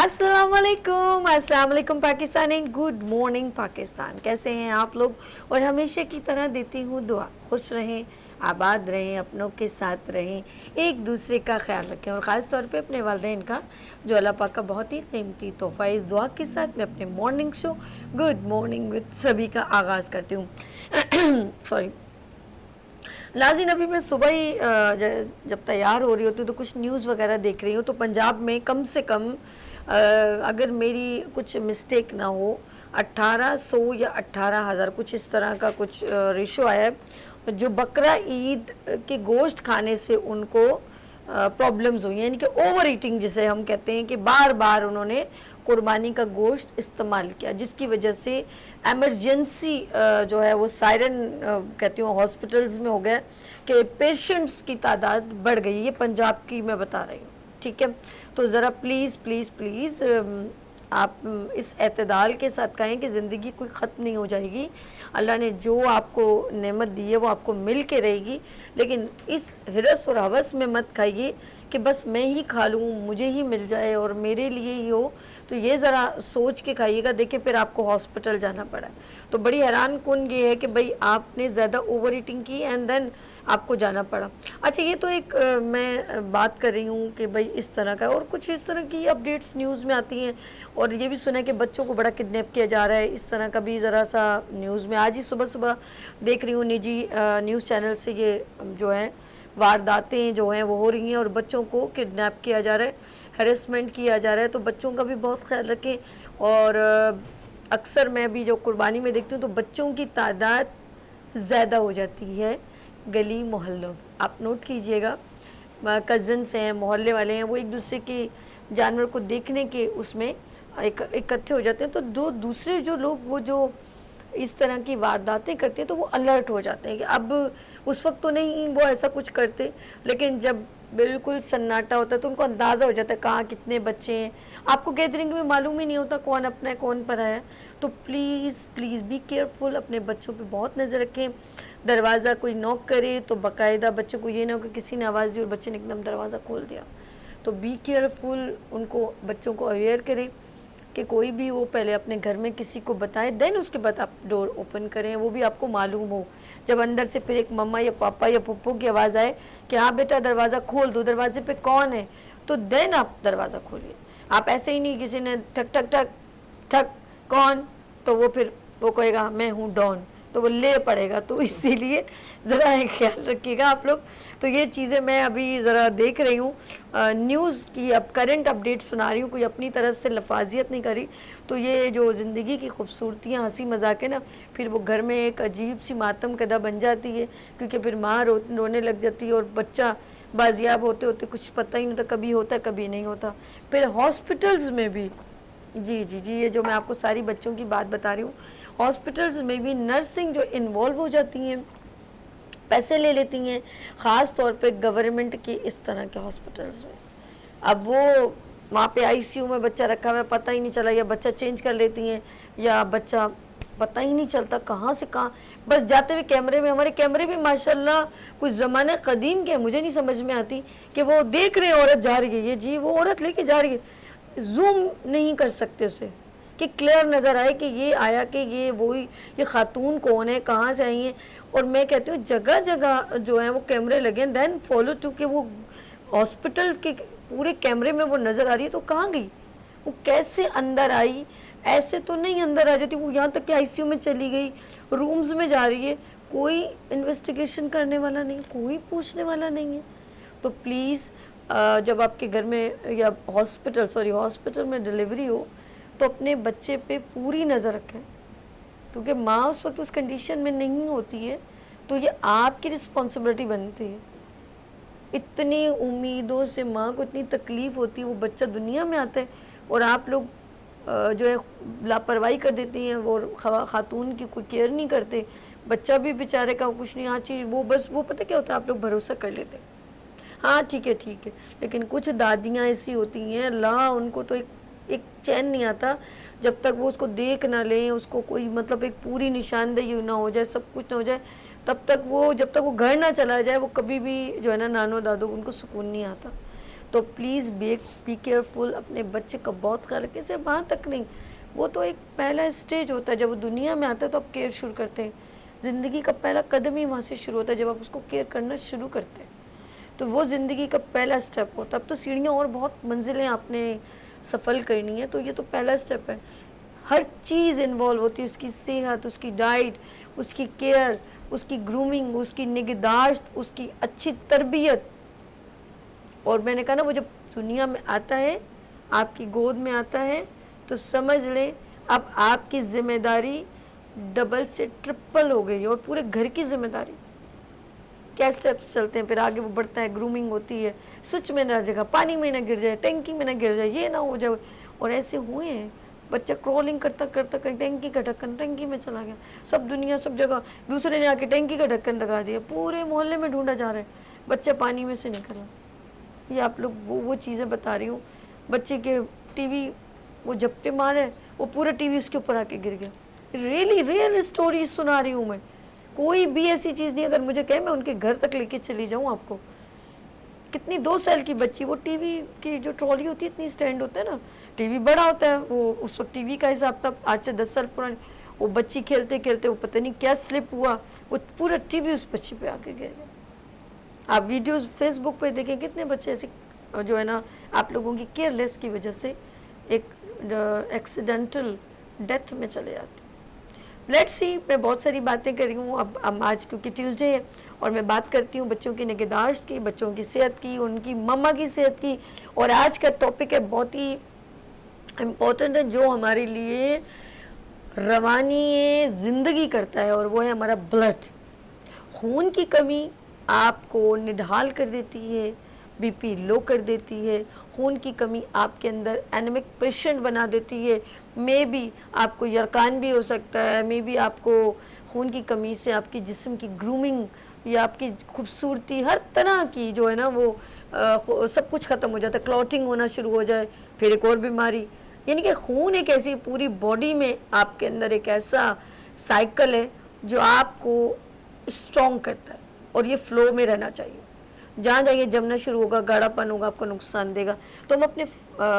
अस्सलाम वालेकुम Pakistan and good morning Pakistan. कैसे हैं आप लोग? और हमेशा की तरह देती हूँ दुआ, खुश रहें, आबाद रहें, अपनों के साथ रहें, एक दूसरे का ख्याल रखें और ख़ास तौर पे अपने वालिदैन का, जो अल्लाह पाक का बहुत ही कीमती तोहफ़ा है। इस दुआ के साथ मैं अपने morning show good morning with सभी का आगाज़ करती हूँ। सॉरी नाज़रीन, अभी मैं सुबह ही जब तैयार हो रही होती हूँ तो कुछ न्यूज़ वगैरह देख रही हूँ, तो पंजाब में कम से कम अगर मेरी कुछ मिस्टेक ना हो 1800 या 18,000 कुछ इस तरह का कुछ रेशो आया है जो बकरा ईद के गोश्त खाने से उनको प्रॉब्लम्स हुई हैं, यानी कि ओवर ईटिंग जिसे हम कहते हैं कि बार बार उन्होंने कुर्बानी का गोश्त इस्तेमाल किया, जिसकी वजह से एमरजेंसी जो है वो सायरन कहती हूँ हॉस्पिटल्स में हो गया कि पेशेंट्स की तादाद बढ़ गई। ये पंजाब की मैं बता रही हूँ, ठीक है? तो ज़रा प्लीज़ प्लीज़ प्लीज़ आप इस एतदाल के साथ कहें कि ज़िंदगी कोई ख़त्म नहीं हो जाएगी। अल्लाह ने जो आपको नेमत दी है वो आपको मिल के रहेगी, लेकिन इस हिरस और हवस में मत खाइए कि बस मैं ही खा लूँ, मुझे ही मिल जाए और मेरे लिए ही हो। तो ये ज़रा सोच के खाइएगा। देखिए फिर आपको हॉस्पिटल जाना पड़ा। तो बड़ी हैरान कुन ये है कि भाई आपने ज़्यादा ओवर ईटिंग की एंड देन आपको जाना पड़ा। अच्छा, ये तो एक मैं बात कर रही हूँ कि भाई इस तरह का, और कुछ इस तरह की अपडेट्स न्यूज़ में आती हैं। और ये भी सुना है कि बच्चों को बड़ा किडनैप किया जा रहा है, इस तरह का भी ज़रा सा न्यूज़ में आज ही सुबह सुबह देख रही हूँ। निजी न्यूज़ चैनल से ये जो है वारदातें जो हैं वो हो रही हैं और बच्चों को किडनैप किया जा रहा है, हैरेसमेंट किया जा रहा है। तो बच्चों का भी बहुत ख्याल रखें। और अक्सर मैं भी जो कुर्बानी में देखती हूँ तो बच्चों की तादाद ज़्यादा हो जाती है गली मोहल्लों। आप नोट कीजिएगा, कज़न्स हैं, मोहल्ले वाले हैं, वो एक दूसरे के जानवर को देखने के उसमें इकट्ठे हो जाते हैं। तो दो दूसरे जो लोग वो जो इस तरह की वारदातें करते हैं तो वो अलर्ट हो जाते हैं कि अब उस वक्त तो नहीं वो ऐसा कुछ करते, लेकिन जब बिल्कुल सन्नाटा होता है तो उनको अंदाज़ा हो जाता है कहाँ कितने बच्चे हैं। आपको गैदरिंग में मालूम ही नहीं होता कौन अपना है कौन पराया है। तो प्लीज़ प्लीज़ बी केयरफुल, अपने बच्चों पे बहुत नज़र रखें। दरवाज़ा कोई नॉक करे तो बाकायदा बच्चों को ये ना हो कि किसी ने आवाज़ दी और बच्चे ने एकदम दरवाज़ा खोल दिया। तो बी केयरफुल, उनको बच्चों को अवेयर करें कि कोई भी वो पहले अपने घर में किसी को बताएं, देन उसके बाद आप डोर ओपन करें, वो भी आपको मालूम हो। जब अंदर से फिर एक मम्मा या पापा या पप्पू की आवाज़ आए कि हाँ बेटा दरवाज़ा खोल दो, दरवाजे पे कौन है, तो देन आप दरवाज़ा खोलिए। आप ऐसे ही नहीं किसी ने ठक ठक ठक ठक कौन, तो वो फिर वो कहेगा मैं हूँ डॉन, तो वो ले पड़ेगा। तो इसीलिए ज़रा एक ख्याल रखिएगा आप लोग। तो ये चीज़ें मैं अभी ज़रा देख रही हूँ न्यूज़ की, अब करंट अपडेट सुना रही हूँ, कोई अपनी तरफ से लफाजियत नहीं करी। तो ये जो ज़िंदगी की खूबसूरतियाँ हंसी मजाक है ना, फिर वो घर में एक अजीब सी मातम कदा बन जाती है, क्योंकि फिर माँ रोने लग जाती है और बच्चा बाजियाब होते होते कुछ पता ही नहीं होता, कभी होता है कभी नहीं होता। फिर हॉस्पिटल्स में भी, जी जी जी, ये जो मैं आपको सारी बच्चों की बात बता रही हूँ, हॉस्पिटल्स में भी नर्सिंग जो इन्वॉल्व हो जाती हैं, पैसे ले लेती हैं, ख़ास तौर पे गवर्नमेंट के इस तरह के हॉस्पिटल्स में। अब वो वहाँ पे आईसीयू में बच्चा रखा हुआ है, पता ही नहीं चला, या बच्चा चेंज कर लेती हैं, या बच्चा पता ही नहीं चलता कहाँ से कहाँ, बस जाते हुए कैमरे में। हमारे कैमरे भी माशाल्लाह कुछ ज़माने कदीम के, मुझे नहीं समझ में आती कि वो देख रहे हैं औरत जा रही है, ये जी वो औरत लेके जा रही है, जूम नहीं कर सकते उसे कि क्लियर नज़र आए कि ये आया कि ये वही, ये खातून कौन है, कहाँ से आई हैं। और मैं कहती हूँ जगह जगह जो है वो कैमरे लगे, देन फॉलो टू के वो हॉस्पिटल के पूरे कैमरे में वो नज़र आ रही है। तो कहाँ गई वो, कैसे अंदर आई? ऐसे तो नहीं अंदर आ जाती वो, यहाँ तक कि आईसीयू में चली गई, रूम्स में जा रही है, कोई इन्वेस्टिगेशन करने वाला नहीं, कोई पूछने वाला नहीं है। तो प्लीज़ जब आपके घर में या हॉस्पिटल में डिलीवरी हो तो अपने बच्चे पे पूरी नज़र रखें, क्योंकि माँ उस वक्त उस कंडीशन में नहीं होती है, तो ये आपकी रिस्पॉन्सिबिलिटी बनती है। इतनी उम्मीदों से माँ को इतनी तकलीफ़ होती है, वो बच्चा दुनिया में आता है और आप लोग जो है लापरवाही कर देती हैं, वो खातून की कोई केयर नहीं करते, बच्चा भी बेचारे का कुछ नहीं। हाँ चीज़ वो बस वो पता क्या होता है, आप लोग भरोसा कर लेते हैं, हाँ ठीक है, लेकिन कुछ दादियाँ ऐसी होती हैं, अल्लाह उनको तो एक चैन नहीं आता जब तक वो उसको देख ना लें, उसको कोई मतलब एक पूरी निशानदेही ना हो जाए, सब कुछ ना हो जाए, तब तक वो जब तक वो घर ना चला जाए वो कभी भी जो है ना नानो दादो उनको सुकून नहीं आता। तो प्लीज़ बी केयरफुल, अपने बच्चे का बहुत ख्याल रखें। सिर्फ वहाँ तक नहीं, वो तो एक पहला स्टेज होता है, जब वो दुनिया में आता है तो आप केयर शुरू करते हैं। ज़िंदगी का पहला कदम ही वहाँ से शुरू होता है, जब आप उसको केयर करना शुरू करते हैं। तो वो ज़िंदगी का पहला स्टेप होता है। अब तो सीढ़ियाँ और बहुत मंजिलें आपने सफल करनी है, तो ये तो पहला स्टेप है। हर चीज़ इन्वॉल्व होती है, उसकी सेहत, उसकी डाइट, उसकी केयर, उसकी ग्रूमिंग, उसकी निगहदाश्त, उसकी अच्छी तरबियत। और मैंने कहा ना, वो जब दुनिया में आता है, आपकी गोद में आता है, तो समझ लें अब आपकी ज़िम्मेदारी डबल से ट्रिपल हो गई है, और पूरे घर की ज़िम्मेदारी। क्या स्टेप्स चलते हैं, फिर आगे वो बढ़ता है, ग्रूमिंग होती है, स्विच में ना जगह, पानी में ना गिर जाए, टैंकी में ना गिर जाए, ये ना हो जाए। और ऐसे हुए हैं, बच्चा क्रॉलिंग करता करता कहीं टैंकी का ढक्कन टैंकी में चला गया, सब दुनिया सब जगह दूसरे ने आके टैंकी का ढक्कन लगा दिया, पूरे मोहल्ले में ढूंढा जा रहा है, बच्चा पानी में से निकला। ये आप लोग वो चीज़ें बता रही हूँ। बच्चे के टीवी वो झपटे मारे, वो पूरा टीवी उसके ऊपर आके गिर गया। रियल स्टोरी सुना रही हूँ मैं, कोई भी ऐसी चीज़ नहीं। अगर मुझे कहे मैं उनके घर तक लेके चली जाऊँ आपको, कितनी 2 साल की बच्ची, वो टीवी की जो ट्रॉली होती है, इतनी स्टैंड होता है ना, टीवी बड़ा होता है, वो उस वक्त टीवी का हिसाब था, आज से 10 साल पुरानी, वो बच्ची खेलते खेलते वो पता नहीं क्या स्लिप हुआ, वो पूरा टीवी उस बच्ची पे आके गिर गया। आप वीडियोस फेसबुक पे देखें, कितने बच्चे ऐसे जो है ना, आप लोगों की केयरलेस की वजह से एक एक्सीडेंटल डेथ में चले जाते। लेट्स सी, मैं बहुत सारी बातें कर रही हूँ अब आज, क्योंकि ट्यूसडे है और मैं बात करती हूँ बच्चों की निगहदाश्त की, बच्चों की सेहत की, उनकी मम्मा की सेहत की। और आज का टॉपिक है बहुत ही इम्पोर्टेंट है, जो हमारे लिए रवानी ज़िंदगी करता है, और वो है हमारा ब्लड। खून की कमी आपको निढाल कर देती है, बीपी लो कर देती है। खून की कमी आपके अंदर एनीमिक पेशेंट बना देती है। मे बी आपको यरकान भी हो सकता है, मे बी आपको खून की कमी से आपकी जिस्म की ग्रूमिंग या आपकी खूबसूरती, हर तरह की जो है ना वो सब कुछ ख़त्म हो जाता है, क्लॉटिंग होना शुरू हो जाए, फिर एक और बीमारी। यानी कि खून एक ऐसी पूरी बॉडी में आपके अंदर एक ऐसा साइकिल है जो आपको स्ट्रॉन्ग करता है, और ये फ्लो में रहना चाहिए। जहाँ जाइए जमना शुरू होगा, गाढ़ापन होगा, आपको नुकसान देगा। तो हम अपने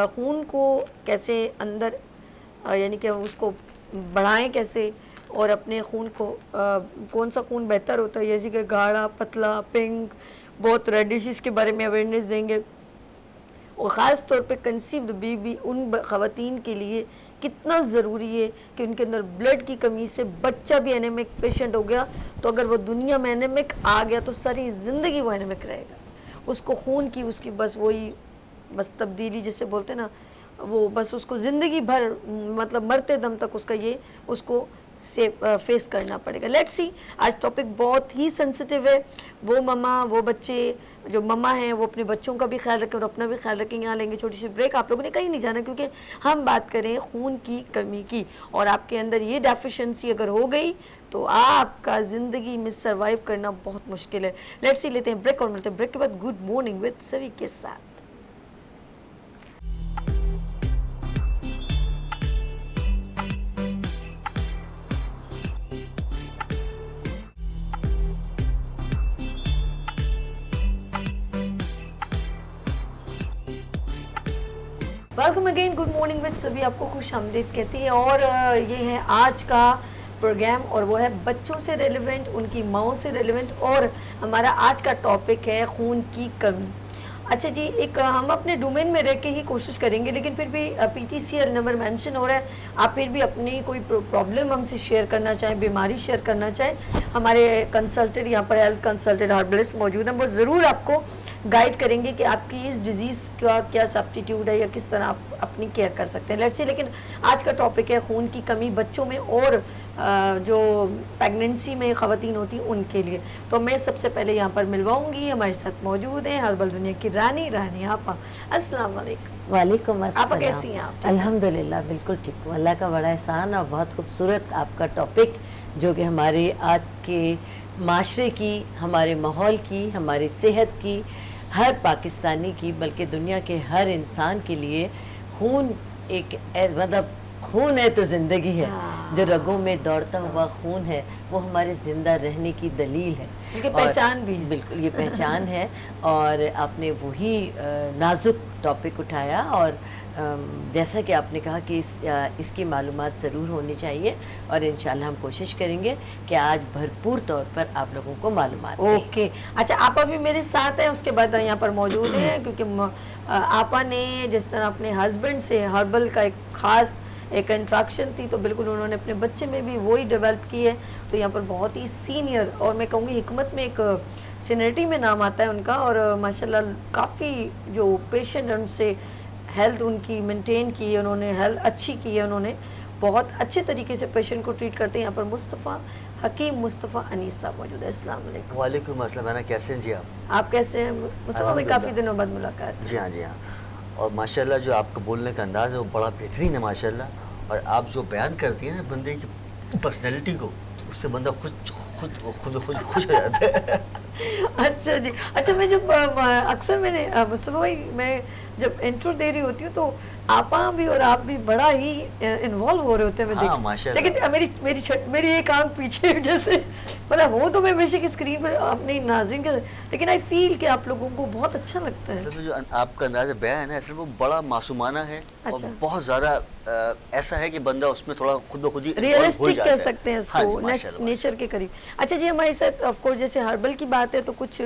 खून को कैसे अंदर यानी कि उसको बढ़ाएं कैसे, और अपने खून को कौन सा खून बेहतर होता है, जैसे कि गाढ़ा, पतला, पिंक, बहुत रेडिश, इसके बारे में अवेयरनेस देंगे। और ख़ास तौर पे कंसीव्ड बेबी, उन ख़वातीन के लिए कितना ज़रूरी है कि उनके अंदर ब्लड की कमी से बच्चा भी एनीमिक पेशेंट हो गया, तो अगर वो दुनिया में एनीमिक आ गया तो सारी ज़िंदगी वो एनीमिक रहेगा। उसको खून की उसकी बस वही बस तब्दीली जिसे बोलते हैं ना, वो बस उसको ज़िंदगी भर मतलब मरते दम तक उसका ये उसको से फेस करना पड़ेगा। लेट्स सी, आज टॉपिक बहुत ही सेंसिटिव है। वो मम्मा, वो बच्चे, जो मम्मा हैं वो अपने बच्चों का भी ख्याल रखें और अपना भी ख्याल रखें। यहाँ लेंगे छोटी सी ब्रेक, आप लोगों ने कहीं नहीं जाना, क्योंकि हम बात करें खून की कमी की, और आपके अंदर ये डेफिशिएंसी अगर हो गई तो आपका ज़िंदगी में सर्वाइव करना बहुत मुश्किल है। लेट्स सी, लेते हैं ब्रेक और मिलते हैं ब्रेक के बाद गुड मॉर्निंग विद सभी के साथ। Welcome again, good morning with सभी, आपको खुश आमदीद कहती है। और ये है आज का प्रोग्राम, और वो है बच्चों से रेलिवेंट, उनकी माँओं से रेलिवेंट, और हमारा आज का टॉपिक है खून की कमी। अच्छा जी, एक हम अपने डोमेन में रह के ही कोशिश करेंगे, लेकिन फिर भी PTCL नंबर मेंशन हो रहा है, आप फिर भी अपनी कोई प्रॉब्लम हमसे शेयर करना चाहें, बीमारी शेयर करना चाहें, हमारे कंसल्टेंट यहाँ पर हेल्थ कंसल्टेंट हर्बलिस्ट मौजूद हैं, वो ज़रूर आपको गाइड करेंगे कि आपकी इस डिजीज़ का क्या सब्स्टिट्यूट है या किस तरह आप अपनी केयर कर सकते हैं। लेट्स से, लेकिन आज का टॉपिक है खून की कमी बच्चों में और जो प्रेगनेंसी में ख़वातीन होती हैं उनके लिए। तो मैं सबसे पहले यहाँ पर मिलवाऊंगी, हमारे साथ मौजूद हैं हर्बल दुनिया की रानी आपा। अस्सलाम वालेकुम। वालेकुम अस्सलाम। आप कैसी हैं? आप अल्हम्दुलिल्लाह बिल्कुल ठीक हूँ, अल्लाह का बड़ा एहसान। और बहुत खूबसूरत आपका टॉपिक, जो कि हमारे आज के माशरे की, हमारे माहौल की, हमारी सेहत की, हर पाकिस्तानी की, बल्कि दुनिया के हर इंसान के लिए खून एक मतलब खून है तो जिंदगी है। हाँ। जो रगों में दौड़ता हुआ खून है वो हमारे जिंदा रहने की दलील है। बल्कि और पहचान भी है। बिल्कुल ये पहचान है। और आपने वही नाजुक टॉपिक उठाया। और जैसा कि आपने कहा कि इसकी मालूमात ज़रूर होनी चाहिए और इंशाल्लाह हम कोशिश करेंगे कि आज भरपूर तौर पर आप लोगों को मालूमात दें। ओके, अच्छा आप अभी मेरे साथ हैं, उसके बाद यहाँ पर मौजूद हैं क्योंकि आपा ने जिस तरह अपने हस्बैंड से हर्बल का एक ख़ास एक इंट्रैक्शन थी, तो बिल्कुल उन्होंने अपने बच्चे में भी वही डेवलप की है। तो यहाँ पर बहुत ही सीनियर और मैं कहूँगी हिकमत में एक सीनियरिटी में नाम आता है उनका। और माशाल्लाह काफ़ी जो पेशेंट है उनसे हेल्थ उनकी मेंटेन की है उन्होंने, हेल्थ अच्छी की है उन्होंने, बहुत अच्छे तरीके से पेशेंट को ट्रीट करते हैं। यहाँ पर मुस्तफ़ा हकीम मुस्तफ़ा अनीस साहब मौजूद है। अस्सलाम वालेकुम। वालेकुम अस्सलाम। मैंने कैसे हैं जी आप? आप कैसे हैं मुस्तफ़ा भाई? अल्हम्दुलिल्लाह। काफ़ी दिनों बाद मुलाकात। जी हाँ, जी हाँ। और माशाल्लाह जो आपका बोलने का अंदाज़ है वो बड़ा बेहतरीन है माशाल्लाह। और आप जो बयान करती हैं ना बंदे की पर्सनैलिटी को, तो उससे बंदा खुद खुद खुद खुद खुश हो जाता है। अच्छा जी, अच्छा मैं जब अक्सर मैंने मुस्तफ़ा भाई मैं जब इंट्रो दे रही होती हूँ तो आपा भी और आप भी बड़ा ही इन्वॉल्व हो रहे होते हैं मैं हाँ, देख। माशाल्लाह। लेकिन मेरी एक आंख पीछे जैसे मतलब वो तो मैं हमेशा की स्क्रीन पर अपनी नाज़रीन के, लेकिन आई फील कि आप लोगों को बहुत अच्छा लगता है। असल में जो आपका अंदाज़ बयान है ना, असल में वो बड़ा मासूमाना है। अच्छा। और बहुत ज़्यादा ऐसा है कि बंदा उसमें थोड़ा खुद ब खुद ही involve हो रियलिस्टिक जाता कह है। सकते हैं हाँ जी, इसको, माशाल्लाह, नेचर के करीब। अच्छा जी, हमारे साथ ऑफ कोर्स जैसे हर्बल की बात है तो कुछ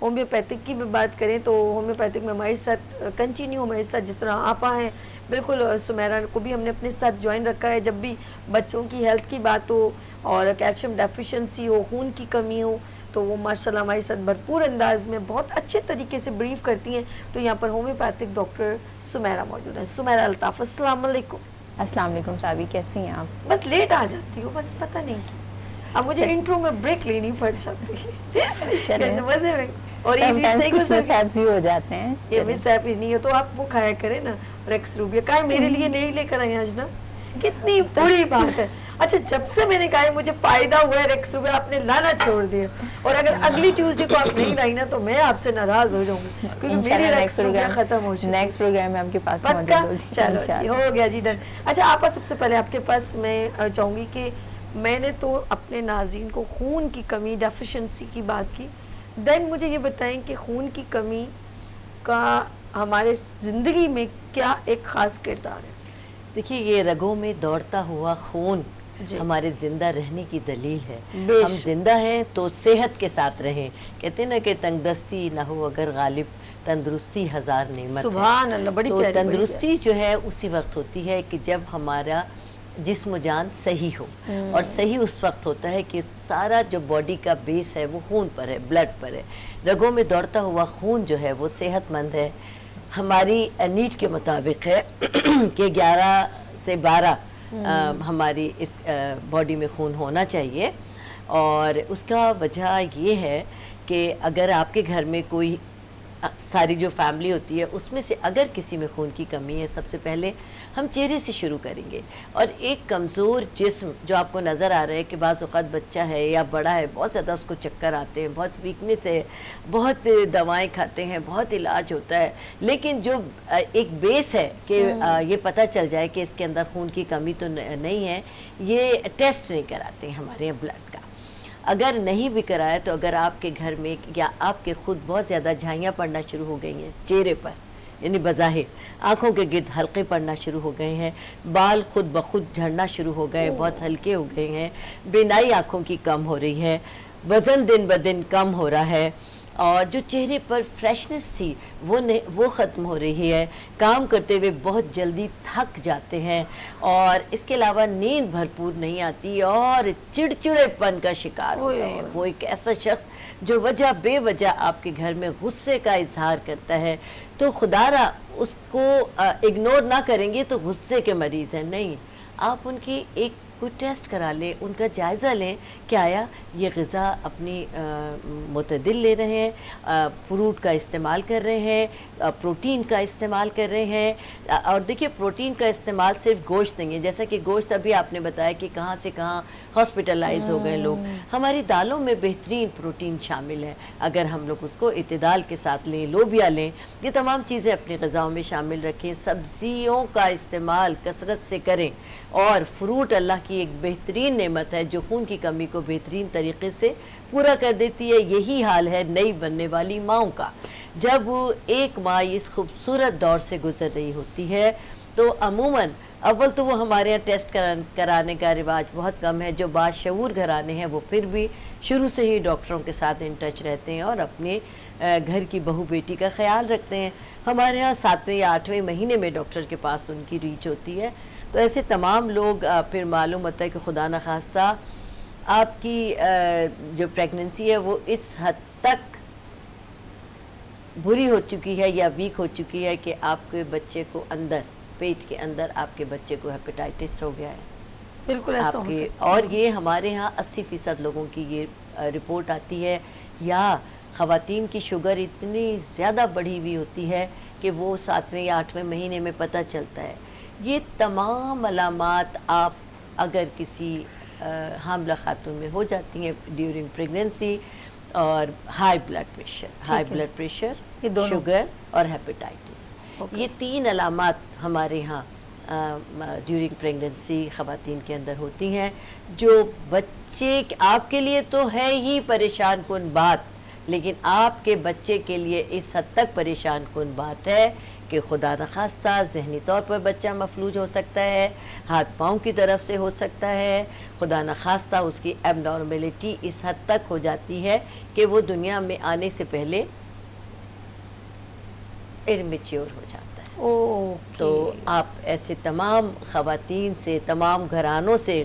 होम्योपैथिक की भी बात करें तो होम्योपैथिक में हमारे साथ कंटिन्यू हमारे साथ जिस तरह आपा हैं, बिल्कुल सुमेरा को भी हमने अपने साथ ज्वाइन रखा है। जब भी बच्चों की हेल्थ की बात हो और कैल्शियम डेफिशिएंसी हो, खून की कमी हो, तो वो माशाल्लाह हमारे साथ भरपूर अंदाज में बहुत अच्छे तरीके से ब्रीफ करती हैं। तो यहाँ पर होम्योपैथिक डॉक्टर सुमेरा मौजूद है। सुमेरा अल्ताफ़, अस्सलाम वालेकुम। अस्सलाम वालेकुम साबी, कैसी हैं आप? बस लेट आ जाती हूँ, बस पता नहीं क्यों। अब मुझे इंट्रो में ब्रेक लेनी पड़ जाती है कैसे मजे में। और ये Sometimes सही कुछ गुजर मिसहैप्स भी हो जाते हैं। ये मिस ऐप ही नहीं है तो आप वो खाया करें ना, रेक्स रूबिया का मेरे लिए नहीं लेकर आई आज ना, कितनी बुरी बात है। अच्छा जब से मैंने कहा है मुझे फायदा हुआ है रेक्स रूबिया, आपने लाना छोड़ दिया। और अगर अगली ट्यूसडे को आप नहीं लाई ना तो मैं आपसे नाराज हो जाऊंगी क्योंकि मेरी रेक्स रूबिया खत्म हो चुकी है। नेक्स्ट प्रोग्राम में आपके पास पक्का, मौजूद होगी। चलो जी इंशाल्लाह। हो गया जी डन। अच्छा आपा, सबसे पहले आपके पास मैं चाहूँगी कि मैंने तो अपने नाज़रीन को खून की कमी डेफिशिएंसी की बात की, देन मुझे ये बताएं कि खून की कमी का हमारे ज़िंदगी में क्या एक ख़ास किरदार है? देखिए ये रगों में दौड़ता हुआ खून जी। हमारे जिंदा रहने की दलील है। बेश। हम जिंदा हैं तो सेहत के साथ रहें। कहते हैं ना कि तंगदस्ती ना हो अगर गालिब, तंदुरुस्ती हजार नेमत है। सुभान अल्लाह, बड़ी तो प्यारी, बड़ी तंदुरुस्ती जो है उसी वक्त होती है कि जब हमारा जिस्म जान सही हो। और सही उस वक्त होता है कि सारा जो बॉडी का बेस है वो खून पर है, ब्लड पर है। रगों में दौड़ता हुआ खून जो है वो सेहतमंद है। हमारी नीट के मुताबिक है कि 11 से 12 हमारी इस बॉडी में खून होना चाहिए। और उसका वजह ये है कि अगर आपके घर में कोई सारी जो फैमिली होती है उसमें से अगर किसी में खून की कमी है, सबसे पहले हम चेहरे से शुरू करेंगे। और एक कमज़ोर जिस्म जो आपको नज़र आ रहा है कि बाज़ औक़ात बच्चा है या बड़ा है, बहुत ज़्यादा उसको चक्कर आते हैं, बहुत वीकनेस है, बहुत दवाएं खाते हैं, बहुत इलाज होता है, लेकिन जो एक बेस है कि ये पता चल जाए कि इसके अंदर खून की कमी तो नहीं है, ये टेस्ट नहीं कराते हैं हमारे यहाँ ब्लड का। अगर नहीं भी कराया तो अगर आपके घर में या आपके खुद बहुत ज़्यादा झाइयाँ पड़ना शुरू हो गई हैं चेहरे पर, यानी बज़ाहिर आँखों के गिर्द हल्के पड़ना शुरू हो गए हैं, बाल खुद ब खुद झड़ना शुरू हो गए, बहुत हल्के हो गए हैं, बिनाई आँखों की कम हो रही है, वज़न दिन ब दिन कम हो रहा है, और जो चेहरे पर फ्रेशनेस थी वो ख़त्म हो रही है, काम करते हुए बहुत जल्दी थक जाते हैं, और इसके अलावा नींद भरपूर नहीं आती और चिड़चिड़ेपन का शिकार हो गए हैं। वो एक ऐसा शख्स जो वजह बेवजह आपके घर में गुस्से का इजहार करता है, तो खुदारा उसको इग्नोर ना करेंगे तो गुस्से के मरीज़ हैं, नहीं, आप उनकी एक कोई टेस्ट करा लें, उनका जायज़ा लें कि आया ये ग़िज़ा अपनी मुतदिल ले रहे हैं, फ्रूट का इस्तेमाल कर रहे हैं, प्रोटीन का इस्तेमाल कर रहे हैं। और देखिए प्रोटीन का इस्तेमाल सिर्फ गोश्त नहीं है, जैसा कि गोश्त अभी आपने बताया कि कहाँ से कहाँ हॉस्पिटलाइज हो गए लोग। हमारी दालों में बेहतरीन प्रोटीन शामिल है, अगर हम लोग उसको इत्तेदाल के साथ लें, लोबिया लें, ये तमाम चीज़ें अपनी ग़िज़ाओं में शामिल रखें। सब्जियों का इस्तेमाल कसरत से करें, और फ्रूट अल्लाह की एक बेहतरीन नेमत है जो खून की कमी को बेहतरीन तरीके से पूरा कर देती है। यही हाल है नई बनने वाली माँओं का। जब एक माँ इस खूबसूरत दौर से गुजर रही होती है तो अमूमन अव्वल तो वो हमारे यहाँ टेस्ट कराने का रिवाज बहुत कम है। जो बाशऊर घराने हैं वो फिर भी शुरू से ही डॉक्टरों के साथ इन टच रहते हैं और अपने घर की बहू बेटी का ख्याल रखते हैं। हमारे यहाँ 7वें या 8वें महीने में डॉक्टर के पास उनकी रीच होती है। तो ऐसे तमाम लोग फिर मालूम होता है कि खुदा न खास्ता आपकी जो प्रेगनेंसी है वो इस हद तक बुरी हो चुकी है या वीक हो चुकी है कि आपके बच्चे को अंदर, पेट के अंदर आपके बच्चे को हेपेटाइटिस हो गया है। बिल्कुल ऐसा हो आपके, सकता है। और ये हमारे यहाँ 80% लोगों की ये रिपोर्ट आती है। या ख़वातीन की शुगर इतनी ज़्यादा बढ़ी हुई होती है कि वो 7वें या 8वें महीने में पता चलता है। ये तमाम अलामात आप अगर किसी हामला खातून में हो जाती हैं ड्यूरिंग प्रेगनेंसी, और हाई ब्लड प्रेशर, ये दोनों। शुगर और हेपेटाइटिस, ये 3 अलामात हमारे यहाँ ड्यूरिंग प्रेगनेंसी ख़वातीन के अंदर होती हैं, जो बच्चे आपके लिए तो है ही परेशान कुन बात, लेकिन आपके बच्चे के लिए इस हद तक परेशान कुन बात है कि खुदा न खास्ता ज़हनी तौर पर बच्चा मफलूज हो सकता है, हाथ पाँव की तरफ से हो सकता है, खुदा न खास्ता उसकी एबनॉर्मेलिटी इस हद तक हो जाती है कि वो दुनिया में आने से पहले इमेच्योर हो जाता है। ओके। तो आप ऐसे तमाम ख़वातीन से, तमाम घरानों से,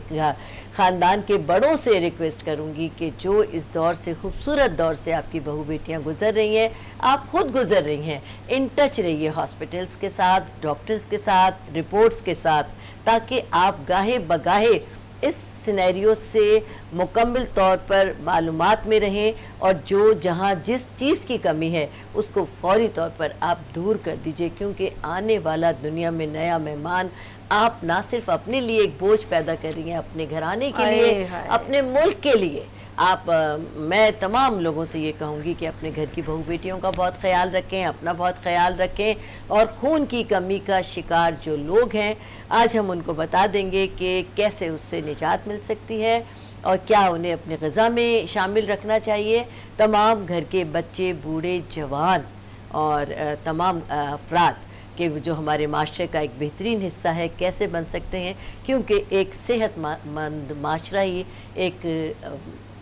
ख़ानदान के बड़ों से रिक्वेस्ट करूंगी कि जो इस दौर से, खूबसूरत दौर से आपकी बहू बेटियां गुज़र रही हैं, आप खुद गुज़र रही हैं, इन टच रहिए हॉस्पिटल्स के साथ, डॉक्टर्स के साथ, रिपोर्ट्स के साथ, ताकि आप गाहे बगाहे इस सिनेरियो से मुकम्मल तौर पर मालूमात में रहें, और जो जहाँ जिस चीज़ की कमी है उसको फौरी तौर पर आप दूर कर दीजिए, क्योंकि आने वाला दुनिया में नया मेहमान आप ना सिर्फ अपने लिए एक बोझ पैदा कर रही हैं, अपने घराने के लिए, अपने मुल्क के लिए। आप मैं तमाम लोगों से ये कहूँगी कि अपने घर की बहू बेटियों का बहुत ख्याल रखें, अपना बहुत ख्याल रखें, और खून की कमी का शिकार जो लोग हैं आज हम उनको बता देंगे कि कैसे उससे निजात मिल सकती है और क्या उन्हें अपने ग़िज़ा में शामिल रखना चाहिए। तमाम घर के बच्चे, बूढ़े, जवान और तमाम अफराद कि जो हमारे माशरे का एक बेहतरीन हिस्सा है, कैसे बन सकते हैं, क्योंकि एक सेहतमंद माशरा ही एक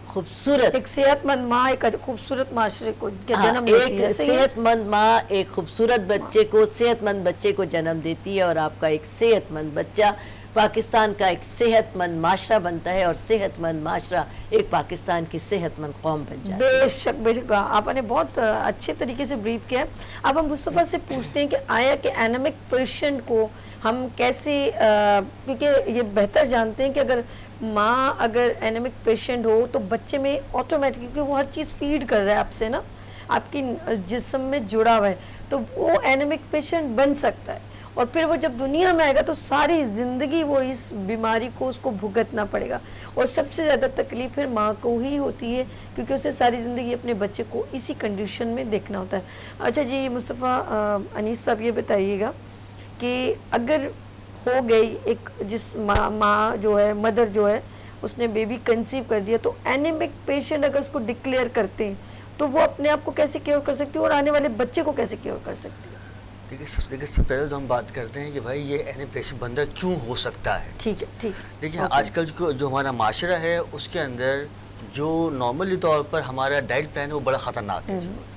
खूबसूरत, एक सेहतमंद माँ एक खूबसूरत माशरे को जन्म देती है। एक सेहतमंद माँ एक खूबसूरत बच्चे को, सेहतमंद बच्चे को जन्म देती है, और आपका एक सेहतमंद बच्चा पाकिस्तान का एक सेहतमंद माशरा बनता है, और सेहतमंद माशरा एक पाकिस्तान की सेहतमंद कौम बन जाती है। बेशक बेशक, आपने बहुत अच्छे तरीके से ब्रीफ किया। अब हम मुस्तफ़ा से पूछते हैं कि आया कि एनीमिक पेशेंट को हम कैसे, क्योंकि ये बेहतर जानते हैं कि अगर माँ अगर एनीमिक पेशेंट हो तो बच्चे में ऑटोमेटिक, क्योंकि वो हर चीज़ फीड कर रहा है आपसे ना, आपकी जिस्म में जुड़ा हुआ है, तो वो एनीमिक पेशेंट बन सकता है, और फिर वो जब दुनिया में आएगा तो सारी ज़िंदगी वो इस बीमारी को उसको भुगतना पड़ेगा, और सबसे ज़्यादा तकलीफ फिर माँ को ही होती है, क्योंकि उसे सारी ज़िंदगी अपने बच्चे को इसी कंडीशन में देखना होता है। अच्छा जी मुस्तफ़ा, अनीस साहब ये बताइएगा कि अगर हो गई एक जिस माँ जो है, मदर जो है, उसने बेबी कंसीव कर दिया, तो एनीमिक पेशेंट अगर उसको डिक्लेयर करते हैं तो वो अपने आप को कैसे क्योर कर सकती है और आने वाले बच्चे को कैसे क्योर कर सकती है? देखिए सबसे पहले तो हम बात करते हैं कि भाई ये एनीमिक पेशेंट बंदा क्यों हो सकता है। ठीक है, ठीक। देखिए आजकल जो हमारा माशरा है उसके अंदर जो नॉर्मली तौर पर हमारा डाइट प्लान है वो बड़ा ख़तरनाक है।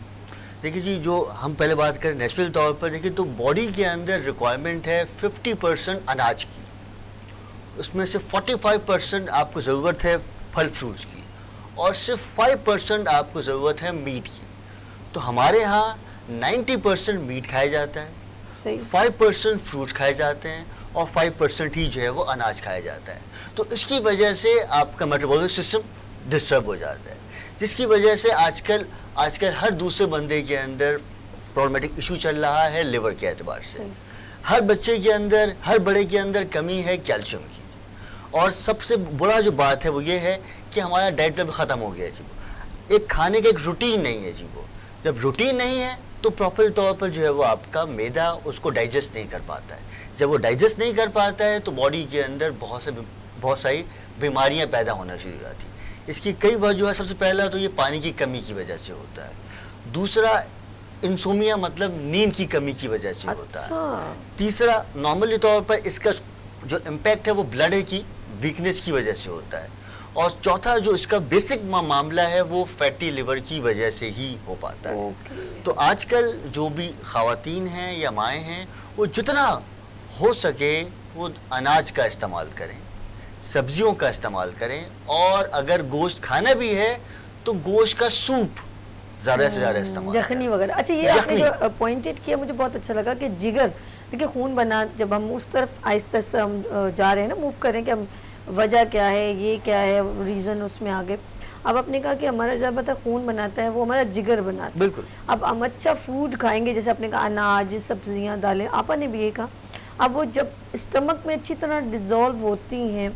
देखिए जी, जो हम पहले बात करें नेचुरल तौर पर, देखिए तो बॉडी के अंदर रिक्वायरमेंट है 50% अनाज की, उसमें से 45% आपको ज़रूरत है फल फ्रूट्स की, और सिर्फ 5% आपको ज़रूरत है मीट की। तो हमारे यहाँ 90% मीट खाया जाता है, 5% फ्रूट्स खाए जाते हैं, और 5% ही जो है वो अनाज खाया जाता है। तो इसकी वजह से आपका मेटाबॉलिक सिस्टम डिस्टर्ब हो जाता है, जिसकी वजह से आजकल हर दूसरे बंदे के अंदर प्रॉब्लमेटिक इशू चल रहा है लिवर के एतबार से। हर बच्चे के अंदर, हर बड़े के अंदर कमी है कैल्शियम की। और सबसे बुरा जो बात है वो ये है कि हमारा डाइट प्लान ख़त्म हो गया है जी वो। एक खाने का एक रूटीन नहीं है जी वो। जब रूटीन नहीं है तो प्रॉपर तौर पर जो है वो आपका मैदा उसको डाइजेस्ट नहीं कर पाता है। जब वो डाइजेस्ट नहीं कर पाता है तो बॉडी के अंदर बहुत सारी बीमारियां पैदा होना शुरू हो जाती हैं। इसकी कई वजह है। सबसे पहला तो ये पानी की कमी की वजह से होता है। दूसरा इंसोमिया मतलब नींद की कमी की वजह से होता है। तीसरा नॉर्मली तौर पर इसका जो इम्पैक्ट है वो ब्लड की वीकनेस की वजह से होता है। और चौथा जो इसका बेसिक मामला है वो फैटी लिवर की वजह से ही हो पाता है। तो आजकल जो भी ख़वातीन हैं या माएँ हैं वो जितना हो सके वो अनाज का इस्तेमाल करें, सब्जियों का इस्तेमाल करें, और अगर गोश्त खाना भी है तो गोश्त का सूप ज़्यादा से ज़्यादा इस्तेमाल यखनी वगैरह। अच्छा, ये आपने जो पॉइंटेड किया मुझे बहुत अच्छा लगा कि जिगर, देखिए खून बना, जब हम उस तरफ आहिस्ता आहिस्ता हम जा रहे हैं ना, मूव करें कि हम वजह क्या है, ये क्या है, रीज़न उसमें आगे। अब आपने कहा कि हमारा जब मतलब खून बनाता है वो हमारा जिगर बनाता है। बिल्कुल। अब हम अच्छा फूड खाएंगे, जैसे आपने कहा अनाज, सब्जियां, दालें, आपा ने भी ये कहा, अब वो जब स्टमक में अच्छी तरह डिज़ोल्व होती हैं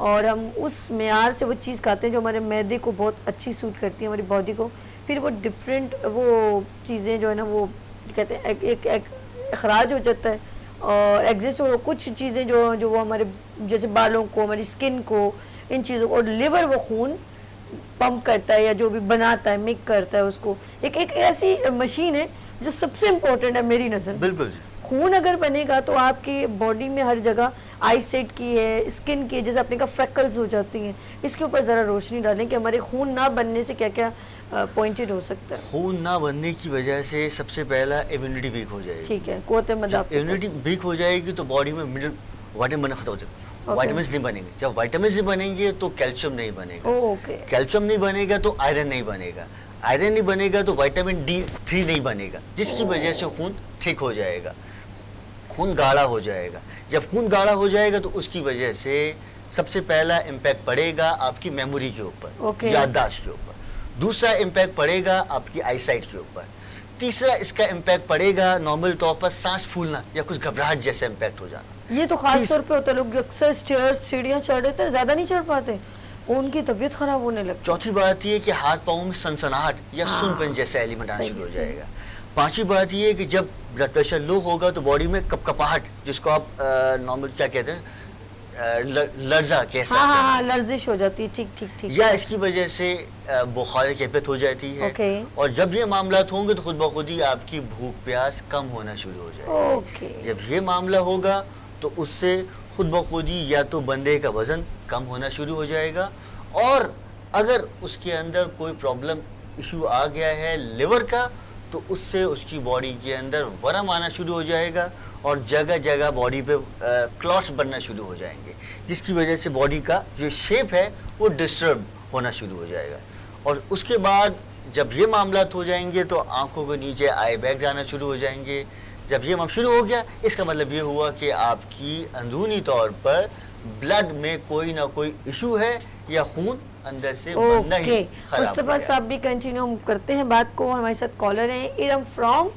और हम उस मेयार से वो चीज़ खाते हैं जो हमारे मैदे को बहुत अच्छी सूट करती है, हमारी बॉडी को, फिर वो डिफरेंट वो चीज़ें जो है ना वो कहते हैं एक अखराज हो जाता है और एग्जिस्ट हो कुछ चीज़ें जो वो हमारे जैसे बालों को, हमारी स्किन को, इन चीज़ों को, और लिवर वो खून पंप करता है या जो भी बनाता है, मिक्स करता है उसको। एक ऐसी मशीन है जो सबसे इम्पोर्टेंट है मेरी नज़र में। बिल्कुल। खून अगर बनेगा तो आपकी बॉडी में हर जगह आईसाइट की है, स्किन की है, जैसे अपने का फ्रेकल्स हो जाती हैं, इसके ऊपर ज़रा रोशनी डालें कि हमारे खून ना बनने से क्या क्या पॉइंटेड हो सकता है। खून ना बनने की वजह से सबसे पहला इम्यूनिटी वीक हो जाएगी। ठीक है, कुव्वत मदाफ़। इम्यूनिटी वीक हो जाएगी तो बॉडी में मिनरल विटामिन खत्म हो जाएगा। विटामिन नहीं बनेंगे। जब विटामिन नहीं बनेंगे तो कैल्शियम नहीं बनेगा। ओके। कैल्शियम नहीं बनेगा तो आयरन नहीं बनेगा। आयरन नहीं बनेगा तो विटामिन D3 नहीं बनेगा, जिसकी वजह से खून ठीक हो जाएगा, खून गाढ़ा हो जाएगा। जब खून गाढ़ा हो जाएगा तो उसकी वजह से सबसे पहला इम्पैक्ट पड़ेगा आपकी मेमोरी के ऊपर, याददाश्त के ऊपर। दूसरा इम्पैक्ट पड़ेगा आपकी आईसाइट के ऊपर। तीसरा इसका इम्पैक्ट पड़ेगा नॉर्मल तौर पर सांस फूलना या कुछ घबराहट जैसा इम्पैक्ट हो जाना। ये तो खास तौर पे होता है, लोग अक्सर स्टेयर्स, सीढ़ियाँ चढ़ रहे थे, ज़्यादा नहीं चढ़ पाते, उनकी तबीयत खराब होने लगती। चौथी बात ये कि हाथ पाँव में सनसनाहट या सुनपन जैसा एलिमेंट आना शुरू हो जाएगा। पांचवी बात ये है कि जब ब्लड प्रेशर लो होगा तो बॉडी में कपकपाहट, जिसको आप नॉर्मल क्या कहते हैं, लर्जा कह सकते हैं। हाँ, लर्जिश हो जाती है। ठीक। या इसकी वजह से बुखार कैफियत हो जाती है। और जब ये मामला होंगे तो खुद ब खुद ही आपकी भूख प्यास कम होना शुरू हो जाएगी। जब ये मामला होगा तो उससे खुद ब खुद ही या तो बंदे का वजन कम होना शुरू हो जाएगा, और अगर उसके अंदर कोई प्रॉब्लम इशू आ गया है लिवर का तो उससे उसकी बॉडी के अंदर वर्म आना शुरू हो जाएगा और जगह जगह बॉडी पे क्लॉट्स बनना शुरू हो जाएंगे, जिसकी वजह से बॉडी का जो शेप है वो डिस्टर्ब होना शुरू हो जाएगा। और उसके बाद जब ये मामलात हो जाएंगे तो आंखों के नीचे आई बैग जाना शुरू हो जाएंगे। जब ये शुरू हो गया इसका मतलब ये हुआ कि आपकी अंदरूनी तौर पर ब्लड में कोई ना कोई इशू है या खून अंदर से बनना ही खराब। मुस्तफा साहब भी कंटिन्यू हम करते हैं बात को। हमारे साथ कॉलर हैं इरम फ्रॉम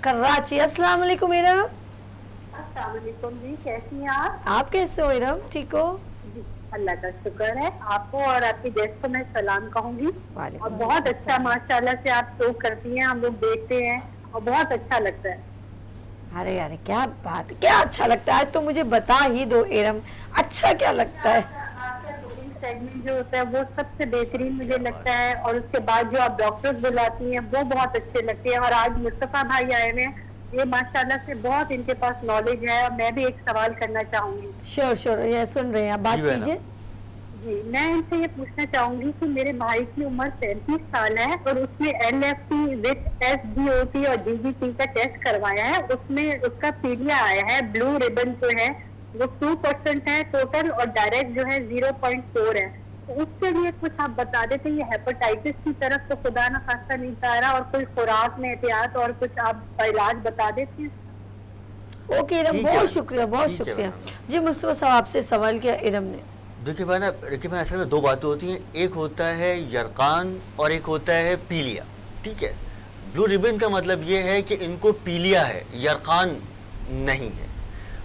कराची। अस्सलाम वालेकुम इरम। अस्सलाम वालेकुम जी, कैसी हैं आप? आप कैसे हो इरम? ठीक हो? जी, अल्लाह का शुक्र है। आपको और आपके गेस्ट को मैं सलाम कहूँगी। और बहुत अच्छा माशाल्लाह से आप शो करती हैं, हम लोग देखते हैं और बहुत अच्छा लगता है। अरे यार क्या बात, क्या अच्छा लगता है, आज तो मुझे बता ही दो इरम, अच्छा क्या लगता है? आपका कुकिंग सेगमेंट जो होता है वो सबसे बेहतरीन मुझे लगता है, और उसके बाद जो आप डॉक्टर्स बुलाती हैं वो बहुत अच्छे लगते हैं। और आज मुस्तफा भाई आए हैं, ये माशाल्लाह से बहुत इनके पास नॉलेज है। और मैं भी एक सवाल करना चाहूंगी। श्योर, ये सुन रहे हैं आप, बात कीजिए। जी, मैं इनसे ये पूछना चाहूंगी कि मेरे भाई की उम्र 37 साल है और उसने LFT विद SGOT और DGT का टेस्ट करवाया है। उसमें उसका पीलिया आया है, ब्लू रिबन जो है वो 2% है टोटल और डायरेक्ट जो है 0.4 है। तो उसके लिए कुछ आप बता देते, ये हेपेटाइटिस की तरफ तो खुदा न खास्ता नहीं जा रहा, और कोई खुराक में एहतियात और कुछ आप इलाज बता देते हैं। ओके इरम, ठीक है बहुत मैडम, शुक्रिया, बहुत ठीक है शुक्रिया। मैडम। जी मुस्तफा साहब आपसे सवाल किया इरम ने। देखिए मैं असल में दो बातें होती हैं, एक होता है यरकान और एक होता है पीलिया। ठीक है, ब्लू रिबन का मतलब ये है कि इनको पीलिया है, यरकान नहीं है।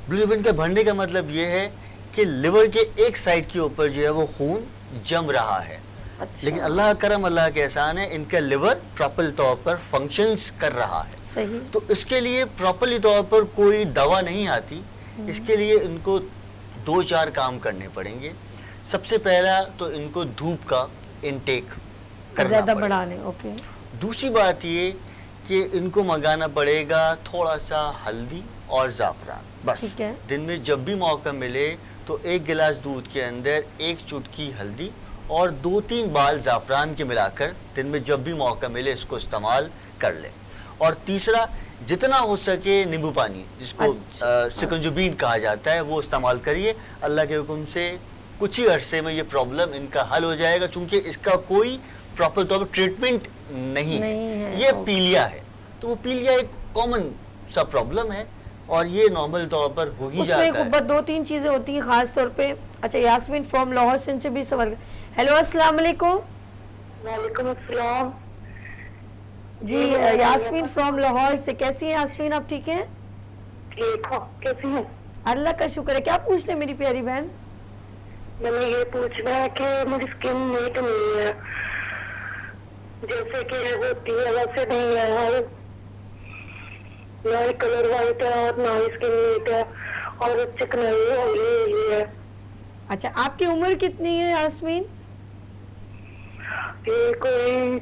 ब्लू रिबन का भरने का मतलब ये है कि लिवर के एक साइड के ऊपर जो है वो खून जम रहा है। अच्छा। लेकिन अल्लाह करम, अल्लाह के एहसान है, इनका लिवर प्रॉपर तौर पर फंक्शंस कर रहा है। सही। तो इसके लिए प्रॉपरली तौर पर कोई दवा नहीं आती। इसके लिए इनको 2-4 काम करने पड़ेंगे। सबसे पहला तो इनको धूप का इनटेक करना ज्यादा पड़ेगा। बढ़ाने। ओके। दूसरी बात ये कि इनको मंगाना पड़ेगा थोड़ा सा हल्दी और ज़ाफ़रान, बस। ठीक है। दिन में जब भी मौका मिले तो 1 गिलास दूध के अंदर 1 चुटकी हल्दी और 2-3 बाल ज़ाफ़रान के मिलाकर दिन में जब भी मौका मिले इसको इस्तेमाल कर लें। और तीसरा, जितना हो सके नींबू पानी, जिसको सिकंजुबीन कहा जाता है, वो इस्तेमाल करिए। अल्लाह के हुक्म से कुछ ही अरसे में ये प्रॉब्लम इनका हल हो जाएगा, क्योंकि इसका कोई प्रॉपर तौर पर ट्रीटमेंट नहीं है। ये पीलिया है, तो वो पीलिया एक कॉमन सा प्रॉब्लम है और ये नॉर्मल तौर पर हो ही जाता है। उसमें 2-3 चीजें होती हैं खास तौर पे। अच्छा यास्मीन फ्रॉम लाहौर से, इनसे भी सवाल। हेलो अस्सलाम वालेकुम। वालेकुम अस्सलाम। जी यास्मीन फ्रॉम लाहौर से, कैसी हैं यास्मीन, आप ठीक हैं? ठीक हो, कैसी हैं? अल्लाह का शुक्र है। क्या पूछ ले मेरी प्यारी बहन? मैंने ये पूछना है कि मेरी स्किन नीट नहीं है, जैसे कि होती है वैसे नहीं है। ना ही कलर वाइट है और ना ही स्किन नीट है और चिकनाई हो रही है। अच्छा आपकी उम्र कितनी है यास्मीन? ये कोई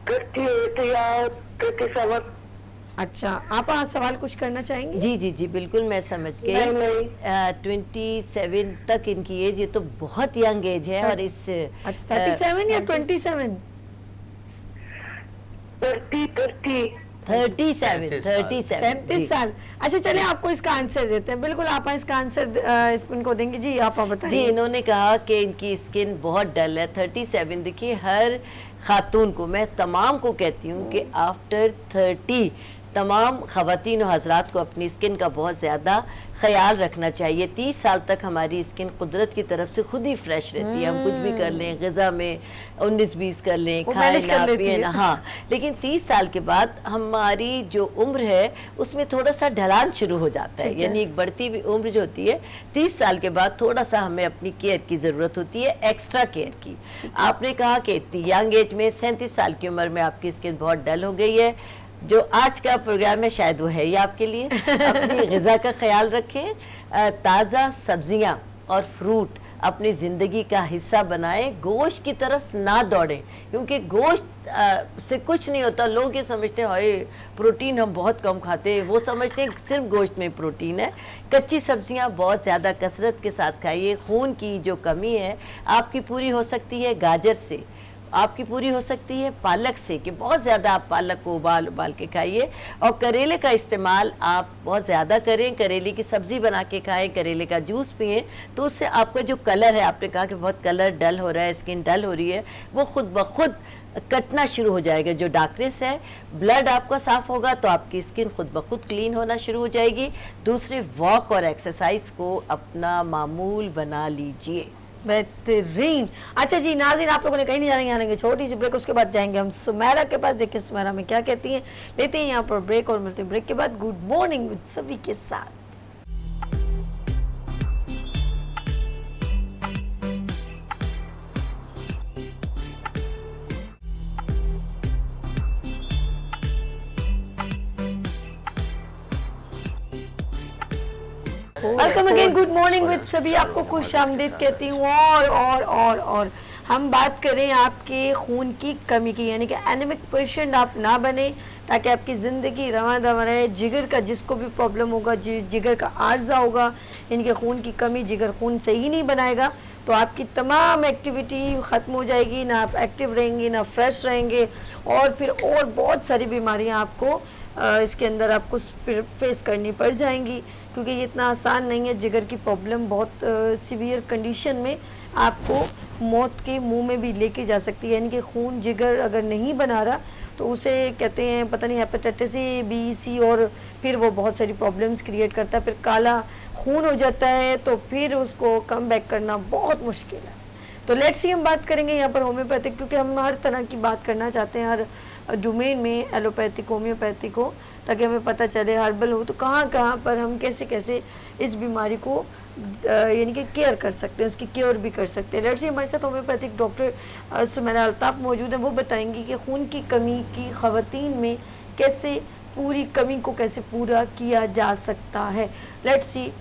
38 या 37। अच्छा आप सवाल कुछ करना चाहेंगे? जी जी जी बिल्कुल, मैं समझ गई। नहीं, नहीं। 27 तक इनकी एज, ये तो बहुत यंग एज है। और इस अच्छा 37 या 27? 30। 37 37 साल। अच्छा चलिए आपको इसका आंसर देते हैं। बिल्कुल आप इसका आंसर इनको देंगे। जी आप जी, बताइए। इन्होंने कहा कि इनकी स्किन बहुत डल है। 37, देखिए हर खातून को, मैं तमाम को कहती हूँ कि आफ्टर 30 तमाम ख़वातीन और हज़रात को अपनी स्किन का बहुत ज़्यादा ख्याल रखना चाहिए। 30 साल तक हमारी स्किन कुदरत की तरफ से खुद ही फ्रेश रहती है। हम कुछ भी कर लें, ग़िज़ा में 19-20 कर लें, वो खाएं मैनेज कर ना लेती पिए है। ना, हाँ। लेकिन 30 साल के बाद हमारी जो उम्र है उसमें थोड़ा सा ढलान शुरू हो जाता है। ठीक है। यानी एक बढ़ती हुई उम्र जो होती है, 30 साल के बाद थोड़ा सा हमें अपनी केयर की ज़रूरत होती है, एक्स्ट्रा केयर की। आपने कहा कि इतनी यंग एज में 37 साल की उम्र में आपकी स्किन बहुत डल हो गई है। जो आज का प्रोग्राम है शायद वो है ही आपके लिए। अपनी ग़िज़ा का ख्याल रखें, ताज़ा सब्जियां और फ्रूट अपनी ज़िंदगी का हिस्सा बनाएं, गोश्त की तरफ ना दौड़ें, क्योंकि गोश्त से कुछ नहीं होता। लोग ये समझते हैं हाय प्रोटीन हम बहुत कम खाते हैं, वो समझते हैं सिर्फ गोश्त में प्रोटीन है। कच्ची सब्जियां बहुत ज़्यादा कसरत के साथ खाइए। खून की जो कमी है आपकी पूरी हो सकती है गाजर से, आपकी पूरी हो सकती है पालक से, कि बहुत ज़्यादा आप पालक को उबाल के खाइए। और करेले का इस्तेमाल आप बहुत ज़्यादा करें, करेले की सब्ज़ी बना के खाएं, करेले का जूस पिएं, तो उससे आपका जो कलर है, आपने कहा कि बहुत कलर डल हो रहा है, स्किन डल हो रही है, वो खुद ब खुद कटना शुरू हो जाएगा। जो डार्कनेस है, ब्लड आपका साफ़ होगा तो आपकी स्किन खुद ब खुद क्लीन होना शुरू हो जाएगी। दूसरे, वॉक और एक्सरसाइज को अपना मामूल बना लीजिए। बेहतरीन। अच्छा जी नाज़रीन, आप लोगों ने कहीं नहीं जाना, यहाँ छोटी सी ब्रेक, उसके बाद जाएंगे हम सुमेरा के पास। देखिए सुमेरा में क्या कहती हैं। लेते हैं यहाँ पर ब्रेक और मिलते हैं ब्रेक के बाद गुड मॉर्निंग विद सभी के साथ। Welcome again, good morning with सभी, आपको खुश आमदीद कहती हूँ। और हम बात करें आपके खून की कमी की, यानी कि एनीमिक पेशेंट आप ना बने, ताकि आपकी ज़िंदगी रवां दवा रहे। जिगर का जिसको भी प्रॉब्लम होगा, जिगर का आर्जा होगा, इनके खून की कमी, जिगर खून सही नहीं बनाएगा तो आपकी तमाम एक्टिविटी ख़त्म हो जाएगी, ना आप एक्टिव रहेंगे, ना फ्रेश रहेंगे, और फिर और बहुत सारी बीमारियाँ आपको इसके अंदर आपको फिर फेस करनी पड़ जाएंगी, क्योंकि ये इतना आसान नहीं है। जिगर की प्रॉब्लम बहुत सीवियर कंडीशन में आपको मौत के मुंह में भी लेके जा सकती है। यानी कि खून जिगर अगर नहीं बना रहा तो उसे कहते हैं पता नहीं हेपेटाइटिस ए, बी, सी, और फिर वो बहुत सारी प्रॉब्लम्स क्रिएट करता है। फिर काला खून हो जाता है तो फिर उसको कम बैक करना बहुत मुश्किल है। तो लेट्स सी हम बात करेंगे यहाँ पर होम्योपैथिक, क्योंकि हम हर तरह की बात करना चाहते हैं हर डोमेन में, एलोपैथिक, होम्योपैथिक हो, ताकि हमें पता चले हर्बल हो तो कहाँ कहाँ पर हम कैसे कैसे इस बीमारी को यानी कि केयर कर सकते हैं, उसकी केयर भी कर सकते हैं। लेट्स सी हमारे साथ होम्योपैथिक डॉक्टर सुमेरा अल्ताफ मौजूद है। वो बताएंगी कि खून की कमी की ख़वातीन में कैसे पूरी कमी को कैसे पूरा किया जा सकता है। Let's see.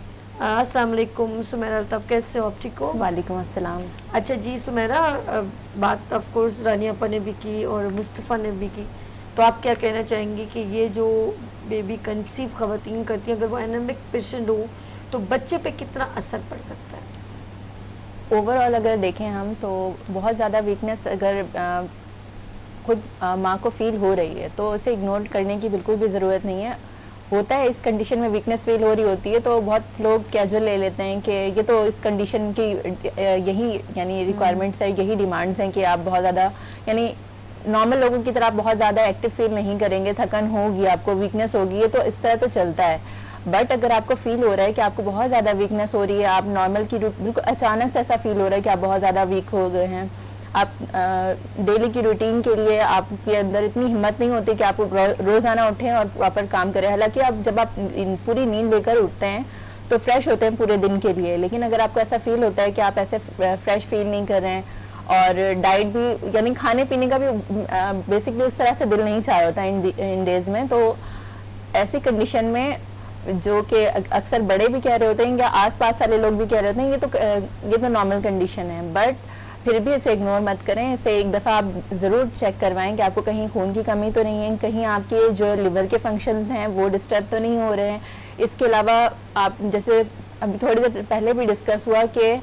अस्सलाम वालेकुम सुमेरा अल्ताफ, कैसे हो आप? ठीक हो? वालेकुम अस्सलाम। अच्छा जी सुमेरा, बात ऑफ कोर्स रानिया अपा ने भी की और मुस्तफ़ा ने भी की, तो आप क्या कहना चाहेंगी कि ये जो बेबी कंसीव ख़वातीन करती हैं, अगर वो एनेमिक पेशेंट हो तो बच्चे पे कितना असर पड़ सकता है? ओवरऑल अगर देखें हम तो बहुत ज़्यादा वीकनेस अगर खुद माँ को फील हो रही है तो उसे इग्नोर करने की बिल्कुल भी ज़रूरत नहीं है। होता है इस कंडीशन में वीकनेस फील हो रही होती है तो बहुत लोग कैजुअल ले लेते हैं कि ये तो इस कंडीशन की यही यानी रिक्वायरमेंट्स है, यही डिमांड्स हैं कि आप बहुत ज़्यादा यानी नॉर्मल लोगों की तरह आप बहुत ज़्यादा एक्टिव फील नहीं करेंगे, थकन होगी, आपको वीकनेस होगी, ये तो इस तरह तो चलता है। बट अगर आपको फील हो रहा है कि आपको बहुत ज़्यादा वीकनेस हो रही है, आप नॉर्मल की बिल्कुल अचानक से ऐसा फील हो रहा है कि आप बहुत ज़्यादा वीक हो गए हैं, आप डेली की रूटीन के लिए आपके अंदर इतनी हिम्मत नहीं होती कि आप रोज़ाना उठें और प्रॉपर काम करें। हालांकि आप जब आप पूरी नींद लेकर उठते हैं तो फ्रेश होते हैं पूरे दिन के लिए, लेकिन अगर आपको ऐसा फील होता है कि आप ऐसे फ्रेश फील नहीं कर रहे हैं और डाइट भी यानी खाने पीने का भी बेसिकली उस तरह से दिल नहीं चाह होता इन डेज में, तो ऐसी कंडीशन में जो कि अक्सर बड़े भी कह रहे होते हैं या आसपास वाले लोग भी कह रहे होते हैं ये तो नॉर्मल कंडीशन है, बट फिर भी इसे इग्नोर मत करें। इसे एक दफ़ा आप ज़रूर चेक करवाएं कि आपको कहीं खून की कमी तो नहीं है, कहीं आपके जो लिवर के फंक्शंस हैं वो डिस्टर्ब तो नहीं हो रहे हैं। इसके अलावा आप जैसे अभी थोड़ी देर पहले भी डिस्कस हुआ कि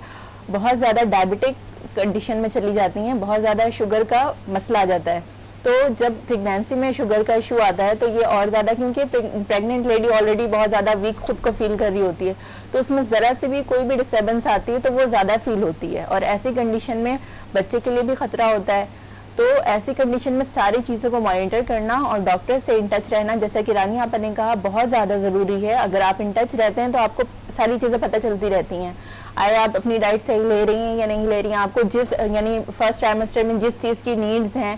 बहुत ज़्यादा डायबिटिक कंडीशन में चली जाती हैं, बहुत ज़्यादा शुगर का मसला आ जाता है, तो जब प्रेगनेंसी में शुगर का इशू आता है तो ये और ज़्यादा, क्योंकि प्रेग्नेंट लेडी ऑलरेडी बहुत ज़्यादा वीक खुद को फील कर रही होती है, तो उसमें ज़रा से भी कोई भी डिस्टर्बेंस आती है तो वो ज़्यादा फील होती है और ऐसी कंडीशन में बच्चे के लिए भी ख़तरा होता है। तो ऐसी कंडीशन में सारी चीज़ों को मॉनिटर करना और डॉक्टर से इन टच रहना, जैसा कि रानी आपा ने कहा, बहुत ज़्यादा ज़रूरी है। अगर आप इन टच रहते हैं तो आपको सारी चीज़ें पता चलती रहती हैं, आए आप अपनी डाइट सही ले रही हैं या नहीं ले रही हैं, आपको जिस यानी फर्स्ट ट्राइमेस्टर में जिस चीज़ की नीड्स हैं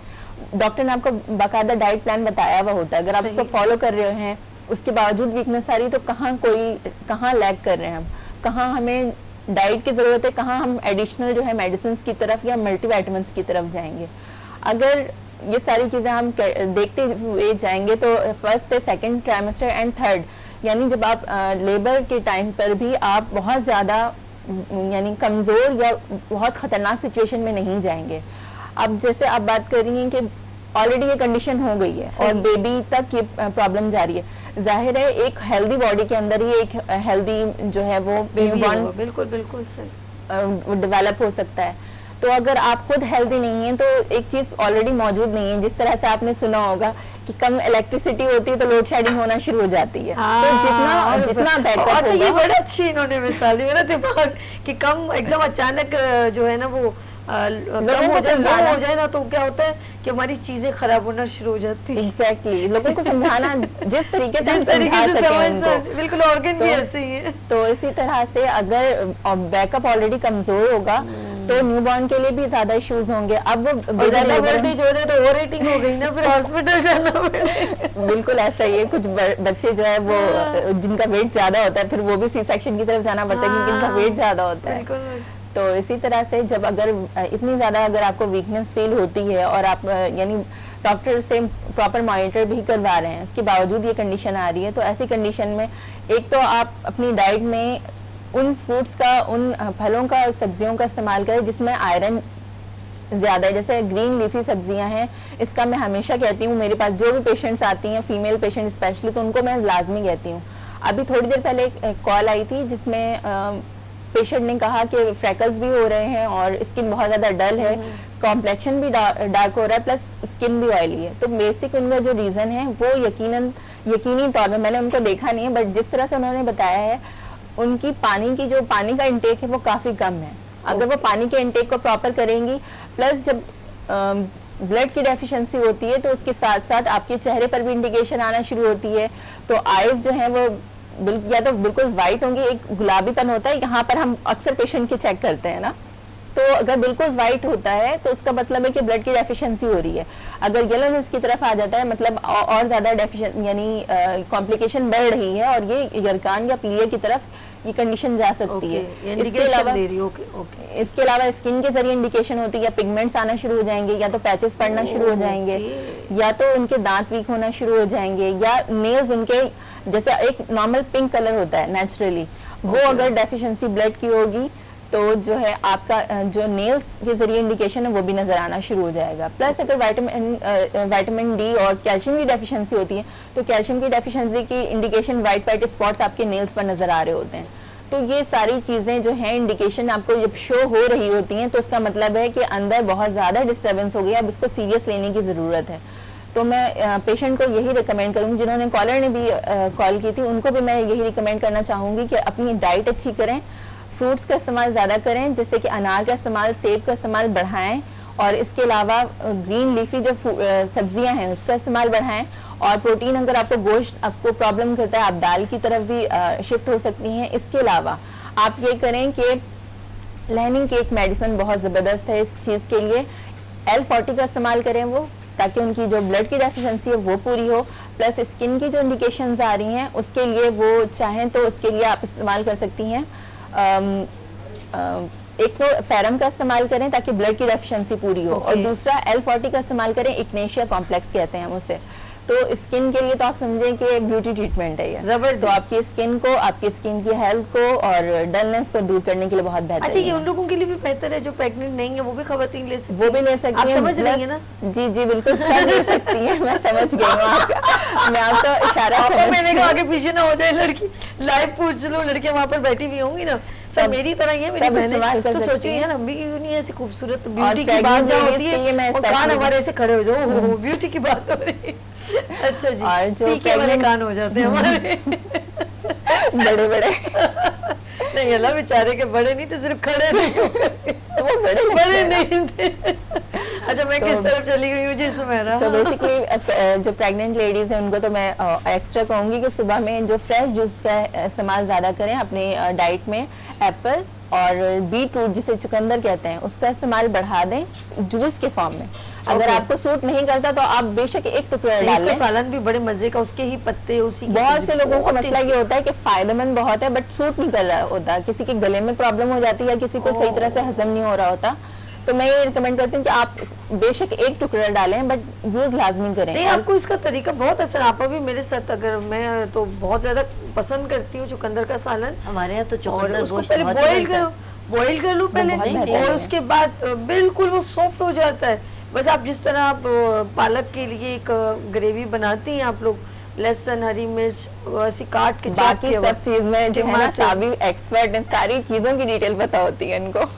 डॉक्टर ने आपको बाकायदा डाइट प्लान बताया हुआ होता है। अगर आप उसको फॉलो कर रहे हैं उसके बावजूद वीकनेस आ रही तो कहाँ लैग कर रहे हैं हम, कहाँ हमें डाइट की ज़रूरत है, कहाँ हम एडिशनल जो है मेडिसिन की तरफ या मल्टीविटामिन्स की तरफ जाएंगे। अगर ये सारी चीज़ें हम देखते हुए जाएंगे तो फर्स्ट से सेकंड ट्राइमेस्टर एंड थर्ड यानी जब आप लेबर के टाइम पर भी आप बहुत ज़्यादा यानी कमज़ोर या बहुत ख़तरनाक सिचुएशन में नहीं जाएंगे। अब जैसे आप बात कर रही हैं कि ऑलरेडी ये कंडीशन हो गई है और बेबी तक ये प्रॉब्लम जा रही है, जाहिर है एक हेल्दी बॉडी के अंदर ही एक हेल्दी जो है वो न्यूबॉर्न बिल्कुल बिल्कुल सही डेवलप हो सकता है। तो अगर आप खुद हेल्दी नहीं हैं तो एक चीज़ ऑलरेडी मौजूद नहीं है, जिस तरह से आपने सुना होगा कि कम इलेक्ट्रिसिटी होती है तो लोड शेडिंग होना शुरू हो जाती है। तो जितना बैकअप अच्छा, ये बड़ी अच्छी इन्होंने मिसाल दी, मेरा दिमाग कि कम एकदम अचानक जो है ना वो कम हो जाए ना तो क्या होता है कि हमारी चीजें खराब होना शुरू हो जाती है। एग्जैक्टली लोगों को समझाना जिस तरीके से समझा सकें बिल्कुल, ऑर्गन भी ऐसे ही है। तो इसी तरह से अगर बैकअप ऑलरेडी कमजोर होगा तो न्यूबॉर्न के लिए भी ज्यादा इश्यूज होंगे। अब वो ज्यादा वोल्टेज हो जाए तो ओवर हीटिंग हो गई ना, फिर हॉस्पिटल जाना पड़ेगा। बिल्कुल ऐसा ही है, कुछ बच्चे जो है वो जिनका वेट ज्यादा होता है फिर वो भी सी सेक्शन की तरफ जाना पड़ता है क्योंकि उनका वेट ज्यादा होता है। तो इसी तरह से जब अगर इतनी ज़्यादा अगर आपको वीकनेस फील होती है और आप यानी डॉक्टर से प्रॉपर मॉनिटर भी करवा रहे हैं, इसके बावजूद ये कंडीशन आ रही है, तो ऐसी कंडीशन में एक तो आप अपनी डाइट में उन फ्रूट्स का, उन फलों का, सब्जियों का इस्तेमाल करें जिसमें आयरन ज़्यादा है। जैसे ग्रीन लीफी सब्जियां हैं, इसका मैं हमेशा कहती हूँ, मेरे पास जो भी पेशेंट्स आती हैं, फीमेल पेशेंट स्पेशली, तो उनको मैं लाजमी कहती हूँ। अभी थोड़ी देर पहले एक कॉल आई थी जिसमें पेशेंट ने कहा कि फ्रैकल्स भी हो रहे हैं और स्किन बहुत ज़्यादा डल है, कॉम्प्लेक्शन भी डार्क हो रहा है, प्लस स्किन भी ऑयली है। तो बेसिक उनका जो रीज़न है वो यकीनी तौर पर, मैंने उनको देखा नहीं है बट जिस तरह से उन्होंने बताया है, उनकी पानी का इंटेक है वो काफ़ी कम है। अगर वो पानी के इनटेक को प्रॉपर करेंगी, प्लस जब ब्लड की डेफिशिएंसी होती है तो उसके साथ साथ आपके चेहरे पर भी इंडिकेशन आना शुरू होती है। तो आईज जो है वो या तो बिल्कुल वाइट होंगी, एक गुलाबीपन होता है यहाँ पर, हम अक्सर पेशेंट के चेक करते हैं ना, तो अगर बिल्कुल वाइट होता है तो उसका मतलब है कि ब्लड की डेफिशिएंसी हो रही है। अगर येलोनेस की तरफ आ जाता है मतलब और ज़्यादा डेफिशिएंसी यानी कॉम्प्लिकेशन बढ़ रही है और ये यरकान या पीलिया की तरफ ये कंडीशन जा सकती है। इसके अलावा स्किन के जरिए इंडिकेशन होती है, या पिगमेंट्स आना शुरू हो जाएंगे, या तो पैचेस पड़ना शुरू हो जाएंगे, या तो उनके दांत वीक होना शुरू हो जाएंगे, या नेल्स उनके जैसे एक नॉर्मल पिंक कलर होता है नेचुरली, वो अगर डेफिशिएंसी ब्लड की होगी तो जो है आपका जो नेल्स के जरिए इंडिकेशन है वो भी नजर आना शुरू हो जाएगा। प्लस अगर विटामिन डी और कैल्शियम की डेफिशिएंसी होती है तो कैल्शियम की डेफिशिएंसी की इंडिकेशन वाइट स्पॉट्स आपके नेल्स पर नजर आ रहे होते हैं। तो ये सारी चीजें जो है इंडिकेशन आपको जब शो हो रही होती हैं तो उसका मतलब है कि अंदर बहुत ज्यादा डिस्टर्बेंस हो गया, अब इसको सीरियस लेने की जरूरत है। तो मैं पेशेंट को यही रिकमेंड करूंगी, जिन्होंने कॉलर ने भी कॉल की थी उनको भी मैं यही रिकमेंड करना चाहूंगी कि अपनी डाइट अच्छी करें, फ्रूट्स का इस्तेमाल ज़्यादा करें, जैसे कि अनार का इस्तेमाल, सेब का इस्तेमाल बढ़ाएं, और इसके अलावा ग्रीन लीफी जो सब्जियां हैं उसका इस्तेमाल बढ़ाएं। और प्रोटीन अगर आपको गोश्त आपको प्रॉब्लम करता है आप दाल की तरफ भी शिफ्ट हो सकती हैं। इसके अलावा आप ये करें कि लैनिंग की एक मेडिसिन बहुत ज़बरदस्त है इस चीज़ के लिए, L40 का इस्तेमाल करें वो, ताकि उनकी जो ब्लड की डेफिशिएंसी है वो पूरी हो। प्लस स्किन की जो इंडिकेशंस आ रही हैं उसके लिए वो चाहें तो उसके लिए आप इस्तेमाल कर सकती हैं एक तो फेरम का इस्तेमाल करें ताकि ब्लड की डेफिशिएंसी पूरी हो, और दूसरा L40 का इस्तेमाल करें, इग्नेशिया कॉम्प्लेक्स कहते हैं हम उसे। तो स्किन के लिए तो आप समझें कि ब्यूटी ट्रीटमेंट है ये, तो आपकी स्किन को, आपकी स्किन की हेल्थ को और डलनेस को दूर करने के लिए बहुत बेहतर है। अच्छा, ये उन लोगों के लिए भी बेहतर है जो प्रेग्नेंट नहीं है, वो भी खवातीन ले सकती हैं? वो भी ले सकती हैं। समझ रही हैं ना? जी जी बिल्कुल सब ले सकती हैं, मैं समझ गई हूँ आपका, मैं आपका इशारा समझ। मैंने कहा आगे पीछे ना हो जाए, लड़की लाइव पूछ लो, लड़कियां वहाँ पर बैठी हुई होंगी ना, सब मेरी तरह ही है, मेरी बहनें तो सोचिए यार हम भी क्यों नहीं ऐसी खूबसूरत, ब्यूटी की बात जहाँ होती है और कान हमारे ऐसे खड़े हो जाओ, ब्यूटी की बात हो रही है। अच्छा जी, और जो पीके वाले कान हो जाते हैं हमारे बड़े बड़े नहीं, अल्लाह बेचारे के बड़े नहीं थे, सिर्फ खड़े थे, वो बड़े नहीं थे। अच्छा, मैं किस तरफ चली गई हूँ जी सुमेरा? सो बेसिकली जो प्रेग्नेंट लेडीज हैं उनको तो मैं एक्स्ट्रा कहूँगी कि सुबह में जो फ्रेश जूस का इस्तेमाल ज़्यादा करें अपने डाइट में। एप्पल और बीट रूट जिसे चुकंदर कहते हैं उसका इस्तेमाल बढ़ा दें जूस के फॉर्म में। अगर आपको सूट नहीं करता तो आप बेशक एक टुकड़ा डाल लें। सालन भी बड़े मजे का, उसके ही पत्ते, उसी बहुत से लोगों का मसला ये होता है कि फायदेमंद बहुत है बट सूट नहीं कर रहा होता, किसी के गले में प्रॉब्लम हो जाती है, किसी को सही तरह से हजम नहीं हो रहा होता। तो मैं ये रिकमेंड करती हूँ कि आप बेशक एक टुकड़ा डालें बट यूज लाजमी करें। नहीं, आपको इसका तरीका बहुत असर, आप भी मेरे साथ, अगर मैं तो बहुत ज्यादा पसंद करती हूँ चुकंदर का सालन। हमारे यहाँ तो चुकंदर गोश्त पहले बॉईल कर लूँ पहले, और उसके बाद बिल्कुल वो सॉफ्ट हो जाता है। बस आप जिस तरह आप पालक के लिए एक ग्रेवी बनाती हैं आप लोग, लहसुन, हरी मिर्च ऐसी काट के, बाकी सब चीज में जो है ना साबी एक्सपर्ट है, सारी चीजों की डिटेल पता होती है इनको।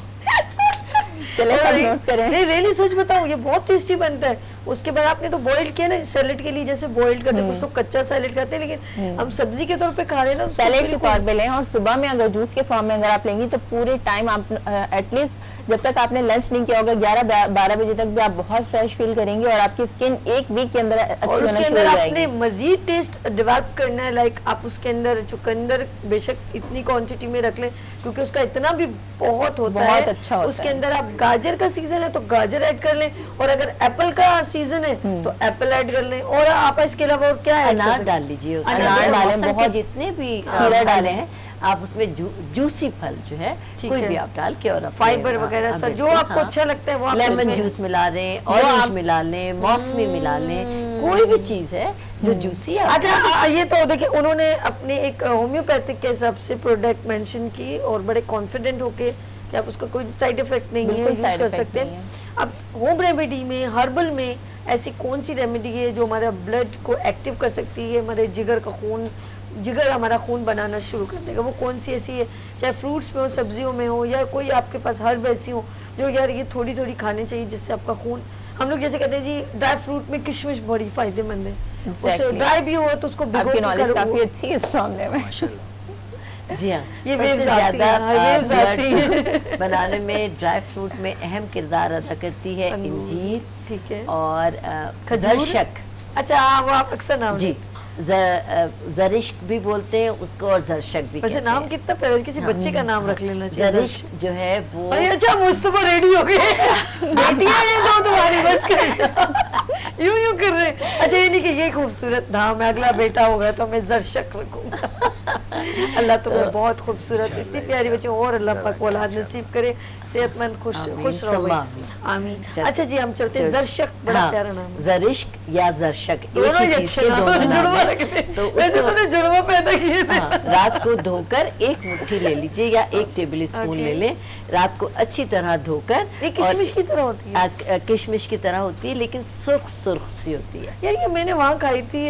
चले सब नोट करें। नहीं रियली सच बताऊं, ये बहुत टेस्टी बनता है। उसके बाद आपने तो बॉइल किया ना सैलेड के लिए, जैसे बॉइल करते कुछ लोग कच्चा सैलेड खाते हैं, लेकिन हम सब्जी के तौर पे खा रहे हैं ना, सैलेड के तौर पे लें। और सुबह में अगर जूस के फॉर्म में अगर आप लेंगी तो पूरे टाइम आप एटलीस्ट जब तक आपने लंच नहीं किया होगा 11-12 बजे तक भी आप बहुत फ्रेश फील करेंगे और आपकी स्किन एक वीक के अंदर अच्छी होना शुरू हो जाएगी। आपने मजीद टेस्ट डेवलप करना है, लाइक आप उसके अंदर चुकंदर बेशक इतनी क्वांटिटी में रख लें क्योंकि उसका इतना भी बहुत होता है, अच्छा होता उसके अंदर आप गाजर का सीजन है तो गाजर ऐड कर लें, और अगर एप्पल का सीजन है तो एप्पल ऐड कर लें, और आप इसके अलावा और क्या है, अनार डाल लीजिए, अनार डालें, बहुत जितने भी खीरा डालें हैं आप उसमें जूसी फल जो है कोई भी आप डाल के, और फाइबर वगैरह सब जो आपको अच्छा लगता है वो आप लेमन जूस मिला लें, ऑरेंज मिला लें, मौसमी मिला लें, कोई भी चीज है जो जूसी है। अच्छा, ये तो देखिए उन्होंने अपने एक होम्योपैथिक के हिसाब से प्रोडक्ट मेंशन की और बड़े कॉन्फिडेंट होके कि आप उसका कोई साइड इफेक्ट नहीं है, यूज कर सकते हैं। अब होम रेमेडी में, हर्बल में ऐसी कौन सी रेमेडी है जो हमारा ब्लड को एक्टिव कर सकती है, हमारे जिगर का खून, जिगर हमारा खून बनाना शुरू कर देगा, वो कौन सी ऐसी है, चाहे फ्रूट्स में हो, सब्जियों में हो, या कोई आपके पास हर्ब ऐसी हो जो यार ये थोड़ी थोड़ी खानी चाहिए जिससे आपका खून, हम लोग जैसे कहते हैं जी ड्राई फ्रूट में किशमिश बड़ी फायदेमंद है, उससे ड्राई भी हो तो उसको भिगो के नॉलेज काफी अच्छी है इस मामले में। जी हाँ, ये सबसे waves आती ज्यादा हैं, waves आती ब्लड बनाने में ड्राई फ्रूट में अहम किरदार अदा करती है अंगूर, इंजीर ठीक है। और खजूर? जरशक। अच्छा हाँ, वो आप अक्सर नाम जी, लेते जरिश्क भी बोलते हैं उसको और जरशक भी वैसे कहते नाम हैं। कितना प्यारा, किसी बच्चे का नाम रख लेना चाहिए। जरिश्क जो है वो अरे अच्छा, मुस्तफा रेडी हो गए। बेटियां ये दो तुम्हारी, बस कर यूं यूं कर रहे। अच्छा ये नहीं कि ये खूबसूरत नाम है, अगला बेटा होगा तो मैं जरशक रखूंगा। अल्लाह तुम्हें बहुत खूबसूरत, इतनी प्यारी बच्चे और अल्लाह पाक औलाद नसीब करे, सेहतमंद खुश आमीन, खुश रहो सम्मा भाई। आमीन। आमीन। अच्छा जी हम चलते हैं, जरशक बड़ा हाँ, प्यारा नाम है। जरिश्क या जरशक एक दोनों ही ही चीज अच्छे के नाम दोनों हैं, नाम जुड़वा हैं। रख ले। तो वैसे उसको तूने जुड़वा पैदा किए थे। हाँ, रात को धोकर एक मुट्ठी ले लीजिए या एक टेबल स्पून Okay. ले लें, रात को अच्छी तरह धोकर। ये किशमिश की तरह होती है। किशमिश की तरह होती है लेकिन सुर्ख सुर्ख सी होती है। यार ये मैंने वहाँ खाई थी,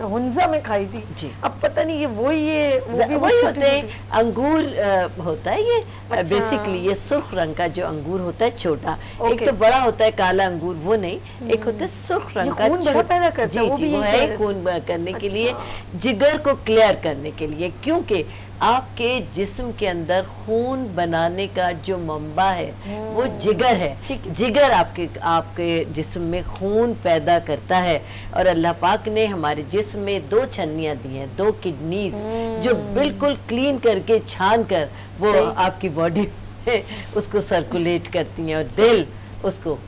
हुंजा में खाई थी। जी। अब पता नहीं ये वही है, वो भी वही छोटी- होते हैं, छोटी। अंगूर होता है ये अच्छा। बेसिकली ये सुर्ख रंग का जो अंगूर होता है छोटा, एक Okay. तो बड़ा होता है काला अंगूर, वो नहीं, एक होता है सुर्ख रंग का खून बड़ा छोटा- पैदा करता है, जी वो जी भी वो यही है कह रहे थे। खून करने के लिए, अच्छा। जिगर को क्लियर करने के लिए, क्योंकि आपके जिस्म के अंदर खून बनाने का जो मंबा है वो जिगर है। ठीक है। जिगर आपके आपके जिस्म में खून पैदा करता है, और अल्लाह पाक ने हमारे जिस्म में 2 छन्नियाँ दी हैं, 2 किडनीज जो बिल्कुल क्लीन करके छान कर वो सही। आपकी बॉडी में उसको सर्कुलेट करती हैं, और दिल उसको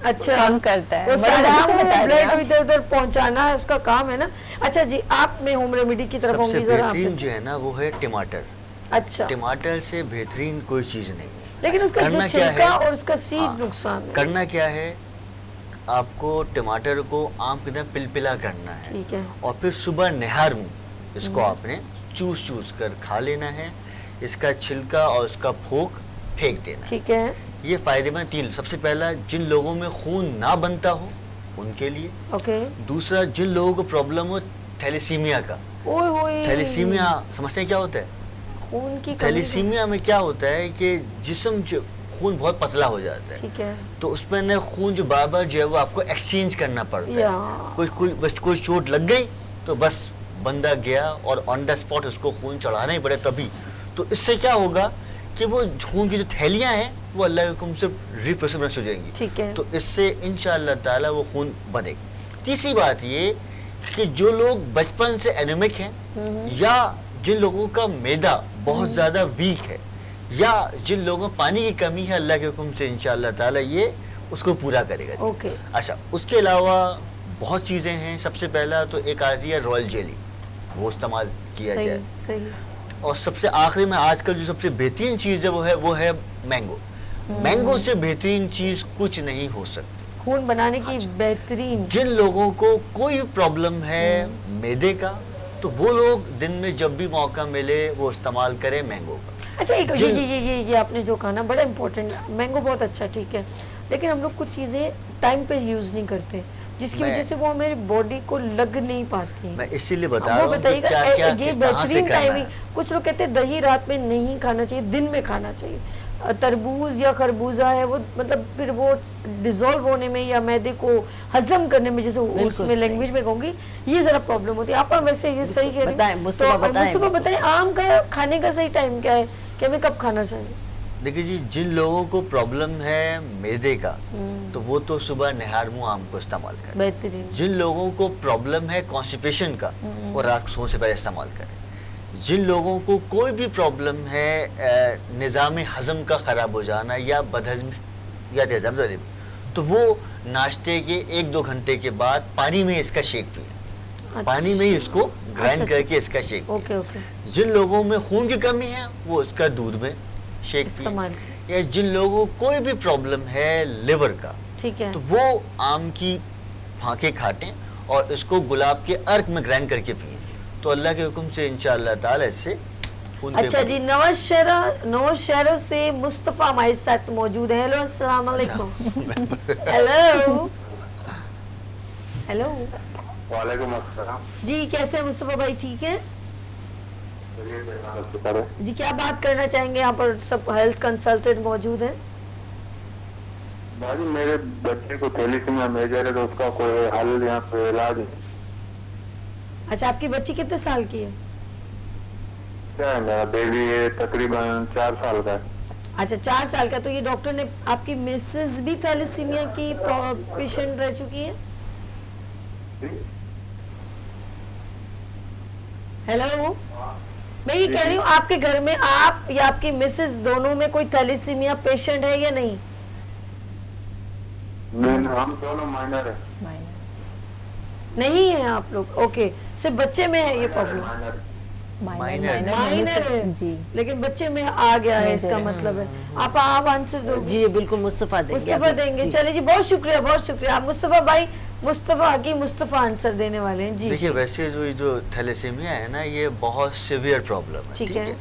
अच्छा काम करता है। वो बड़ा सारा अच्छे से बता रहे ब्लड हैं इधर उधर पहुंचाना है, उसका काम है ना। अच्छा जी, आप में होम रेमेडी की तरफ सबसे होंगी जरा आप। बेहतरीन जो है ना वो है टमाटर। अच्छा, टमाटर से बेहतरीन कोई चीज़ नहीं है। लेकिन उसका जो करना क्या छिलका है? और उसका सीड हाँ, नुकसान है। करना क्या है, आपको टमाटर को आम की तरह पिलपिला करना है, ठीक है। और फिर सुबह निहार मुंह इसको आपने चूस चूस कर खा लेना है। इसका छिलका और उसका फोक फेंक देना। ठीक है। ये फायदेमंद 3। सबसे पहला, जिन लोगों में खून ना बनता हो उनके लिए। ओके। दूसरा, जिन लोगों को प्रॉब्लम हो थैलेसीमिया का। ओए होए। थैलेसीमिया समझते हैं क्या होता है? खून की कमी। थैलेसीमिया में क्या होता है कि जिस्म जो खून बहुत पतला हो जाता है, ठीक है। तो उसमें ना खून जो बार बार जो है वो आपको एक्सचेंज करना पड़ता या। है। कोई चोट लग गई तो बस बंदा गया और ऑन द स्पॉट उसको खून चढ़ाना ही पड़े तभी। तो इससे क्या होगा कि वो खून की जो थैलियां हैं वो अल्लाह के हुक्म से रिप्लेसमेंट हो जाएंगी। ठीक है। तो इससे इंशाअल्लाह ताला वो खून बनेगी। तीसरी बात ये कि जो लोग बचपन से एनीमिक हैं, या जिन लोगों का मैदा बहुत ज़्यादा वीक है, या जिन लोगों को पानी की कमी है, अल्लाह के हुक्म से इंशाअल्लाह ताला ये उसको पूरा करेगा। ओके। अच्छा, उसके अलावा बहुत चीज़ें हैं। सबसे पहला तो एक आती है रॉयल जेली, वो इस्तेमाल किया सही जाए। सही। और सबसे आखिरी में आजकल जो सबसे बेहतरीन चीज़ है वो है मैंगो। मैंगो से बेहतरीन चीज़ कुछ नहीं हो सकती। खून बनाने की बेहतरीन। जिन लोगों को कोई भी प्रॉब्लम है मैदे का, तो वो लोग दिन में जब भी मौका मिले वो इस्तेमाल करें मैंगो का। अच्छा, एक जिन- ये आपने जो कहा ना बड़ा इम्पोर्टेंट, मैंगो बहुत अच्छा, ठीक है, लेकिन हम लोग कुछ चीज़ें टाइम पे यूज़ नहीं करते, जिसकी मैं- वजह से वो हमारी बॉडी को लग नहीं पाती। मैं इसीलिए बता रहा वो हूँ कि बताइएगा, क्या क्या ये किस तरह से बेहतरीन करना टाइमिंग। है। कुछ लोग कहते हैं दही रात में नहीं खाना चाहिए, दिन में खाना चाहिए। तरबूज या खरबूजा है वो, मतलब फिर वो डिजोल्व होने में या मैदे को हजम करने में, जैसे उसमें लैंग्वेज में कहूँगी, ये जरा प्रॉब्लम होती है। आप वैसे ये सही कह रहे बताएं, हैं, मुस्तफा बताएं। मुस्तफा बताएं, आम का खाने का सही टाइम क्या है, कि हमें कब खाना चाहिए? देखिए जी, जिन लोगों को प्रॉब्लम है मैदे का, तो वो तो सुबह निहार मुंह आम को इस्तेमाल करें। बेहतरीन। जिन लोगों को प्रॉब्लम है कॉन्स्टिपेशन का, वो रात सोने से पहले इस्तेमाल करें। जिन लोगों को कोई भी प्रॉब्लम है निज़ाम हज़म का ख़राब हो जाना या बदहज़मी या तेज़ाब, तो वो नाश्ते के 1-2 घंटे के बाद पानी में इसका शेक पिए। पानी में ही इसको ग्राइंड अच्छा, करके इसका शेक पिए। Okay okay. जिन लोगों में खून की कमी है वो इसका दूध में शेक इस्तेमाल पिए। या जिन लोगों को कोई भी प्रॉब्लम है लिवर का, ठीक है। तो वो आम की फांके खाटें और इसको गुलाब के अर्क में ग्राइंड करके पिए। तो अल्लाह के हुक्म से इंशाअल्लाह ताला इससे खून अच्छा जी, नवाज शहर से मुस्तफ़ा हमारे साथ मौजूद है। हेलो, अस्सलाम वालेकुम। हेलो हेलो वालेकुम अस्सलाम। जी, कैसे हैं मुस्तफ़ा भाई? ठीक है चलिए, जी, क्या बात करना चाहेंगे? यहाँ पर सब हेल्थ कंसल्टेंट मौजूद हैं। बाजी मेरे बच्चे को थैलीसीमिया मेजर है, तो उसका कोई हल यहाँ पे इलाज है? अच्छा, आपकी बच्ची कितने साल की है? बच्चा है मेरा, बेबी है, तकरीबन 4 साल का है। अच्छा 4 साल का। तो ये डॉक्टर ने आपकी मिसेज भी थैलेसीमिया की पेशेंट रह चुकी है? हेलो, मैं ये कह रही हूँ आपके घर में आप या आपकी मिसेज दोनों में कोई थैलेसीमिया पेशेंट है या नहीं? हम दोनों माइनर है। नहीं है आप लोग? ओके, सिर्फ बच्चे में है ये प्रॉब्लम? माइनर है जी, लेकिन बच्चे में आ गया है, इसका मतलब है। आप आंसर दो जी बिल्कुल, मुस्तफ़ा देंगे। मुस्तफा आप- देंगे। जी। चलिए जी, बहुत शुक्रिया, बहुत शुक्रिया। आप मुस्तफा भाई, मुस्तफा आंसर देने वाले हैं जी। देखिए वैसे जो थैलेसीमिया है ना, ये बहुत सिवियर प्रॉब्लम है, ठीक ठीक है। है।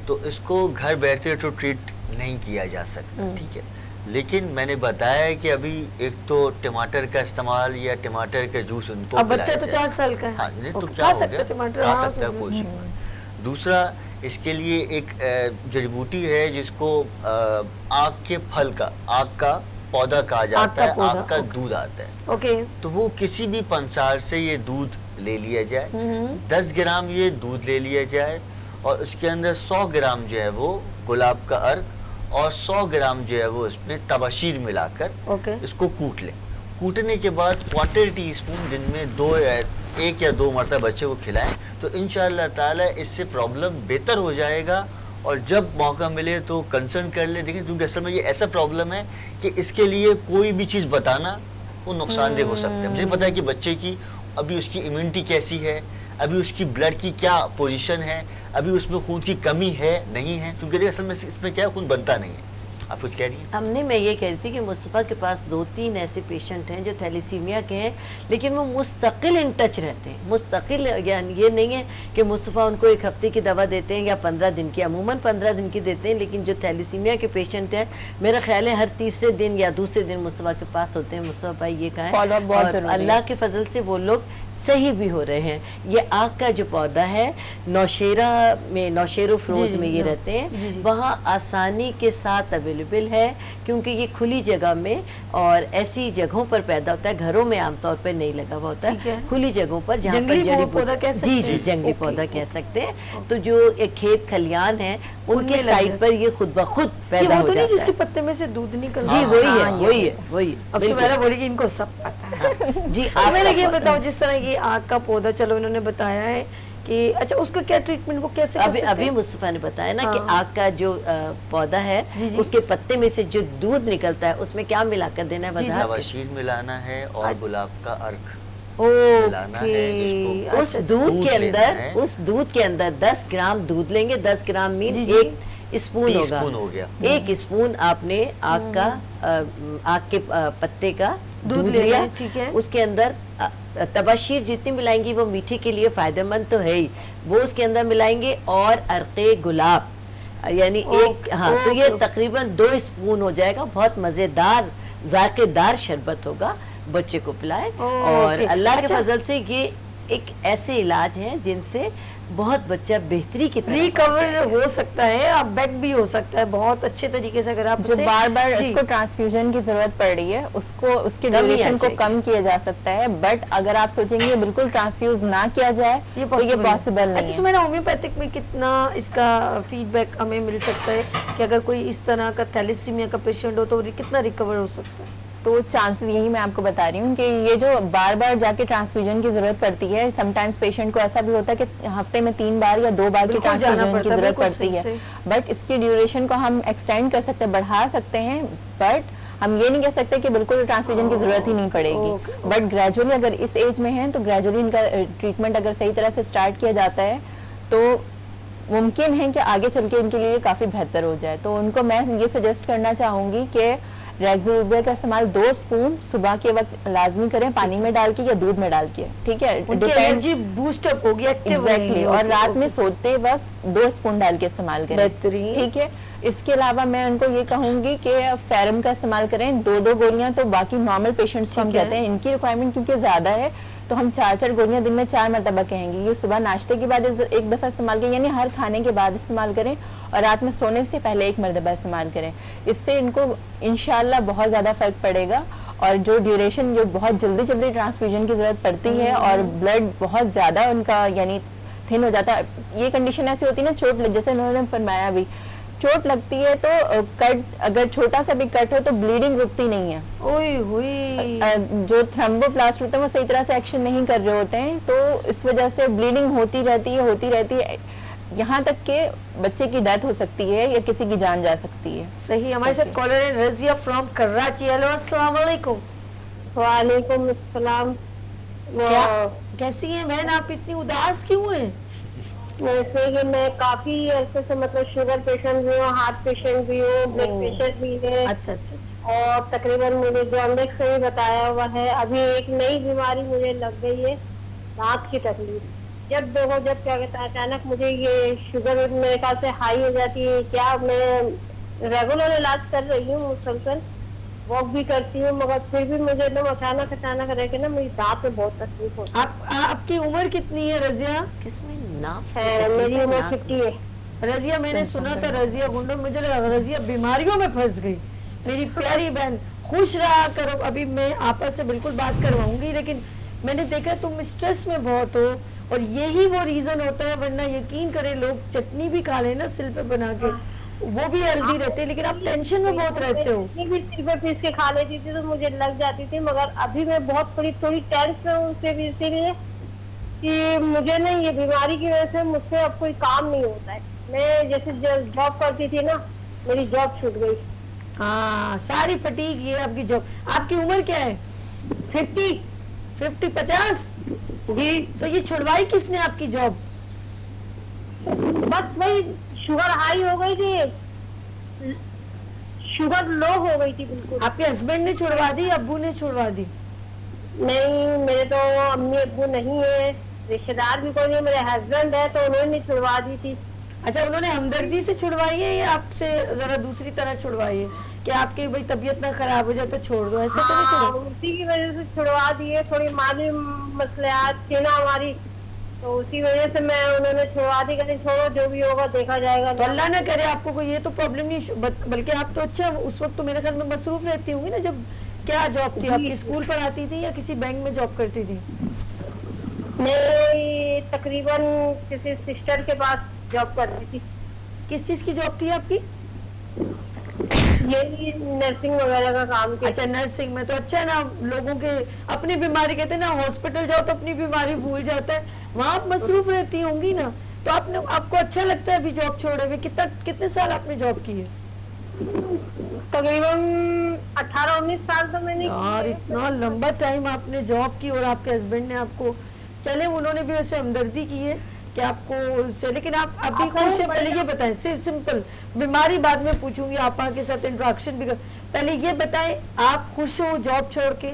तो इसको घर बैठे तो ट्रीट नहीं किया जा सकता, ठीक है। लेकिन मैंने बताया कि अभी एक तो टमाटर का इस्तेमाल या टमाटर के जूस उनको अब बच्चा पिलाया तो जाए। 4 साल का है। हाँ, नहीं तो ओके, क्या खा हो सकता गया, है टमाटर, खा हाँ, सकता है तो कोई चीज़। दूसरा, इसके लिए एक जड़ी बूटी है जिसको आक के फल का, आक का पौधा कहा जाता है, पौधा, आक का ओके। दूध आता है। ओके, तो वो किसी भी पंसार से ये दूध ले लिया जाए, 10 ग्राम ये दूध ले लिया जाए, और उसके अंदर 100 ग्राम जो है वो गुलाब का अर्क और 100 ग्राम जो है वो इसमें तबाशीर मिलाकर ओके। इसको कूट लें। कूटने के बाद 1/4 टीस्पून दिन में 1 या 2 मरतबा बच्चे को खिलाएं, तो इंशाअल्लाह ताला इससे प्रॉब्लम बेहतर हो जाएगा। और जब मौका मिले तो कंसर्न कर ले। देखिए, क्योंकि असल में ये ऐसा प्रॉब्लम है कि इसके लिए कोई भी चीज़ बताना वो नुकसानदेह हो सकता है। मुझे पता है कि बच्चे की अभी उसकी इम्यूनिटी कैसी है, अभी उसकी ब्लड की क्या पोजीशन है, अभी उसमें खून की कमी है नहीं है, क्योंकि देखिए असल में इसमें क्या है, खून बनता नहीं है। आप कुछ कह रही हैं? हमने, मैं ये कह रही थी कि मुस्तफ़ा के पास 2-3 ऐसे पेशेंट हैं जो थैलेसीमिया के हैं, लेकिन वो मुस्तकिल इन टच रहते हैं। मुस्तकिल यानी ये नहीं है कि मुस्तफ़ा उनको 1 हफ्ते की दवा देते हैं या 15 दिन की, अमूमन 15 दिन की देते हैं। लेकिन जो थैलेसीमिया के पेशेंट हैं, मेरा ख्याल है हर तीसरे दिन या दूसरे दिन मुस्तफ़ा के पास होते हैं। मुस्तफ़ा भाई ये कहा Follow up बहुत है, और ज़रूरी है। अल्लाह के फजल से वो लोग सही भी हो रहे हैं। ये आग का जो पौधा है, नौशेरा में, नौशेरो फ्रोज जी, में ये हाँ। रहते हैं, जी, जी। वहाँ आसानी के साथ अवेलेबल है, क्योंकि ये खुली जगह में और ऐसी जगहों पर पैदा होता है, घरों में आमतौर पर नहीं लगा हुआ होता ठीक है। है, खुली जगहों पर जहाँ पर जंगली जड़ी पौधा कह सकते जी हैं? जी, जंगली ओके, पौधा ओके। कह सकते हैं। तो जो एक खेत खलियान है, उनमें उनके लग साइड जाता पर ये खुद ब खुद ये पैदा वो हो तो नहीं जाता जिसके है। पत्ते में से दूध निकल जी वही है, हाँ, वही है, वही अब बिल्कुल। सुमेरा बोली कि इनको सब पता है। जी, तो आग मैंने का ये पौधा। बताओ, जिस तरह ये आग का पौधा, चलो इन्होंने बताया है कि अच्छा उसका क्या ट्रीटमेंट, वो कैसे कर अभी सकते अभी हैं? मुस्तफा ने बताया ना कि हाँ। आग का जो पौधा है, जी, जी। उसके पत्ते में से जो दूध निकलता है, उसमें क्या मिलाकर देना है, जी, जी। वजह तबाशीर मिलाना है और गुलाब का अर्क मिलाना ओके, है जिसको। उस अच्छा, दूध दूध के लेना अंदर, है। उस दूध के अंदर 10 ग्राम दूध लेंगे। 10 ग्राम मीन जी, जी। 1 स्पून होगा। टीस्पून हो गया। 1 स्पून आपने आग का आग के पत्ते का दूध दूध लेना लिया। है, ठीक है। उसके अंदर तबाशीर जितनी मिलाएंगी वो मीठे के लिए फायदेमंद तो है ही, वो उसके अंदर मिलाएंगे, और अर्के गुलाब यानी एक, हाँ, तो ये ओके। तकरीबन 2 स्पून हो जाएगा। बहुत मज़ेदार जायकेदार शरबत होगा, बच्चे को पिलाएं। और ओके। अल्लाह के अच्छा। फजल से ये एक ऐसे इलाज हैं जिनसे बहुत बच्चा बेहतरी की तरफ रिकवर हो सकता है, अब बेड भी हो सकता है बहुत अच्छे तरीके से, अगर आप जो उसे- बार बार जी। उसको ट्रांसफ्यूजन की जरूरत पड़ रही है, उसको उसकी कम ही ड्यूरेशन आ को जाएगी। कम किया जा सकता है। बट अगर आप सोचेंगे बिल्कुल ट्रांसफ्यूज ना किया जाए तो ये पॉसिबल नहीं अच्छा, है। मेरा होम्योपैथिक में कितना इसका फीडबैक हमें मिल सकता है कि अगर कोई इस तरह का थैलेसीमिया का पेशेंट हो तो कितना रिकवर हो सकता है? तो चांसेस यही मैं आपको बता रही हूँ कि ये जो बार बार जाके ट्रांसफ्यूजन की जरूरत पड़ती है, समटाइम्स पेशेंट को ऐसा भी होता है कि हफ्ते में 3 बार या 2 बार की बिल्कुल जाना ट्रांसफ्यूजन पड़ता की है, जरूरत बिल्कुल पड़ती है। सही। बट इसकी ड्यूरेशन को हम एक्सटेंड कर सकते हैं, बढ़ा सकते हैं, बट हम ये नहीं कह सकते कि बिल्कुल ट्रांसफ्यूजन की जरूरत ही नहीं पड़ेगी। ओके, बट ग्रेजुअली अगर इस एज में है तो ग्रेजुअली इनका ट्रीटमेंट अगर सही तरह से स्टार्ट किया जाता है तो मुमकिन है कि आगे चल के इनके लिए काफ़ी बेहतर हो जाए। तो उनको मैं ये सजेस्ट करना चाहूँगी कि रेक्सोरुबिया का इस्तेमाल 2 स्पून सुबह के वक्त लाजमी करें, पानी में डाल के या दूध में डाल के, ठीक है। उनकी Depend- एनर्जी बूस्ट अप होगी, एक्टिव एग्जैक्टली। और रात में सोते वक्त 2 स्पून डाल के इस्तेमाल करें, बेहतरीन। ठीक है। इसके अलावा मैं उनको ये कहूंगी कि फेरम का इस्तेमाल करें। 2-2 गोलियां तो बाकी नॉर्मल पेशेंट्स को हम ठीक है। कहते हैं, इनकी रिक्वायरमेंट क्योंकि ज्यादा है तो हम 4-4 गोलियां दिन में 4 मरतबा कहेंगे। ये सुबह नाश्ते के बाद एक दफा इस्तेमाल करें, यानी हर खाने के बाद इस्तेमाल करें, और रात में सोने से पहले 1 मरतबा इस्तेमाल करें। इससे इनको इंशाल्लाह बहुत ज्यादा फर्क पड़ेगा। और जो ड्यूरेशन, जो बहुत जल्दी जल्दी ट्रांसफ्यूजन की जरूरत पड़ती है और ब्लड बहुत ज्यादा उनका यानी थिन हो जाता है। ये कंडीशन ऐसी होती है ना, चोट लग, जैसे उन्होंने फरमाया अभी, चोट लगती है तो कट, अगर छोटा सा भी कट हो तो ब्लीडिंग रुकती नहीं है। ओए हुई। जो थ्रोम्बोप्लास्ट होते हैं वो सही तरह से एक्शन नहीं कर रहे होते हैं, तो इस वजह से ब्लीडिंग होती रहती है, यहाँ तक के बच्चे की डेथ हो सकती है या किसी की जान जा सकती है। सही। हमारे साथ कॉलर है रजिया फ्रॉम कराची। हेलो, अस्सलाम वालेकुम। वालेकुम अस्सलाम। क्या कैसी हैं बहन, आप इतनी उदास क्यों हैं? वैसे कि मैं काफी अरसे से मतलब शुगर पेशेंट भी हूँ, हार्ट पेशेंट भी हूँ, ब्लड प्रेशर भी है। अच्छा अच्छा अच्छा। और तकरीबन मुझे जॉन्डिस से ही बताया हुआ है। अभी एक नई बीमारी मुझे लग गई है, दांत की तकलीफ। जब क्या कहता है, अचानक मुझे ये शुगर मेरे ख्याल से हाई हो जाती है क्या। मैं रेगुलर इलाज कर रही हूँ, मुसलसल वॉक भी करती हूँ, मगर फिर भी मुझे एकदम अचानक रह के ना मेरी दांत में बहुत तकलीफ होती आपकी उम्र कितनी है रजिया? किसमें नाम है। मेरी उम्र 50 है। रजिया, मैंने सुना था रजिया गुंडो, मुझे लगा रजिया बीमारियों में फंस गई। मेरी प्यारी बहन, खुश रहा करो। अभी मैं आपस से बिल्कुल बात करवाऊंगी, लेकिन मैंने देखा तुम स्ट्रेस में बहुत हो, और यही वो रीजन होता है। वरना यकीन करें, लोग चटनी भी खा लें ना सिल पे बना के, वो भी हेल्दी रहते हैं, लेकिन आप टेंशन में बहुत रहते हो। भी सिर पे पीस के खा लेती थी तो मुझे लग जाती थी, मगर अभी मैं बहुत थोड़ी टेंस हूँ उससे भी, इसीलिए कि मुझे ना ये बीमारी की वजह से मुझसे अब कोई काम नहीं होता है। मैं जैसे जॉब करती थी ना, मेरी जॉब छूट गई। हाँ, सारी फटीक ये आपकी जॉब। आपकी उम्र क्या है? 50 50 जी। तो ये छुड़वाई किसने आपकी जॉब? बस वही शुगर हाई हो गई थी, शुगर लो हो गई थी बिल्कुल। आपके हस्बैंड ने छुड़वा दी, अब्बू ने छुड़वा दी? नहीं, मेरे तो अम्मी अब्बू नहीं है, रिश्तेदार भी कोई नहीं, मेरे हस्बैंड है तो उन्होंने छुड़वा दी थी। अच्छा, उन्होंने हमदर्दी से छुड़वाई है या आपसे जरा दूसरी तरह छुड़वाई है कि आपकी भाई तबीयत ना खराब हो जाए तो छोड़ दो, ऐसा तो नहीं हाँ, छुड़वा? उसी की वजह से छुड़वा दिए। थोड़ी माली मसलियात थी ना हमारी, तो उसी वजह से मैं उन्होंने छुड़वा दी। कहते छोड़ो, जो भी होगा देखा जाएगा। तो अल्लाह ना करे आपको कोई ये तो प्रॉब्लम नहीं, बल्कि आप तो अच्छा उस वक्त तो मेरे ख्याल में मसरूफ रहती होंगी ना। जब क्या जॉब थी आपकी? स्कूल पढ़ाती थी या किसी बैंक में जॉब करती थी? मैं तकरीबन किसी सिस्टर के पास जॉब कर रही थी। किस चीज की जॉब थी आपकी? यही नर्सिंग वगैरह का काम किया। अच्छा, नर्सिंग में। तो अच्छा है ना, लोगों के अपनी बीमारी, कहते हैं ना हॉस्पिटल जाओ तो अपनी बीमारी भूल जाता है, वहां आप मसरूफ रहती होंगी ना। तो आपको अच्छा लगता है अभी जॉब छोड़े हुए? कितने साल आपने जॉब की है? तकरीबन 18-19 साल तो मैंने यार, इतना लंबा टाइम आपने जॉब की, और आपके हस्बैंड ने आपको, चले उन्होंने भी वैसे हमदर्दी की है कि आपको, लेकिन आप अभी खुश है? पहले ये बताएं, सिर्फ सिंपल, बीमारी बाद में पूछूंगी, आपा के साथ इंटरेक्शन भी कर, पहले ये बताएं आप खुश हो जॉब छोड़ के?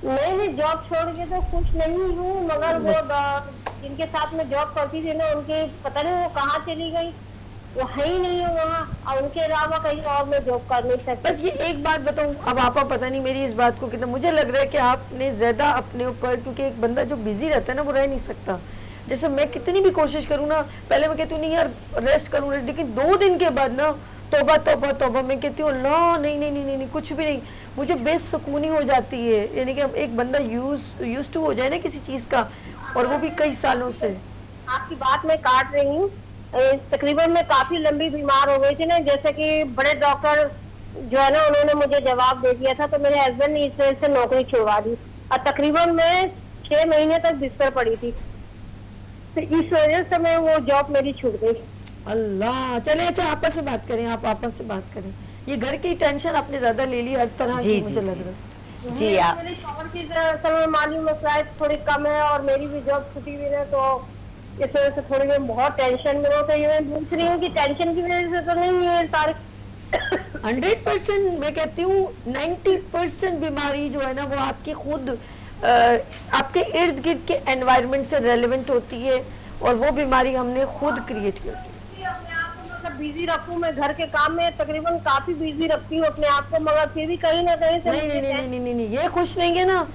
मैं जॉब छोड़ के तो खुश नहीं हूँ, मगर वो जिनके साथ में जॉब करती थी ना, उनके पता नहीं वो कहाँ चली गई, वो है ही नहीं है वहाँ, और उनके अलावा कहीं और मैं जॉब कर नहीं सकती। बस ये एक बात बताऊं, अब आपा पता नहीं मेरी इस बात को कितना, मुझे लग रहा है कि आपने ज्यादा अपने ऊपर, क्योंकि एक बंदा जो बिजी रहता है ना वो रह नहीं सकता। जैसे मैं कितनी भी कोशिश करूँ ना, पहले मैं कहती हूँ नहीं यार रेस्ट करूँ, लेकिन 2 दिन के बाद ना तौबा तौबा तौबा, मैं कहती हूँ ला नहीं नहीं नहीं नहीं कुछ भी नहीं, मुझे बेसुकूनी हो जाती है। यानी कि एक बंदा यूज टू हो जाए ना किसी चीज़ का, और वो भी कई सालों से। आपकी बात मैं काट रही हूँ। तकरीबन मैं काफी लंबी बीमार हो गई थी ना, जैसे कि बड़े डॉक्टर जो है ना उन्होंने मुझे जवाब दे दिया था, तो मेरे हस्बैंड ने इस वजह से नौकरी छुड़वा दी, और तकरीबन मैं 6 महीने तक बिस्तर पड़ी थी, तो इस वजह से मैं वो जॉब मेरी छूट गई। अल्लाह, चले अच्छा आपस से बात करें, आप आपस से बात करें। ये घर की टेंशन आपने ज्यादा ले ली हर तरह की, मुझे लग रहा है। जी आप मेरे शौहर की समय माली मसलाहत थोड़ी कम है, और मेरी भी जॉब छुट्टी हुई है, तो इस वजह से थोड़ी मैं बहुत टेंशन में हूँ। तो ये मैं पूछ रही हूँ कि टेंशन की वजह से तो नहीं है सारे 100%, मैं कहती हूँ 90% बीमारी जो है ना वो आपकी खुद आपके इर्द गिर्द के एनवायरनमेंट से रेलेवेंट होती है, और वो बीमारी हमने खुद क्रिएट की होती है। अपने आप को मतलब बिजी रखूं, मैं घर के काम में तकरीबन काफी बिजी रखती हूँ अपने आप को, मगर फिर भी कहीं ना कहीं से नहीं नहीं नहीं नहीं नहीं नहीं, ये खुश नहीं है ना,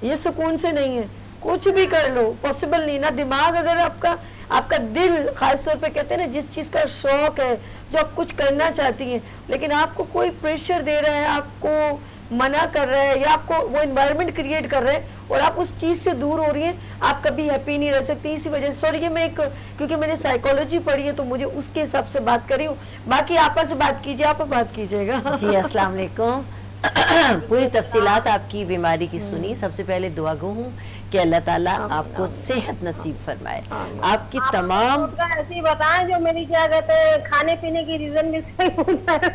ये सुकून से नहीं है। कुछ भी कर लो पॉसिबल नहीं ना। दिमाग अगर आपका दिल, खास तौर पे कहते हैं ना जिस चीज़ का शौक है, जो आप कुछ करना चाहती हैं, लेकिन आपको कोई प्रेशर दे रहा है, आपको मना कर रहा है या आपको वो एनवायरनमेंट क्रिएट कर रहे हैं और आप उस चीज़ से दूर हो रही हैं, आप कभी हैप्पी नहीं रह सकती। इसी वजह से सॉरी, ये मैं एक क्योंकि मैंने साइकोलॉजी पढ़ी है तो मुझे उसके हिसाब से बात करी हूँ। बाकी आपस से बात कीजिए, आप बात कीजिएगा। जी अस्सलाम वालेकुम। पूरी तफसीलात आपकी बीमारी की सुनी। सबसे पहले दुआ गो हूँ कि अल्लाह ताला आपको सेहत नसीब फरमाए। आपकी तमाम ऐसी बताएं जो मेरी क्या कहते हैं खाने पीने की रीजन भी सही होता है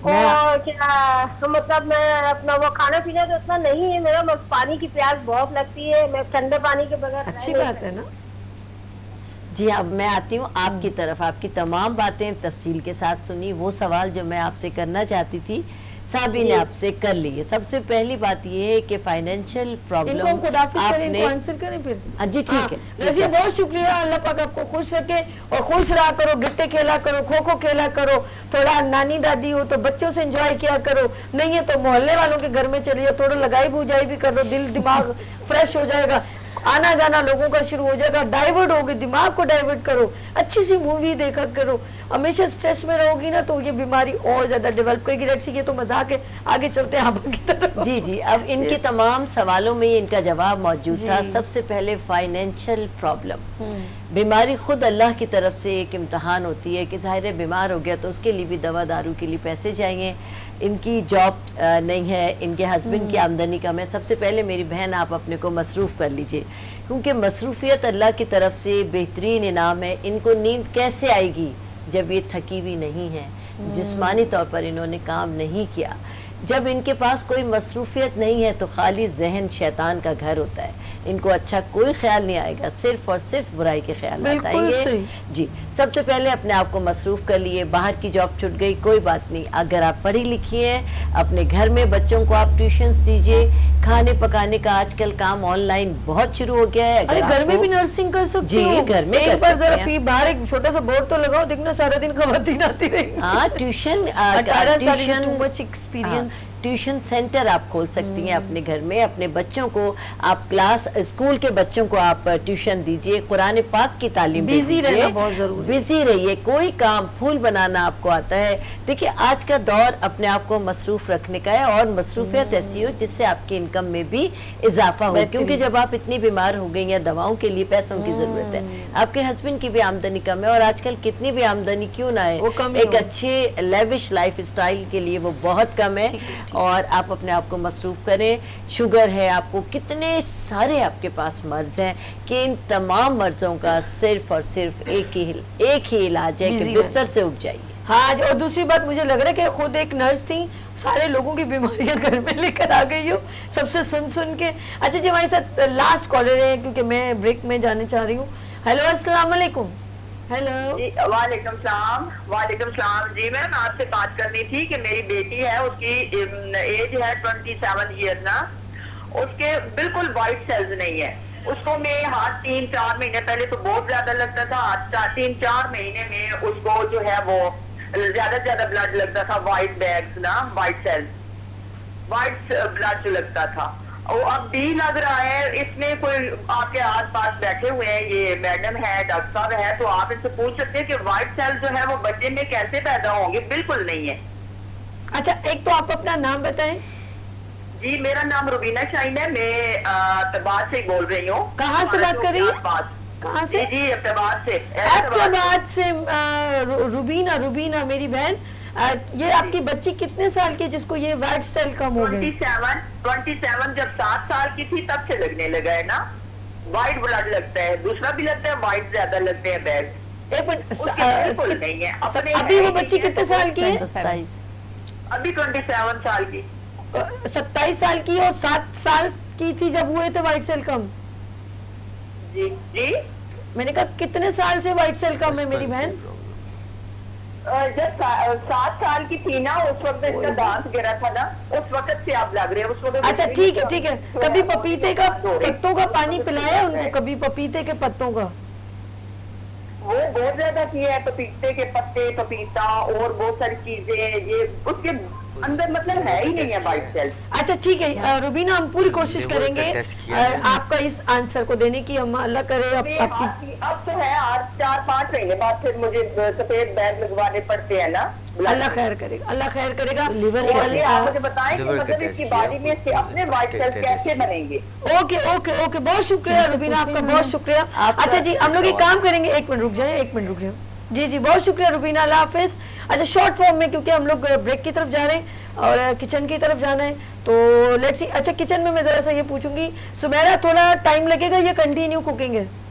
और क्या मतलब मैं अपना वो खाना पीना तो इतना नहीं है मेरा, बस पानी की प्यास बहुत लगती है, मैं ठंडे पानी के बगैर अच्छी बात है ना। जी अब मैं आती हूँ आपकी तरफ। आपकी तमाम बातें तफसील के साथ सुनी। वो सवाल जो मैं आपसे करना चाहती थी साबी ने आपसे कर ली है। सबसे पहली बात ये है कि फाइनेंशियल प्रॉब्लम इनको खुदाफिज करें, इनको आंसर करें फिर। जी ठीक है। वैसे बहुत शुक्रिया, अल्लाह पाक आपको खुश रखे और खुश रहा करो, गिट्टे खेला करो, खो खो खेला करो, थोड़ा नानी दादी हो तो बच्चों से एंजॉय किया करो, नहीं है तो मोहल्ले वालों के घर में चलिए, थोड़ा लगाई बुझाई भी कर दो, दिल दिमाग फ्रेश हो जाएगा, आना जाना लोगों का शुरू हो जाएगा, डाइवर्ट होगी, दिमाग को डाइवर्ट करो, अच्छी सी मूवी देखा करो। हमेशा स्ट्रेस में रहोगी ना तो ये बीमारी और ज्यादा डेवलप करेगी। लेट्स सी, ये तो मजाक है, आगे चलते हैं आप की तरफ। जी जी अब इनके तमाम सवालों में इनका जवाब मौजूद था। सबसे पहले फाइनेंशियल प्रॉब्लम। बीमारी खुद अल्लाह की तरफ से एक इम्तहान होती है कि ज़ाहिर है बीमार हो गया तो उसके लिए भी दवा दारू के लिए पैसे चाहिए। इनकी जॉब नहीं है, इनके हस्बैंड की आमदनी कम है। सबसे पहले मेरी बहन आप अपने को मसरूफ़ कर लीजिए, क्योंकि मसरूफियत अल्लाह की तरफ से बेहतरीन इनाम है। इनको नींद कैसे आएगी जब ये थकी हुई नहीं है, जिस्मानी तौर पर इन्होंने काम नहीं किया। जब इनके पास कोई मसरूफियत नहीं है तो खाली जहन शैतान का घर होता है, इनको अच्छा कोई ख्याल नहीं आएगा, सिर्फ और सिर्फ बुराई के ख्याल आएंगे। जी सबसे पहले अपने आप को मसरूफ कर लिए। बाहर की जॉब छूट गई कोई बात नहीं, अगर आप पढ़ी लिखी हैं अपने घर में बच्चों को आप ट्यूशन दीजिए। खाने पकाने का आजकल काम ऑनलाइन बहुत शुरू हो गया है। अरे घर में भी नर्सिंग कर सकती हो, घर में एक बार जरा फी बाहर एक छोटा सा बोर्ड तो लगाओ, देखना सारा दिन खवातीन आती रही। हाँ ट्यूशन एक्सपीरियंस ट्यूशन सेंटर आप खोल सकती हैं अपने घर में। अपने बच्चों को आप क्लास स्कूल के बच्चों को आप ट्यूशन दीजिए, कुरान पाक की तालीम बिजी रहना बहुत जरूरी, बिजी रहिए। कोई काम फूल बनाना आपको आता है। देखिए आज का दौर अपने आप को मसरूफ रखने का है और मसरूफियत ऐसी हो जिससे आपकी इनकम में भी इजाफा हो, क्योंकि जब आप इतनी बीमार हो गई या दवाओं के लिए पैसों की जरूरत है, आपके हस्बैंड की भी आमदनी कम है और आजकल कितनी भी आमदनी क्यों ना है, एक अच्छे लेविश लाइफ स्टाइल के लिए वो बहुत कम है। और आप अपने आप को मसरूफ करें। शुगर है आपको, कितने सारे आपके पास मर्ज हैं कि इन तमाम मर्जों का सिर्फ और सिर्फ एक ही इलाज है कि बिस्तर से उठ जाइए। हाँ, और दूसरी बात मुझे लग रहा है कि खुद एक नर्स थी, सारे लोगों की बीमारियां घर में लेकर आ गई हो सबसे सुन के। अच्छा जी हमारे साथ लास्ट कॉलर है क्योंकि मैं ब्रेक में जाने चाह रही हूँ। हेलो अस्सलाम वालेकुम। हेलो वालेकुम सलाम जी। मैम आपसे बात करनी थी कि मेरी बेटी है, उसकी एज है 27 ईयर ना, उसके बिल्कुल वाइट सेल्स नहीं है। उसको मैं हाथ 3-4 महीने पहले तो बहुत ज्यादा लगता था, 3-4 महीने में उसको जो है वो ज्यादा ब्लड लगता था, वाइट बैग्स ना, वाइट सेल्स, वाइट ब्लड लगता था। और अब भी लग रहा है। इसमें कोई आपके आस पास बैठे हुए हैं, ये मैडम है, डॉक्टर साहब है, तो आप इनसे पूछ सकते हैं कि व्हाइट सेल जो है वो बच्चे में कैसे पैदा होंगे। बिल्कुल नहीं है। अच्छा एक तो आप अपना नाम बताएं। जी मेरा नाम रुबीना शाहीन है, मैं अहमदाबाद से बोल रही हूँ। कहाँ से बात कर रही है? कहाँ से? जी अहमदाबाद से। अहमदाबाद से रुबीना मेरी बहन, ये आपकी बच्ची कितने साल की जिसको ये व्हाइट सेल कम हो गए? 27 जब 7 साल की थी तब से लगने लगा है ना। व्हाइट ब्लड लगता है, दूसरा भी लगता है, व्हाइट ज्यादा लगते हैं बैग। एक मिनट, नहीं है। अभी वो बच्ची कितने साल की है? 27। अभी 27 साल की। 27 साल की और 7 साल की थी जब हुए थे व्हाइट सेल कम। जी जी मैंने कहा कितने साल से व्हाइट सेल कम है मेरी बहन? जब 7 साल की थी ना, उस वक्त इसका दांत गिरा था ना, उस वक्त से आप लग रहे हैं उस वक्त। अच्छा ठीक है। कभी पपीते का पत्तों का पानी पिलाया उनको? कभी पपीते के पत्तों का? वो बहुत ज्यादा किया है, पपीते के पत्ते, पपीता और बहुत सारी चीजें। ये उसके अंदर मतलब है ही नहीं है वाइट सेल्स। अच्छा ठीक है रुबीना, हम पूरी कोशिश लिवर का करेंगे टेस्ट किया है। आपका इस आंसर को देने की। हम अल्लाह करे आपकी अब तो है 4-5 महीने बाद फिर मुझे सफेद बैग लगवाने पड़ते हैं ना। अल्लाह खैर करेगा, अल्लाह खैर करेगा। लिवर तो का अली आप मुझे बताएं कि लिवर का मतलब टेस्ट इसकी किया, बॉडी में से अपने वाइट सेल्स कैसे बनेंगे? ओके ओके ओके, बहुत शुक्रिया रुबीना, आपका बहुत शुक्रिया। आपका- अच्छा जी, हम लोग एक काम करेंगे, एक मिनट रुक जाए, एक मिनट रुक जाए। जी जी, बहुत शुक्रिया रुबीना, अल्लाह हाफिज। अच्छा शॉर्ट फॉर्म में, क्योंकि हम लोग ब्रेक की तरफ जा रहे हैं और किचन की तरफ जाना है, तो लेट्स सी। अच्छा किचन में मैं जरा सा ये पूछूंगी, सुमेरा थोड़ा टाइम लगेगा या कंटिन्यू कुकिंग है?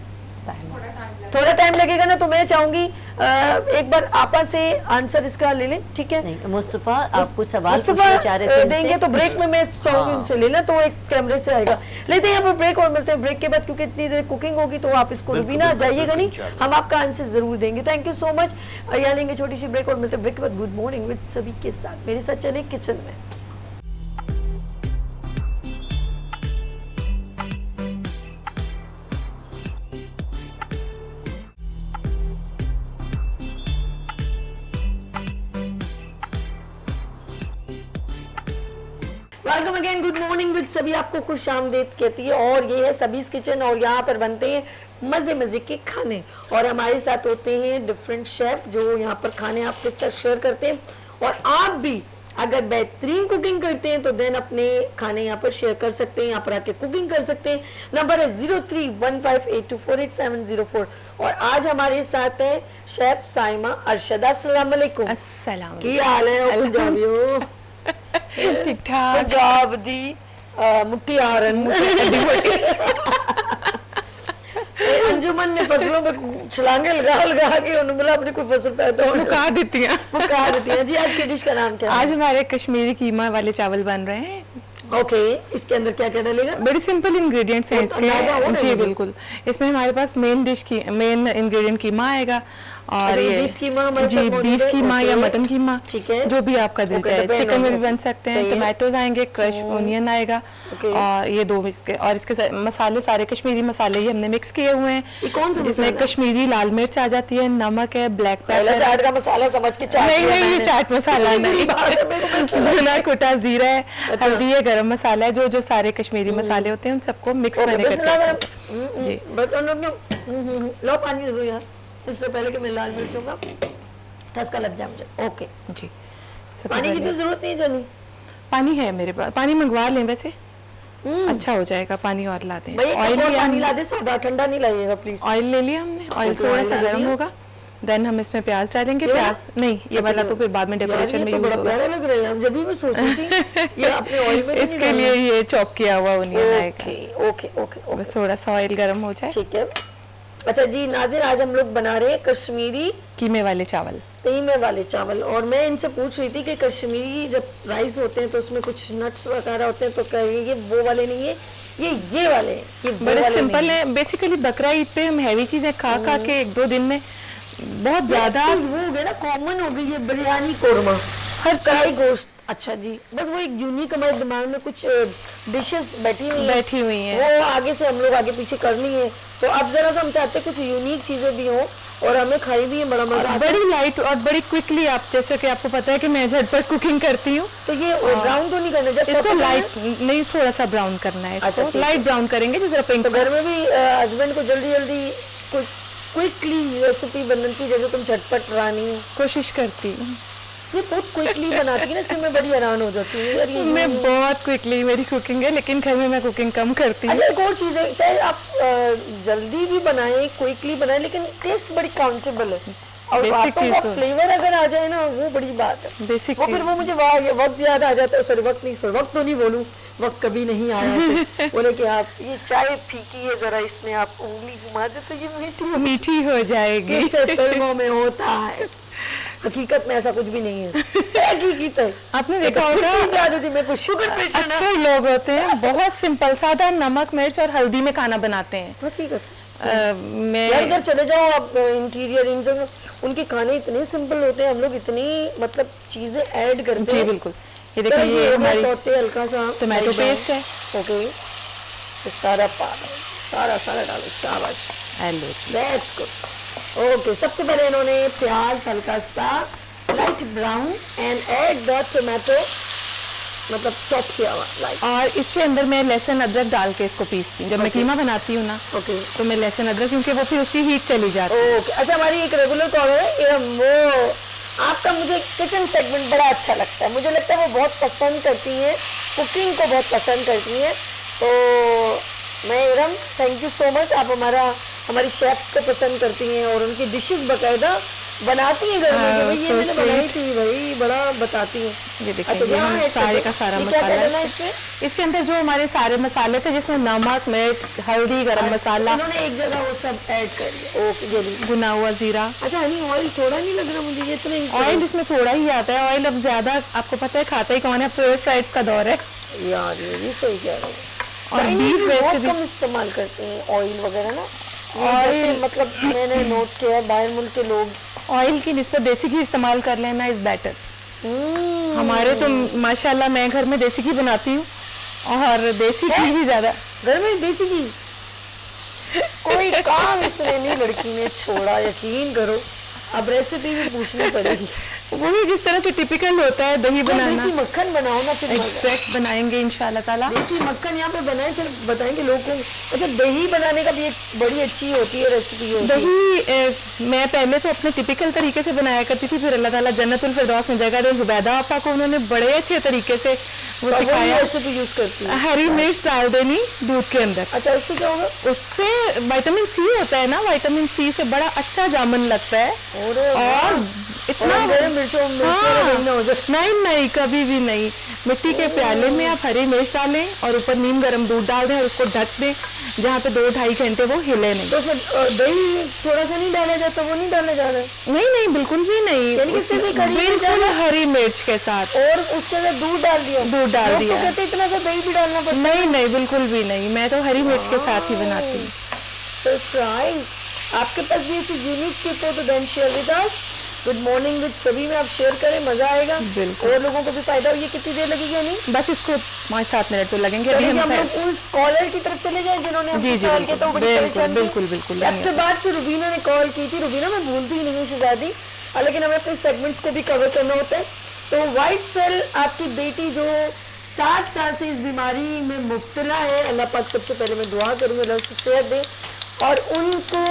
थोड़ा टाइम लगेगा ना, तो मैं चाहूंगी एक बार आपा से आंसर इसका ले लें, ठीक है? नहीं, मुस्तफा आपको सवाल मुस्तफा, पूछना चाह रहे थे देंगे उनसे। तो ब्रेक में मैं चाहूंगी उनसे लेना, तो एक कैमरे से आएगा। लेते हैं यहाँ पर ब्रेक और मिलते हैं ब्रेक के बाद, क्योंकि इतनी देर कुकिंग होगी तो आप इसको बिल्कुल, रुबीना बिल्कुल, जाइएगा नहीं, बिल्कुल, हम आपका आंसर जरूर देंगे। Thank you so much. यहाँ लेंगे छोटी सी ब्रेक और मिलते हैं ब्रेक के बाद। गुड मॉर्निंग विद सभी के साथ, मेरे साथ चले किचन में। Welcome again, good morning with सभी, आपको खुश आमदीद कहती है। और ये है सभीज किचन और यहाँ पर बनते हैं मजे मजे के खाने, और हमारे साथ होते हैं डिफरेंट शेफ जो यहाँ पर खाने आपके साथ शेयर करते हैं। और आप भी अगर बेहतरीन कुकिंग करते हैं तो देन अपने खाने यहाँ पर शेयर कर सकते हैं, यहाँ पर आके कुकिंग कर सकते हैं। नंबर है 031582487004। और आज हमारे साथ है शेफ साइमा अरशद। अस्सलाम वालेकुम। अस्सलाम की हाल है पंजाबियों? ठीक ठाक। पंजाब दी मुट्ठी आरन अंजुमन ने फसलों में छलांगे लगा लगा के उन्होंने बोला अपनी कोई फसल पैदा हो मुका देती हैं। मुका देती हैं। जी आज की डिश का नाम क्या है? आज हमारे कश्मीरी कीमा वाले चावल बन रहे हैं। ओके, इसके अंदर क्या क्या डलेगा? बड़ी सिंपल इंग्रेडिएंट्स हैं बहुत अंदाजा हो रहा है इसके। जी मुझे। बिल्कुल, इसमें हमारे पास मेन इंग्रेडिएंट कीमा आएगा। और अच्छा, ये बीफ कीमा हमारे जी साथ मौजूद बीफ है? कीमा या ओके। मटन कीमा, ठीक है। जो भी आपका दिल ओके, चाहे। depend चिकन में on भी बन सकते हैं, चाहिए। टमाटोज आएंगे, क्रश ओनियन आएगा। ओके। और ये दो इसके, और इसके साथ मसाले सारे कश्मीरी मसाले ही हमने मिक्स किए हुए हैं। ये कौन सा जिसमें मसाला? कश्मीरी लाल मिर्च आ जाती है, नमक है, ब्लैक पहला पेपर। चाट का मसाला समझ के चाट नहीं लिया नहीं, ये मैंने। चाट मसाला नहीं, भुना कुटा जीरा है, हल्दी है, गरम मसाला है, जो जो सारे कश्मीरी मसाले होते हैं उन सबको मिक्स ओके, मैंने बिस्मिल्लाह करके। जी, लो पानी दो यार, इससे पहले कि मैं लाल मिर्चों का ठसका लग जाए मुझे। ओके, जी, सबसे पानी की पहले- तो जरूरत नहीं जानी पानी है मेरे पास, पानी मंगवा लें वैसे अच्छा हो जाएगा, पानी और ला दें। भाई एक ऑयल और लिया पानी ला हमने, दे, सादा ठंडा नहीं लाइएगा प्लीज। ऑयल ले लिया हमने, ऑयल ओके, थोड़ा ऑयल सा डाल गर्म दिया। होगा, देन हम इसमें प्याज डालेंगे। ये वाला? प्याज नहीं, ये अच्छा, वाला तो फिर बाद में यार, डेकोरेशन ये में तो यूज बड़ा होगा। प्यारा लग रहा है, हम जब भी मैं सोच रही थी ये आपने ऑयल में तो नहीं इसके लिए ये चॉप किया हुआ ओनियन आएगा। ओके ओके ओके ओके, बस थोड़ा सा ऑयल गर्म हो जाए। ठीक है। अच्छा जी नाज़िर, आज हम लोग बना रहे हैं कश्मीरी कीमे वाले चावल। कीमे वाले चावल। और मैं इनसे पूछ रही थी कि कश्मीरी जब राइस होते हैं तो उसमें कुछ नट्स वगैरह होते हैं, तो क्या ये वो वाले नहीं है, ये वाले हैं, ये वो बड़े वाले सिंपल नहीं है। है। बेसिकली बकरा ईद पे हम हैवी चीजें खा खा के 1-2 दिन में बहुत ज्यादा ये वो हो गया ना, कॉमन हो गई ये बिरयानी कोरमा, हर कढ़ाई गोश्त। अच्छा जी, बस वो एक यूनिक हमारे दिमाग में कुछ डिशेस बैठी हुई हैं, बैठी हुई हैं। वो आगे से हम लोग आगे पीछे करनी है। तो अब जरा सा हम चाहते हैं कुछ यूनिक चीजें भी हों और हमें खाई भी है, बड़ा मजा आता है। बड़ी लाइट और बड़ी क्विकली, आप जैसे कि आपको पता है कि मैं झटपट कुकिंग करती हूँ। तो ये ब्राउन तो नहीं करना, जस्ट इसको लाइट नहीं, थोड़ा सा ब्राउन करना है। अच्छा, इसको ठीक है। लाइट ब्राउन करेंगे जिस तरह पिंक। तो घर में भी हस्बैंड को जल्दी जल्दी कोई क्विकली रेसिपी बनती, जैसे तुम झटपट रानी हो, कोशिश करती हूँ। ये बहुत क्विकली बनाती है ना, इसलिए मैं बड़ी हैरान हो जाती हूँ यार ये मैं बहुत क्विकली मेरी कुकिंग है, लेकिन घर में मैं कुकिंग कम करती हूँ। अच्छा एक और चीज़ है, चाहे आप जल्दी भी बनाएं, क्विकली बनाएं, लेकिन टेस्ट बड़ी काउंटेबल है। और Basic बातों चीज़ का तो- फ्लेवर अगर आ जाए ना, वो बड़ी बात है। बेसिक वो फिर वो मुझे वक्त याद आ जाता है। सॉरी वक्त नहीं, सॉरी वक्त तो नहीं बोलूँ, वक्त कभी नहीं आया ऐसे। बोले कि आप ये चाय फीकी है, जरा इसमें आप उंगली घुमा दे तो ये मीठी हो मीठी हो जाएगी। इससे फिल्मों में होता है, हकीकत में ऐसा कुछ भी नहीं है। हकीकत है, आपने देखा होगा आदत मैं कुछ शुगर प्रेशर ना, अक्सर लोग होते हैं बहुत सिंपल सादा नमक मिर्च और हल्दी में खाना बनाते हैं। हकीकत। मैं यार घर चले जाओ आप, इंटीरियर इन सब उनके खाने इतने सिंपल होते हैं, हम लोग इतनी मतलब चीजें ऐड करते जी हैं। बिल्कुल, ये चलो देखिए ये हो गया हमारी सौते हल्का सा टमाटो like पेस्ट है। ओके, ये सारा सारा डालो, शाबाश, आलू। That's good. ओके, सबसे पहले इन्होंने प्याज हल्का सा light brown and add the tomato, मतलब चॉप किया हुआ लाइट। और इसके अंदर मैं लहसुन अदरक डाल के इसको पीसती हूँ जब मैं कीमा बनाती हूँ ना। ओके, तो मैं लहसुन अदरक, क्योंकि वो फिर उसकी हीट चली जाती है। ओके। अच्छा, हमारी एक रेगुलर कॉलर है इरम, वो आपका मुझे किचन सेगमेंट बड़ा अच्छा लगता है, मुझे लगता है वो बहुत पसंद करती हैं, कुकिंग को बहुत पसंद करती हैं। तो मैं Iram, thank you so much, आप हमारी शेफ्स को पसंद करती हैं और उनकी डिशेस बकायदा बनाती हैं घर में। भाई ये so मैंने बनाई sweet। थी, भाई बड़ा बताती हैं। ये देखिए, अच्छा, ये यहाँ हम add सारे कर का दो। सारा ये क्या मसाला डालना है है। इसमें? इसके अंदर जो हमारे सारे मसाले थे, जिसमें नमक, मिर्च, हल्दी, गरम मसाला, इन्होंने एक जगह वो सब ऐड कर दिया। ओके, ये ली। भुना हुआ जीरा। अच्छा हनी, ऑयल थोड़ा नहीं लग रहा मुझे, ये इतना ऑयल इसमें थोड़ा ही आता है। ऑयल अब ज्यादा, आपको पता है खाता ही कौन है, प्योर फ्राइड्स का दौर है। यार ये भी सही कह रहे हैं। और चाइनीज beef बहुत वैसे भी- कम इस्तेमाल करते हैं ऑयल वगैरह ना, ये Oil- जैसे मतलब मैंने नोट किया है बाहर मुल्क के लोग। ऑयल की निस्बत देसी घी इस्तेमाल कर लेना इज बेटर। हमारे तो माशाल्लाह मैं घर में देसी घी बनाती हूँ और देसी घी ही ज्यादा। घर में देसी घी कोई काम इसने नहीं लड़की ने छोड़ा, यकीन करो। अब रेसिपी भी पूछनी पड़ेगी। वो भी जिस तरह से टिपिकल होता है दही बनाना, देसी मक्खन बनाओ ना, फिर मजा। एग्जैक्ट बनाएंगे इंशाल्लाह ताला। देसी मक्खन यहाँ पे बनाए, फिर बताएंगे लोग को। अच्छा, दही बनाने का भी एक बड़ी अच्छी होती है रेसिपी होती है। दही मैं पहले तो अपने टिपिकल तरीके से बनाया करती थी, फिर अल्लाह ताला जन्नतुल फिरदौस में जगह दे जुबैदा आपा को, उन्होंने बड़े अच्छे तरीके से वो तो वही सिखाया। रेसिपी यूज करती है। हरी मिर्च डाल देनी दूध के अंदर, अच्छा, उससे क्या होगा? उससे विटामिन सी होता है ना, विटामिन सी से बड़ा अच्छा जामुन लगता है। और इतना मिर्चों हाँ, ना हो जाए। नहीं कभी भी नहीं। मिट्टी के प्याले में आप हरी मिर्च डालें और ऊपर नीम गर्म दूध डाल दें और उसको ढक दें, जहाँ पे 2-2.5 घंटे वो हिले नहीं। तो उसमें दही थोड़ा सा नहीं डाला जाता, वो नहीं डाला जा रहा है? नहीं बिल्कुल भी नहीं, यानी कि सिर्फ एक हरी मिर्च बिल्कुल डाला हरी मिर्च के साथ और उसके अंदर दूध डाल दिया। दूध डाल लोग दिया। तो कहते हैं इतना सा दही भी डालना पड़ता है। नहीं बिल्कुल भी नहीं, मैं तो हरी मिर्च के साथ ही बनाती हूँ। सरप्राइज, आपके पास भी ऐसी यूनिक टिप हो तो then share with us. Good morning with सभी में आप शेयर करें, मजा आएगा बिल्कुल। और लोगों को भी फायदा हो। ये कितनी देर लगेगी नहीं? बस इसको 5-7 मिनट तो लगेंगे। अभी चलिए, हम हम लोग उस कॉलर की तरफ चले जाएं जिन्होंने हमसे जी, सवाल किया था, वो बड़ी परेशान थी। बिल्कुल। आपके बाद से रुबीना ने कॉल की थी। रुबीना, मैं भूलती ही नहीं हूँ शहजादी, लेकिन हमें अपने सेगमेंट्स को भी कवर करना होता है। तो व्हाइट सेल, आपकी बेटी जो 7 साल से इस बीमारी में मुब्तला है, अल्लाह पाक सबसे पहले मैं दुआ करूँगी अल्लाह से सेहत दे, और उनको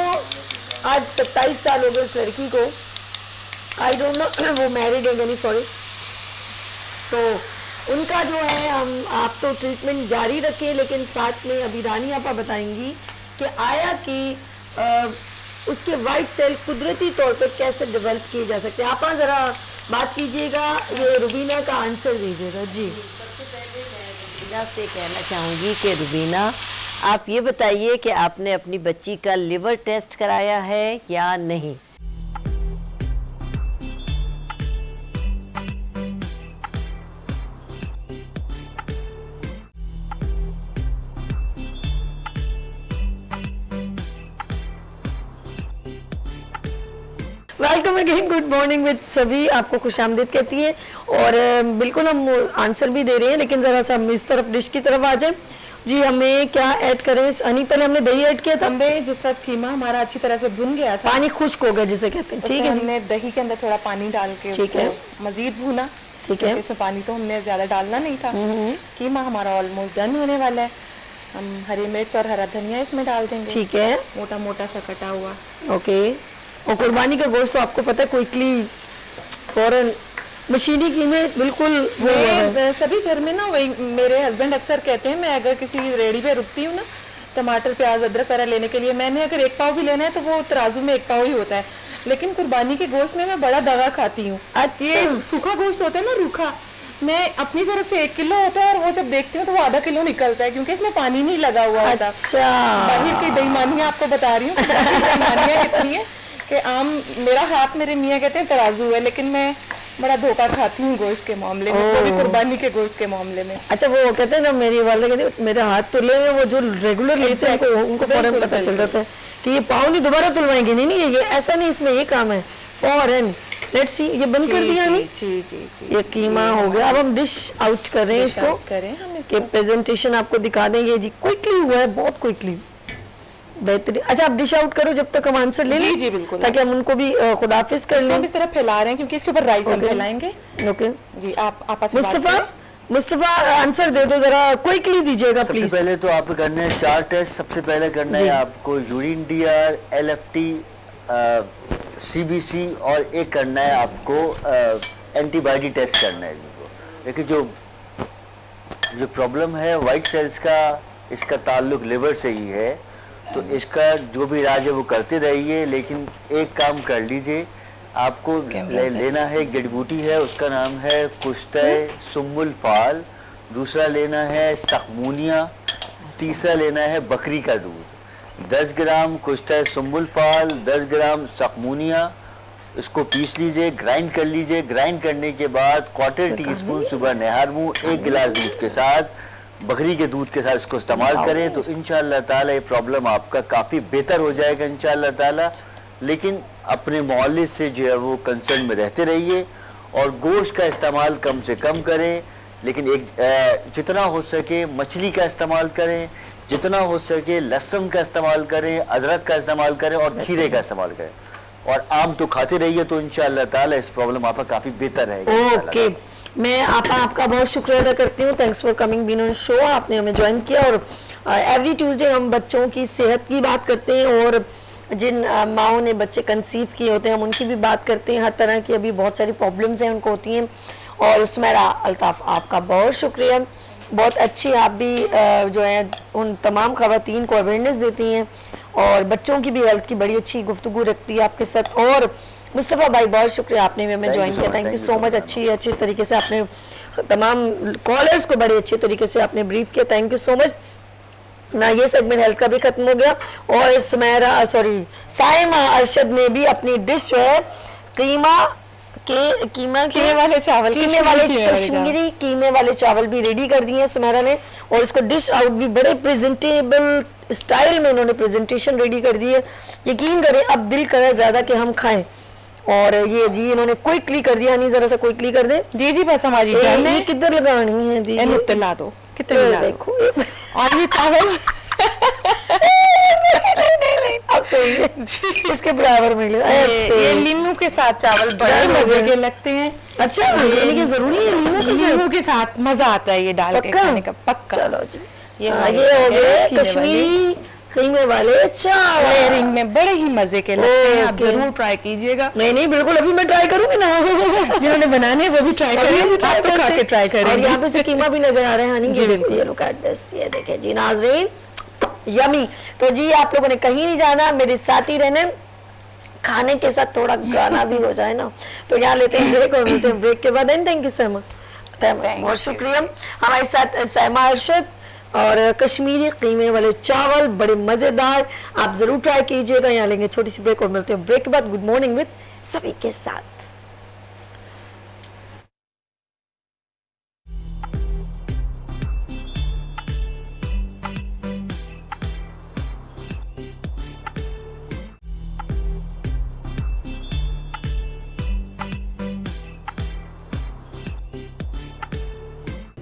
आज 27 साल हो गए उस लड़की को। आई डोंट नो वो मैरिड है नहीं, सॉरी। तो उनका जो है, हम आप तो ट्रीटमेंट जारी रखें, लेकिन साथ में अभी रानी आपा बताएंगी कि आया कि उसके वाइट सेल कुदरती तौर पर कैसे डेवलप किए जा सकते हैं। आप ज़रा बात कीजिएगा, ये रुबीना का आंसर दीजिएगा। जी, रुबीना से कहना चाहूँगी कि रुबीना, आप ये बताइए कि आपने अपनी बच्ची का लिवर टेस्ट कराया है या नहीं? Welcome again, good morning with सभी, आपको खुशामदीद कहती है। और बिल्कुल हम आंसर भी दे रहे हैं, लेकिन ज़रा सा हम इस तरफ डिश की तरफ आ जाए। जी, हमें क्या ऐड करें? हनी, पहले हमने दही ऐड किया था। हमने जिस वक्त कीमा हमारा अच्छी तरह से भुन गया था, पानी खुश्क हो गया जिसे कहते हैं, ठीक है जी। हमने दही के अंदर थोड़ा पानी डाल के ठीक है। उसको मजीद भुना। ठीक है। इसमें पानी तो हमने ज्यादा डालना नहीं था। कीमा हमारा ऑलमोस्ट डन होने वाला है। हम हरी मिर्च और हरा धनिया इसमें डाल देंगे, ठीक है, मोटा मोटा सा कटा हुआ। ओके। और कुर्बानी का गोश्त तो आपको पता है क्विकली फौरन मशीनी कीमत बिल्कुल वो है। मैं सभी घर में ना, वही मेरे हस्बैंड अक्सर कहते हैं, मैं अगर किसी रेडी पे रुकती हूँ ना टमाटर प्याज अदरक वगैरह लेने के लिए, मैंने अगर 1 पाव भी लेना है तो वो तराजू में 1 पाव ही होता है, लेकिन कुर्बानी के गोश्त में मैं बड़ा दगा खाती हूँ। अच्छा। ये सूखा गोश्त होता है ना, रूखा, मैं अपनी तरफ से 1 किलो होता है और वो जब देखती हूँ तो वो आधा किलो निकलता है, क्योंकि इसमें पानी नहीं लगा हुआ होता। अच्छा, बाहर की बेईमानियां आपको बता रही हूँ, बेईमानियां कितनी है कि आम मेरा हाथ मेरे मियाँ कहते हैं तराजू है, लेकिन मैं बड़ा धोखा खाती हूँ गोश्त के मामले में, वो भी कुर्बानी के गोश्त के मामले में। अच्छा, वो कहते हैं ना, मेरी वाले कहते हैं मेरे हाथ तुले हुए, वो जो रेगुलर लेते हैं उनको फौरन पता चल जाता है कि ये पाव नहीं दोबारा तुलवाएंगे। नहीं ये ऐसा नहीं, इसमें ये काम है फौरन। लेट्स सी, ये बंद कर दिया नहीं? जी। ये कीमा हो गया। अब हम डिश आउट कर रहे हैं इसको, करें हम कि प्रेजेंटेशन आपको दिखा देंगे। जी, क्विकली हुआ है, बहुत क्विकली। बेहतरीन। अच्छा, आप डिश आउट करो जब तक हम आंसर ले लें, जी, बिल्कुल। ताकि हम उनको भी खुदाफिज कर इसको हम लें। इस तरह फैला रहे हैं क्योंकि इसके ऊपर राइस हम Okay. फैलाएंगे। ओके, जी, आप आपस में बात मुस्तफा करें। मुस्तफा आंसर दे दो जरा, क्विकली दीजिएगा सबसे प्लीज। पहले तो आपको करने हैं 4 टेस्ट। सबसे पहले करना जी। है आपको यूरिन डीआर, एलएफटी, सीबीसी, और एक करना है आपको एंटीबॉडी टेस्ट करना है इनको। लेकिन जो प्रॉब्लम है वाइट सेल्स का, इसका ताल्लुक लिवर से ही है, तो इसका जो भी इलाज है वो करते रहिए। लेकिन एक काम कर लीजिए, आपको लेना है, एक जड़ी बूटी है, उसका नाम है कुश्तय सुम्बुल फाल, दूसरा लेना है सखमूनिया, तीसरा लेना है बकरी का दूध। 10 ग्राम कुश्तय सुम्बुल फाल, 10 ग्राम सखमूनिया, इसको पीस लीजिए, ग्राइंड कर लीजिए। ग्राइंड करने के बाद 1/4 टीस्पून सुबह निहार मुंह 1 गिलास दूध के साथ, बकरी के दूध के साथ इसको इस्तेमाल करें तो इंशाअल्लाह ताला ये प्रॉब्लम आपका काफ़ी बेहतर हो जाएगा इंशाअल्लाह ताला। लेकिन अपने मौलिद से जो है वो कंसर्न में रहते रहिए और गोश्त का इस्तेमाल कम से कम करें। लेकिन जितना हो सके मछली का इस्तेमाल करें, जितना हो सके लहसुन का इस्तेमाल करें, अदरक का इस्तेमाल करें और खीरे का इस्तेमाल करें, और आम तो खाते रहिए तो इंशाअल्लाह ताला इस प्रॉब्लम आपका काफ़ी बेहतर रहेगा। ओके, मैं आपका बहुत शुक्रिया अदा करती हूँ। Thanks for coming been on show. आपने हमें ज्वाइन किया और एवरी ट्यूसडे हम बच्चों की सेहत की बात करते हैं और जिन माओं ने बच्चे कंसीव किए होते हैं हम उनकी भी बात करते हैं। हर तरह की अभी बहुत सारी प्रॉब्लम्स हैं उनको होती हैं। और सुमेरा अल्ताफ, आपका बहुत शुक्रिया, बहुत अच्छी आप भी जो है उन तमाम ख़वातीन को अवेयरनेस देती हैं और बच्चों की भी हेल्थ की बड़ी अच्छी गुफ्तगू रखती है आपके साथ। और मुस्तफ़ा भाई, बहुत शुक्रिया, आपने भी हमें ज्वाइन किया। Thank you so much. अच्छी तरीके से आपने तमाम कॉलर्स को बड़े अच्छे तरीके से आपने ब्रीफ किया। Thank you so much. ना ये सेगमेंट हेल्थ का भी खत्म हो गया और साइमा अरशद ने भी अपनी डिश जो है कीमे वाले चावल, कश्मीरी कीमे वाले चावल भी रेडी कर दिए हैं सुमेरा ने, और इसको डिश आउट भी बड़े प्रेजेंटेबल स्टाइल में उन्होंने प्रेजेंटेशन रेडी कर दी है। यकीन करें अब दिल करे ज्यादा कि हम खाएं। और ये जी इन्होंने क्विकली कर दिया, नहीं जरा सा क्विकली कर दे। जी बस हमारी ये किधर लगानी है जी? ला दो, कितने देखो और ये चावल अब सही है, इसके बराबर मिले ऐसे। ये लीमू के साथ चावल बड़े मजे के लगते हैं। अच्छा, ये जरूरी है लीमू के साथ मजा आता है ये डाल के खाने का, पक्का। चलो जी, ये हो गए कश्मीरी कीमे वाले चावल, लेयरिंग में बड़े ही मजे के लगते हैं। आप जरूर ट्राई कीजिएगा। नहीं बिल्कुल, अभी मैं ट्राई करूंगी ना। जिन्होंने बनाने वो भी ट्राई करें, आप खा के ट्राई करें। और यहाँ पे से कीमा भी नजर आ रहे हैं हनी जी, ये लुक एट दिस, ये देखें जी नाज़रीन, यमी। तो जी आप लोगों ने कहीं नहीं जाना, मेरे साथ ही रहने। खाने के साथ थोड़ा गाना भी हो जाए ना, तो यहाँ लेते हैं ब्रेक और मिलते हैं ब्रेक के बाद। And thank you so much, बहुत शुक्रिया। हमारे साथ साइमा अरशद और कश्मीरी कीमे वाले चावल बड़े मज़ेदार, आप ज़रूर ट्राई कीजिएगा। यहाँ लेंगे छोटी सी ब्रेक और मिलते हैं ब्रेक के बाद गुड मॉर्निंग विद सभी के साथ।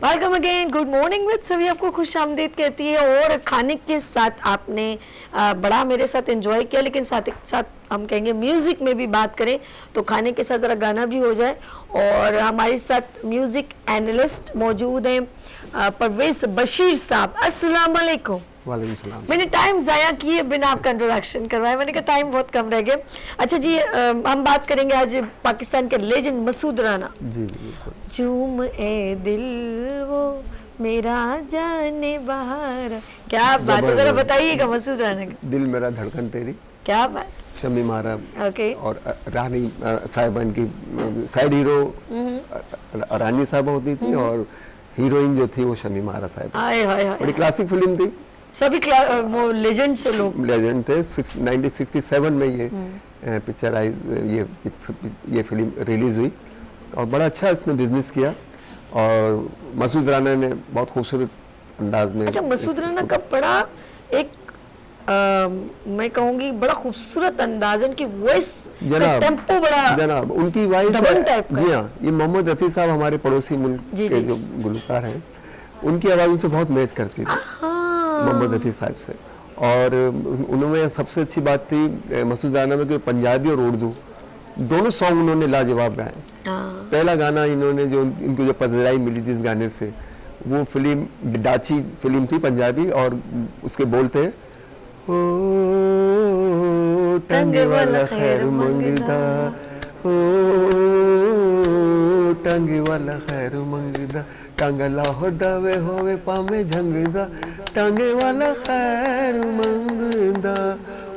Welcome again, good morning with सभी आपको खुश आमदीद कहती है। और खाने के साथ आपने बड़ा मेरे साथ एंजॉय किया, लेकिन साथ ही साथ हम कहेंगे म्यूज़िक में भी बात करें तो खाने के साथ ज़रा गाना भी हो जाए। और हमारे साथ म्यूज़िक एनालिस्ट मौजूद हैं परवेज़ बशीर साहब। अस्सलाम वालेकुम। वालेकुम सलाम। मैंने टाइम ज़ाया किए बिना आपका इंट्रोडक्शन करवाया, मैंने कहा टाइम बहुत कम रह गया। अच्छा जी, हम बात करेंगे आज पाकिस्तान के लेजेंड मसूद राना। जी बिल्कुल। झूम ए दिल वो मेरा जाने बाहर, क्या बात है, जरा बताइएगा मसूद राना का। दिल मेरा धड़कन तेरी, क्या बात। शमी मारा, ओके। और रानी साहिबान की साइड हीरो रानी साहबा होती थी और हीरोइन जो थी वो शमी मारा साहिब। हाय हाय हाय, बड़ी क्लासिक फिल्म थी, सभी वो लेजेंड से लोग लेजेंड थे। 1967 में ये पिक्चर आई, ये फिल्म रिलीज हुई और बड़ा अच्छा इसने बिजनेस किया और मसूद राना ने बहुत खूबसूरत अंदाज में। अच्छा, मसूद राना का बड़ा एक मैं कहूँगी बड़ा खूबसूरत अंदाज, इनकी वॉइस का टेम्पो बड़ा जनाब, उनकी वॉइस जी हाँ, ये मोहम्मद रफ़ी साहब हमारे पड़ोसी मुल्क के जो गुलकार हैं, उनकी आवाज़ उनसे बहुत मैच करती थी, मोहम्मद रफ़ी साहब से। और उनमें सबसे अच्छी बात थी मसूद राना में कि पंजाबी और उर्दू दोनों सॉन्ग उन्होंने लाजवाब गाए। पहला गाना इन्होंने जो इनको जो पदराई मिली जिस गाने से, वो फिल्म डाची फिल्म थी पंजाबी, और उसके बोलते हो टंगे वाला खैर मंगदा, हो टंगे वाला खैर मंगदा, टांगला हो दावे होवे पामे झंगदा, टांगे वाला खैर मंगदा,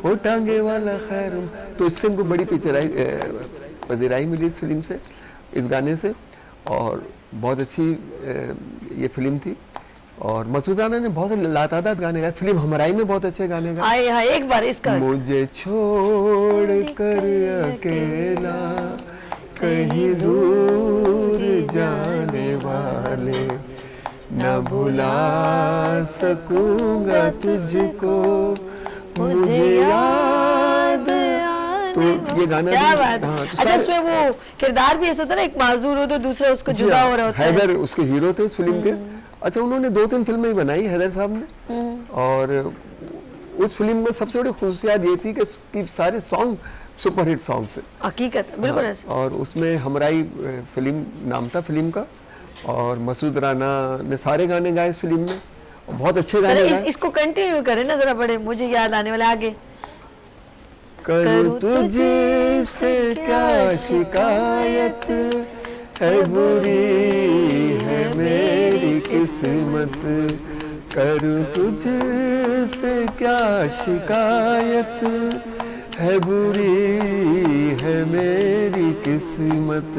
ओ टांगे वाला खैर। तो इससे उनको बड़ी पिक्चर आई, पजीराई मिली इस फिल्म से, इस गाने से, और बहुत अच्छी ये फिल्म थी। और मसूद राना ने बहुत लातादाद गाने गाए, फिल्म हमराई में बहुत अच्छे गाने गाए। आए हाय, एक बार इसका मुझे छोड़ कर अकेला कहीं दूर जाने वाले, न भुला सकूंगा तुझको मुझे याद। तो ये गाना क्या बात। अच्छा, उसमें वो किरदार भी ऐसा था ना, एक माजूर हो तो दूसरा उसको जुदा हो रहा होता है। हैदर उसके हीरो थे इस फिल्म के। अच्छा, उन्होंने 2-3 फिल्में ही बनाई हैदर साहब ने, और उस फिल्म में सबसे बड़ी खुशियात ये थी कि सारे सॉन्ग सुपरहिट सॉन्ग थे। हकीकत बिल्कुल ऐसे। और उसमें हमराई फिल्म नाम था फिल्म का, और मसूद राना ने सारे गाने गाए इस फिल्म में, और बहुत अच्छे गाने गाए। इसको कंटिन्यू करें ना जरा, बड़े मुझे याद आने वाले आगे। करूं तुझसे क्या शिकायत है, बुरी है मेरी किस्मत, करूं तुझसे क्या शिकायत है, बुरी है मेरी किस्मत,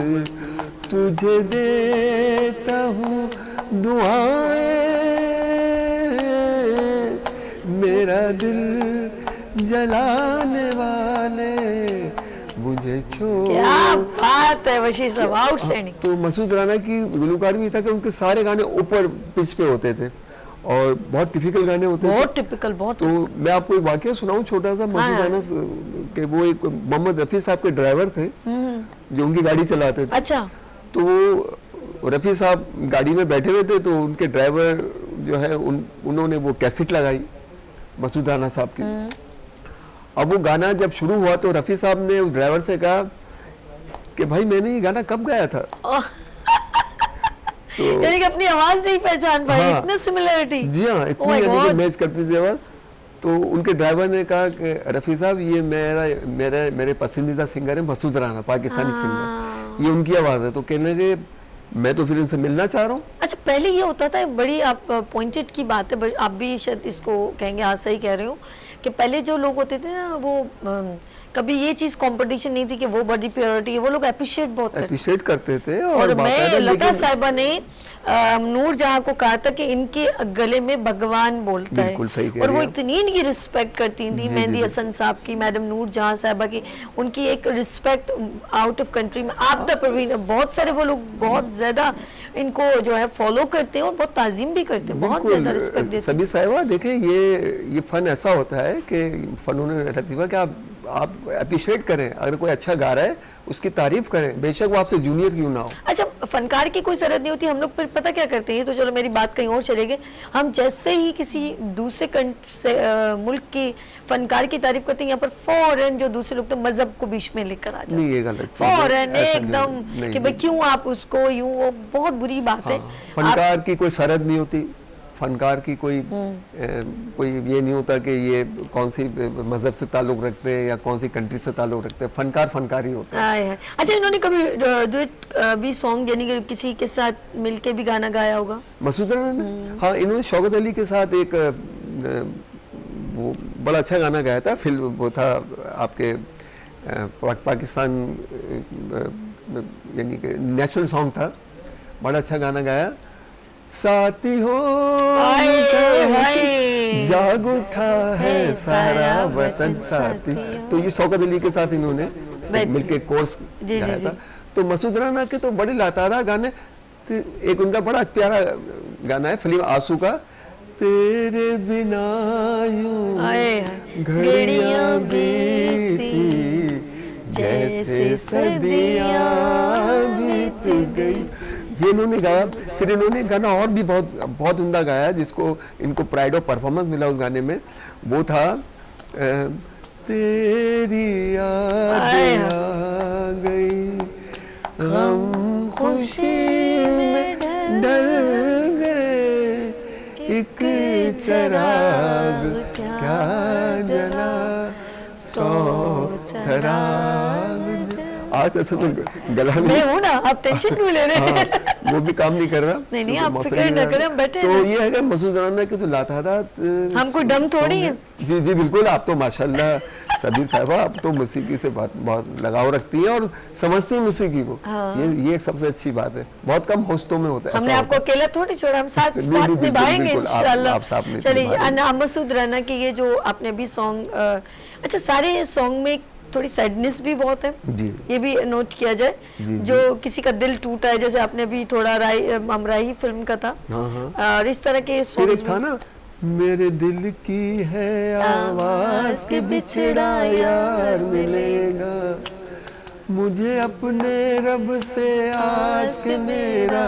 तुझे देता हूँ दुआएं, मेरा दिल जलाने वाले मुझे छोड़। क्या बात है बशीर साहब, आउटस्टैंडिंग। तो मसूद राना की गुलकार भी था कि उनके सारे गाने ऊपर पिच पे होते थे, और बहुत टिपिकल गाने होते थे, बहुत टिपिकल, बहुत। तो मैं आपको एक वाकया सुनाऊं छोटा सा मसूद राना के। वो एक मोहम्मद रफी साहब के ड्राइवर थे जो उनकी गाड़ी चलाते थे। अच्छा। तो वो रफी साहब गाड़ी में बैठे हुए थे, तो उनके ड्राइवर जो है उन्होंने वो कैसेट लगाई मसूद राना साहब की। अब वो गाना जब शुरू हुआ तो रफी साहब ने उस ड्राइवर से कहा कि भाई मैंने ये गाना कब गाया था। तो यानी कि अपनी आवाज नहीं पहचान पाई। हाँ, इतनी सिमिलरिटी। जी हाँ, इतनी यानी कि मैच करती थी आवाज। तो उनके ड्राइवर ने कहा कि रफी साहब ये मेरे पसंदीदा सिंगर है मसूद राना, पाकिस्तानी सिंगर, ये उनकी आवाज है। तो कहने लगे मैं तो फिर इनसे मिलना चाह रहा हूँ। अच्छा, पहले ये होता था, बड़ी आप पॉइंटेड की बात है, आप भी शायद इसको कहेंगे, हाँ सही कह रहे हो, कि पहले जो लोग होते थे ना, वो कभी ये चीज कंपटीशन नहीं थी कि वो बड़ी प्योरिटी है, वो लोग अप्रिशिएट करते थे। और मैं लता साहिबा ने नूर जहां को कहा था कि इनके गले में भगवान बोलता है, और वो इतनी इनकी रिस्पेक्ट करती थी। मेहंदी हसन साहब की, मैडम नूर जहां साहिबा की, उनकी एक रिस्पेक्ट आउट ऑफ कंट्री में। आपदा परवीन, बहुत सारे वो लोग बहुत ज्यादा इनको जो है फॉलो करते हैं और बहुत ताजीम भी करते हैं, बहुत ज्यादा रिस्पेक्ट देते हैं। सभी साहिबा देखें, ये फन ऐसा होता है कि फनून लतीफ़ा कि आप अप्रिशिएट करें, अगर कोई अच्छा गा रहा है उसकी तारीफ करें, बेशक वो आपसे जूनियर क्यों ना हो। अच्छा, फनकार की कोई सरहद नहीं होती। हम लोग फिर पता क्या करते हैं, तो चलो मेरी बात कहीं और चलेगी, हम जैसे ही किसी दूसरे मुल्क की फनकार की तारीफ करते हैं, यहाँ पर फौरन जो दूसरे लोग तो मजहब को बीच में लेकर आ जाते हैं। नहीं, ये गलत फौरन एकदम कि भाई क्यों आप उसको यूं, वो बहुत बुरी बात है। फनकार की कोई सरहद नहीं होती, फनकार की कोई ये नहीं होता कि ये कौन सी मजहब से ताल्लुक रखते हैं या कौन सी कंट्री से ताल्लुक रखते हैं, फनकार ही होता है। अच्छा, इन्होंने कभी डुएट भी सॉन्ग यानी कि किसी के साथ मिलके भी गाना गाया होगा मसूद राना ने? हाँ, इन्होंने शौकत अली के साथ एक वो बड़ा अच्छा गाना गाया था। फिल्म वो था आपके पाकिस्तान, यानी कि नेशनल सॉन्ग था, बड़ा अच्छा गाना गाया। साथी हो जाग उठा है सारा वतन साथी। तो ये शौकत अली के साथ इन्होंने मिलके कोर्स गाया था। तो मसूद राना के तो बड़े लातारा गाने, एक उनका बड़ा प्यारा गाना है फिल्म आंसू का, तेरे बिना यूं घड़ियां बीती जैसे सदियां बीत गई, ये इन्होंने गाया। फिर इन्होंने गाना और भी बहुत बहुत उम्दा गाया जिसको इनको प्राइड ऑफ परफॉर्मेंस मिला उस गाने में, वो था तेरी यादें आ गई गम खुशी में ढल गए, एक चराग क्या जला 100 चराग। आज ऐसा तो गला मैं हूँ ना, आप टेंशन क्यों ले रहे हैं? हाँ, वो भी काम नहीं कर रहा। नहीं, तो आप मौसम फिक्र ही न नहीं करें, आ हम बैठे तो हैं। ये है कि मसूद राना की तो लातादाद हमको दम थोड़ी है। जी जी बिल्कुल, आप तो माशाल्लाह सभी साहिबा, आप तो मौसीकी से बहुत लगाव रखती है और समझती है मौसीकी को। ये एक सबसे अच्छी बात है, बहुत कम होस्टों में होता है। हमने ऐसा आपको होता है। अकेला थोड़ी छोड़ा, हम साथ नहीं, साथ नहीं, बिल्कुल, निभाएंगे बिल्कुल, आप इंशाल्लाह। साथ में चलिए, निभाएंगे। मसूद राना के ये जो आपने अभी सॉन्ग, अच्छा सारे सॉन्ग में थोड़ी सैडनेस भी बहुत है, जी। ये भी नोट किया जाए। जी, जो किसी का दिल टूटा है, जैसे आपने अभी थोड़ा हमराही फिल्म का था, हाँ। और इस तरह के फिर एक सॉन्ग था ना, मेरे दिल की है आवाज के बिछड़ा यार मिलेगा, मुझे अपने रब से आस के मेरा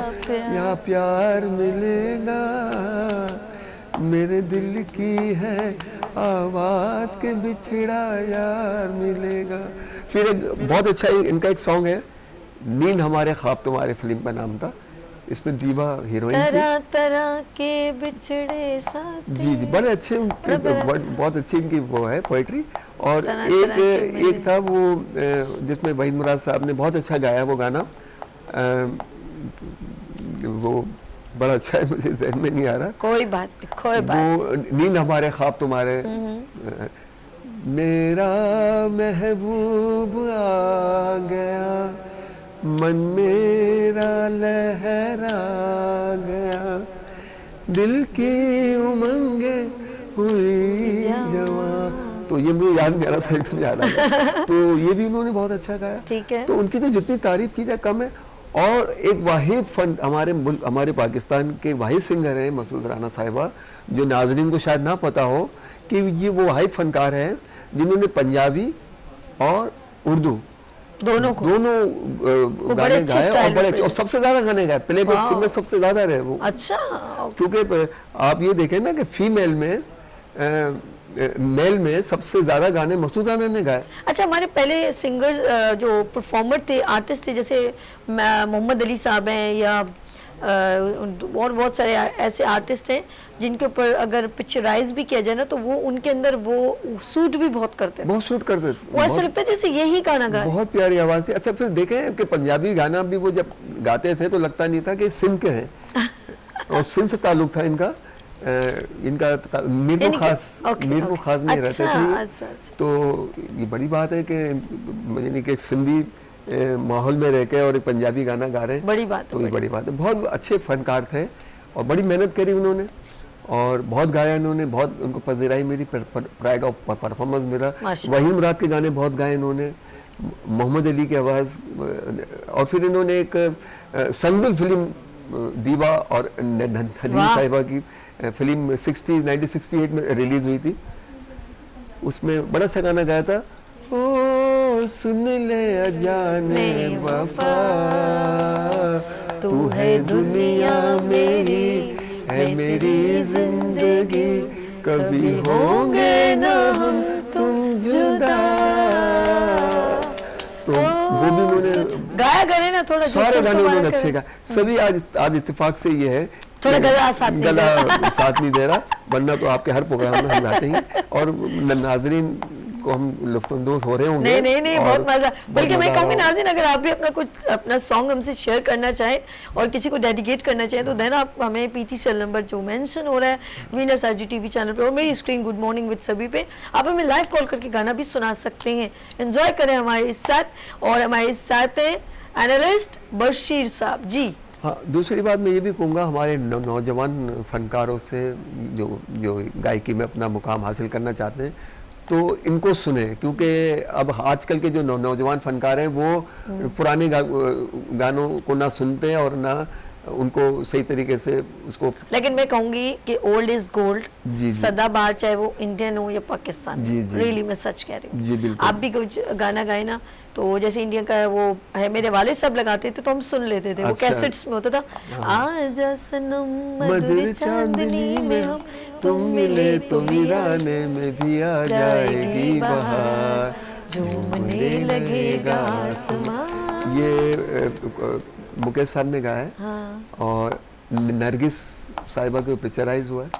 या प्यार मिलेगा, मेरे दिल की है आवाज के बिछड़ा यार मिलेगा। फिर एक बहुत अच्छा इनका एक सॉन्ग है, नींद हमारे ख्वाब तुम्हारे, फिल्म का नाम था, इसमें दीवा हीरोइन थी। तरह तरह के बिछड़े साथी। जी जी, बड़े अच्छे उनके, बहुत अच्छी इनकी वो है पोइट्री। और तरह तरह के एक था वो जिसमें वहीद मुराद साहब ने बहुत अच्छा गाया वो गाना, वो बड़ा अच्छा है, मुझे ज़हन में नहीं आ रहा। कोई बात नहीं, कोई बात। वो नींद हमारे ख्वाब तुम्हारे, मेरा महबूब आ गया, मन मेरा लहरा गया, दिल की उमंगे हुई जवां। तो ये मुझे याद नहीं आ रहा था, एकदम याद आ गया। तो ये भी उन्होंने बहुत अच्छा गाया। ठीक है। तो उनकी तो जितनी तारीफ की जाए कम है। और एक वाहिद फन हमारे पाकिस्तान के वाहिद सिंगर हैं मसूद राना साहिबा, जो नाज़रीन को शायद ना पता हो कि ये वो वाहिद फनकार हैं जिन्होंने पंजाबी और उर्दू दोनों गाने गाए, और बड़े और सबसे ज्यादा गाने गाए, प्लेबैक सिंगर सबसे ज्यादा रहे वो। अच्छा, क्योंकि आप ये देखें ना कि फीमेल में मेल में सबसे ज्यादा गाने मसूद राना ने गाए। अच्छा, हमारे पहले सिंगर्स जो परफॉर्मर थे, आर्टिस्ट थे, जैसे मोहम्मद अली साहब हैं या और बहुत सारे ऐसे आर्टिस्ट हैं जिनके ऊपर अगर पिक्चराइज भी किया जाए ना, तो वो उनके अंदर वो सूट भी बहुत करते हैं, बहुत सूट करते हैं। वो ऐसा लगता है जैसे यही गाना गाए। बहुत प्यारी आवाज थी। अच्छा, फिर देखें कि पंजाबी गाना भी वो जब गाते थे तो लगता नहीं था कि सिंध के हैं, और सिंध से ताल्लुक था इनका। मीर खास में रहते थे। तो ये बड़ी बात है कि मुझे नहीं कि सिंधी माहौल में रह के और एक पंजाबी गाना गा रहे हैं, बड़ी बात है। तो ये बड़ी बात है। बहुत अच्छे फनकार थे और बड़ी मेहनत करी उन्होंने, और बहुत गाया इन्होंने, बहुत उनको पजीराई मिली, प्राइड ऑफ परफॉर्मेंस मिला। वहीद मुराद के गाने बहुत गाए इन्होंने, मोहम्मद अली की आवाज़। और फिर इन्होंने एक संगल फिल्म दीवा और नदीम साहिबा की फिल्म 1968 में रिलीज हुई थी, उसमें बड़ा सा गाना गाया था, ओ सुन ले अजाने वफा, तू है दुनिया मेरी, है मेरी जिंदगी, कभी होंगे ना हम तुम जुदा। तो वो भी उन्होंने गाया करे ना, थोड़ा सारे गाने उन्होंने अच्छे गाए सभी। आज इत्तेफाक से ये है थोड़ा गला साथ नहीं दे रहा, वरना तो आपके हर प्रोग्राम में हम गाते हैं और नाजरीन को हम लुत्फानंदोज हो रहे होंगे। नहीं, बहुत मजा। बल्कि मैं कहूँगी नाज़रीन, अगर आप भी अपना सॉन्ग हमसे शेयर करना चाहें और किसी को डेडिकेट करना चाहें, तो देन आप हमें पीटी सेल नंबर जो मेंशन हो रहा है वीनस आरजी टीवी चैनल पे और मेरी स्क्रीन गुड मॉर्निंग विद सभी पे, आप हमें लाइव कॉल करके गाना भी सुना सकते हैं। एंजॉय करें हमारे साथ। और हमारे साथ हैं एनालिस्ट बशीर साहब जी। हाँ, दूसरी बात मैं ये भी कहूँगा हमारे नौजवान फनकारों से जो गायकी में अपना मुकाम हासिल करना चाहते हैं, तो इनको सुने, क्योंकि अब आजकल के जो नौजवान फनकार हैं वो पुराने गानों को ना सुनते हैं और ना उनको सही तरीके से उसको। लेकिन मैं कहूंगी कि ओल्ड इज गोल्ड, जी, जी। सदाबहार, चाहे वो इंडियन हो या पाकिस्तानी। जी, जी। रियली मैं सच कह रही जी, हूँ। बिल्कुल। आप भी कुछ गाना गाए ना, तो जैसे इंडियन का वो है, मेरे वाले सब लगाते थे तो हम सुन लेते थे। वो अच्छा। कैसेट्स में होता था, आजा सनम मधुर मधुर चांदनी में हम, तुम मिले तो वीराने में भी आ जाएगी बहार, झूमने लगेगा आसमां। ये मुकेश साहब ने गाया है। हाँ। और नरगिस साहिबा को पिक्चराइज हुआ है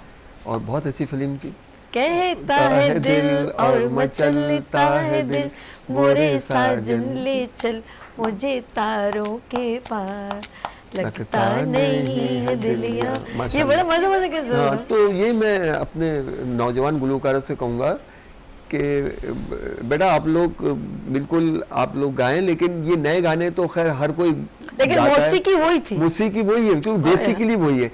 और बहुत अच्छी फिल्म थी। कहता है दिल और मचलता है दिल, मोरे साजन ले चल मुझे तारों के पार, लगता नहीं है दिल यहाँ। ये बड़ा मजा मजा के हाँ, तो ये मैं अपने नौजवान गुलकारों से कहूँगा कि बेटा आप लोग बिल्कुल आप लोग गाएं, लेकिन ये नए गाने तो खैर हर कोई, लेकिन मौसीकी वही थी, मौसीकी वही है, क्योंकि बेसिकली वही है,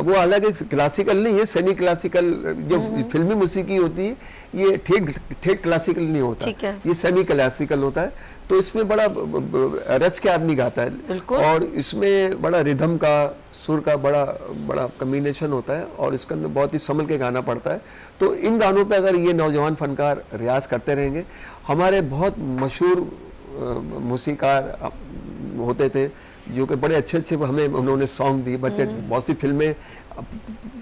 वो अलग क्लासिकल नहीं है, सेमी क्लासिकल। जो फिल्मी मौसीकी होती है ये ठेठ क्लासिकल नहीं होता, ये सेमी क्लासिकल होता है। तो इसमें बड़ा रच के आदमी गाता है और इसमें बड़ा रिदम का, सुर का बड़ा बड़ा कम्बिनेशन होता है और इसके अंदर बहुत ही संभल के गाना पड़ता है। तो इन गानों पे अगर ये नौजवान फनकार रियाज करते रहेंगे, हमारे बहुत मशहूर मौसीकार होते थे जो कि बड़े अच्छे अच्छे हमें उन्होंने सॉन्ग दिए। बच्चे बहुत सी फिल्में,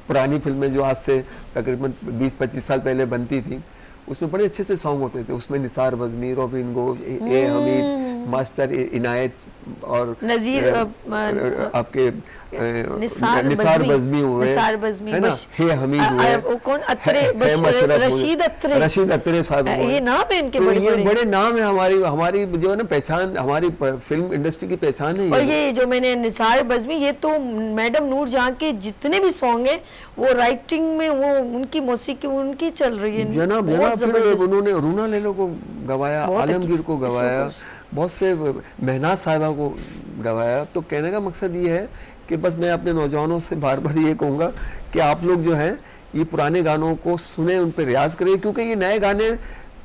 पुरानी फिल्में जो आज से तकरीबन 20-25 साल पहले बनती थी, उसमें बड़े अच्छे से सॉन्ग होते थे। उसमें निसार बज़मी, रॉबिन गोज, ए हमीद, मास्टर इनायत और नज़ीर आपके निसार बज़मी हुए, है ना, हे हमीद हुए, कौन अत्रे, रशीद अत्रे साहब, ये नाम है इनके, ये बड़े नाम है। हमारी जो है ना पहचान, हमारी फिल्म इंडस्ट्री की पहचान है। और ये जो मैंने निसार बज़मी, ये तो मैडम नूर जहाँ के जितने भी सॉन्ग हैं वो राइटिंग में वो उनकी मौसीकी उनकी चल रही है। जनाब फिर उन्होंने रूना लैलो को गवाया, आलमगीर को गवाया, बहुत से महनाज साहिबा को गवाया। तो कहने का मकसद ये है कि बस मैं अपने नौजवानों से बार बार ये कहूँगा कि आप लोग जो हैं ये पुराने गानों को सुने, उन पर रियाज करें, क्योंकि ये नए गाने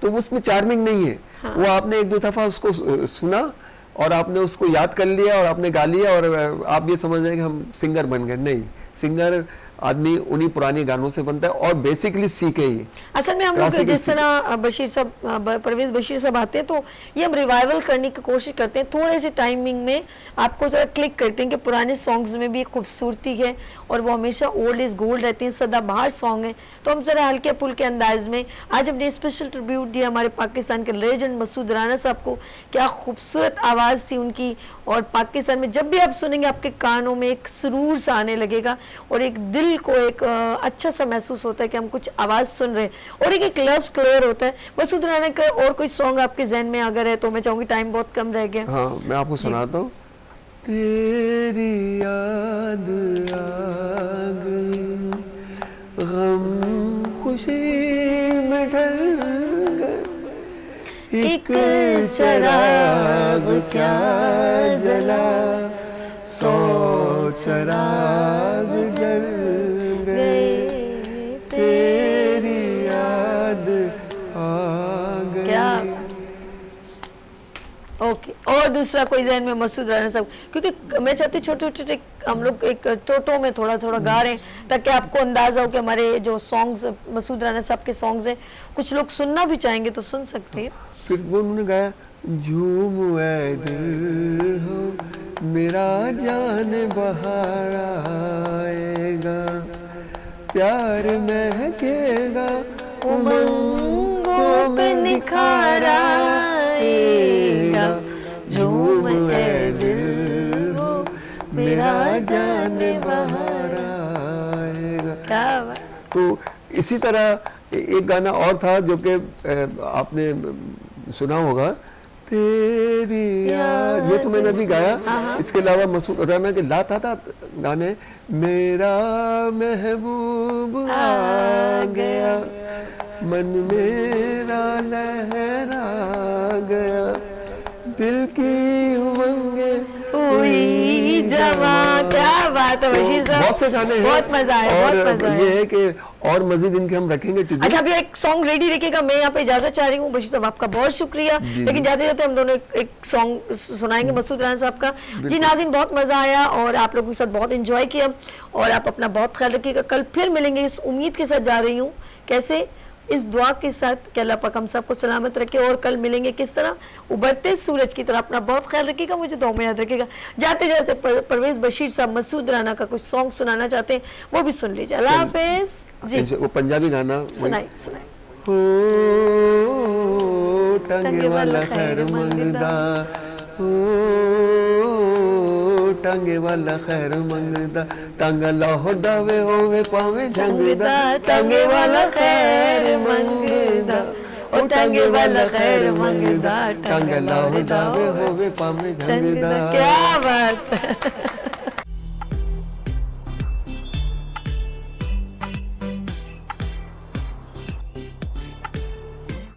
तो उसमें चार्मिंग नहीं है। हाँ। वो आपने एक दो दफ़ा उसको सुना और आपने उसको याद कर लिया और आपने गा लिया और आप ये समझ रहे हैं कि हम सिंगर बन गए। नहीं, सिंगर आदमी उन्हीं पुराने गानों से बनता है और बेसिकली सीखे ही। असल में हम लोग जिस तरह बशीर साहब, परवेज बशीर साहब आते हैं तो ये हम रिवाइवल करने की कोशिश करते हैं। थोड़े से टाइमिंग में आपको जरा क्लिक करते हैं कि पुराने सॉन्ग्स में भी एक खूबसूरती है और वो हमेशा ओल्ड इज गोल्ड रहते हैं, सदाबहार सॉन्ग है। तो हम जरा हल्के फुल्के अंदाज में आज हमने स्पेशल ट्रिब्यूट दिया हमारे पाकिस्तान के लेजेंड मसूद राना साहब को। क्या खूबसूरत आवाज़ थी उनकी, और पाकिस्तान में जब भी आप सुनेंगे आपके कानों में एक सुरूर सा आने लगेगा और एक दिल को एक अच्छा सा महसूस होता है कि हम कुछ आवाज़ सुन रहे हैं और एक लफ्ज़ क्लियर होता है। मसूद राना का और कोई सॉन्ग आपके जहन में अगर है तो मैं चाहूँगी, टाइम बहुत कम रह गया। हाँ, मैं आपको सुनाता हूँ। तेरी याद आ गई, गम खुशी में ढल गए, एक चिराग क्या जला, 100 चिराग जल गए, तेरी याद आ गई। क्या ओके। और दूसरा कोई जहन में मसूद राना साहब, क्योंकि मैं चाहती हूँ छोटे छोटे हम लोग एक टोटो में थोड़ा थोड़ा गा रहे हैं ताकि आपको अंदाजा हो कि हमारे जो सॉन्ग्स मसूद राना साहब के सॉन्ग्स हैं कुछ लोग सुनना भी चाहेंगे तो सुन सकते हैं। फिर वो उन्होंने गाया, झूम ऐ दिल हो मेरा जान बहार आएगा, प्यार महकेगा उमंगों में निखार आएगा, झूम ऐ दिल हो मेरा जान बहार आएगा। क्या बात। तो इसी तरह एक गाना और था जो कि आपने सुना होगा, तेरी याद, ये तो मैंने अभी गाया। इसके अलावा मसूद राना के लाता गाने, मेरा महबूब आ गया, मन मेरा लहरा गया, दिल की उमंगे हुई जवां, क्या बात है बशीर साहब, बहुत से गाने हैं, बहुत मजा आया, बहुत और मजा ये आया। है कि और मजीद इनके हम रखेंगे ट्रिब्यूट। अच्छा, अभी एक सॉन्ग रेडी रखिएगा, मैं यहाँ पे इजाजत चाह रही हूँ। बशीर साहब आपका बहुत शुक्रिया, लेकिन जाते जाते हम दोनों एक सॉन्ग सुनाएंगे मसूद राना साहब का। जी नाज़रीन, बहुत मजा आया और आप लोगों के साथ बहुत एंजॉय किया, और आप अपना बहुत ख्याल रखिएगा। कल फिर मिलेंगे इस उम्मीद के साथ जा रही हूँ, कैसे, इस दुआ के साथ कि अल्लाह पाक हम सबको सलामत रखे, और कल मिलेंगे किस तरह, उभरते सूरज की तरह। अपना बहुत ख्याल रखिएगा, मुझे दुआ में याद रखिएगा। जाते जाते परवेज बशीर साहब मसूद राना का कुछ सॉन्ग सुनाना चाहते हैं, वो भी सुन लीजिए। अल्लाह हाफिज जी। वो पंजाबी गाना सुनाई सुनाई। हो टंगे वाला खैर मंगदा, हो टंगे वाला खैर मंगदा, टंग लाहो दावे होवे पावे झंगदा, टंगे वाला खैर मंगदा, ओ टंगे वाला खैर मंगदा, टंग लाहो दावे होवे पावे झंगदा। क्या बात है।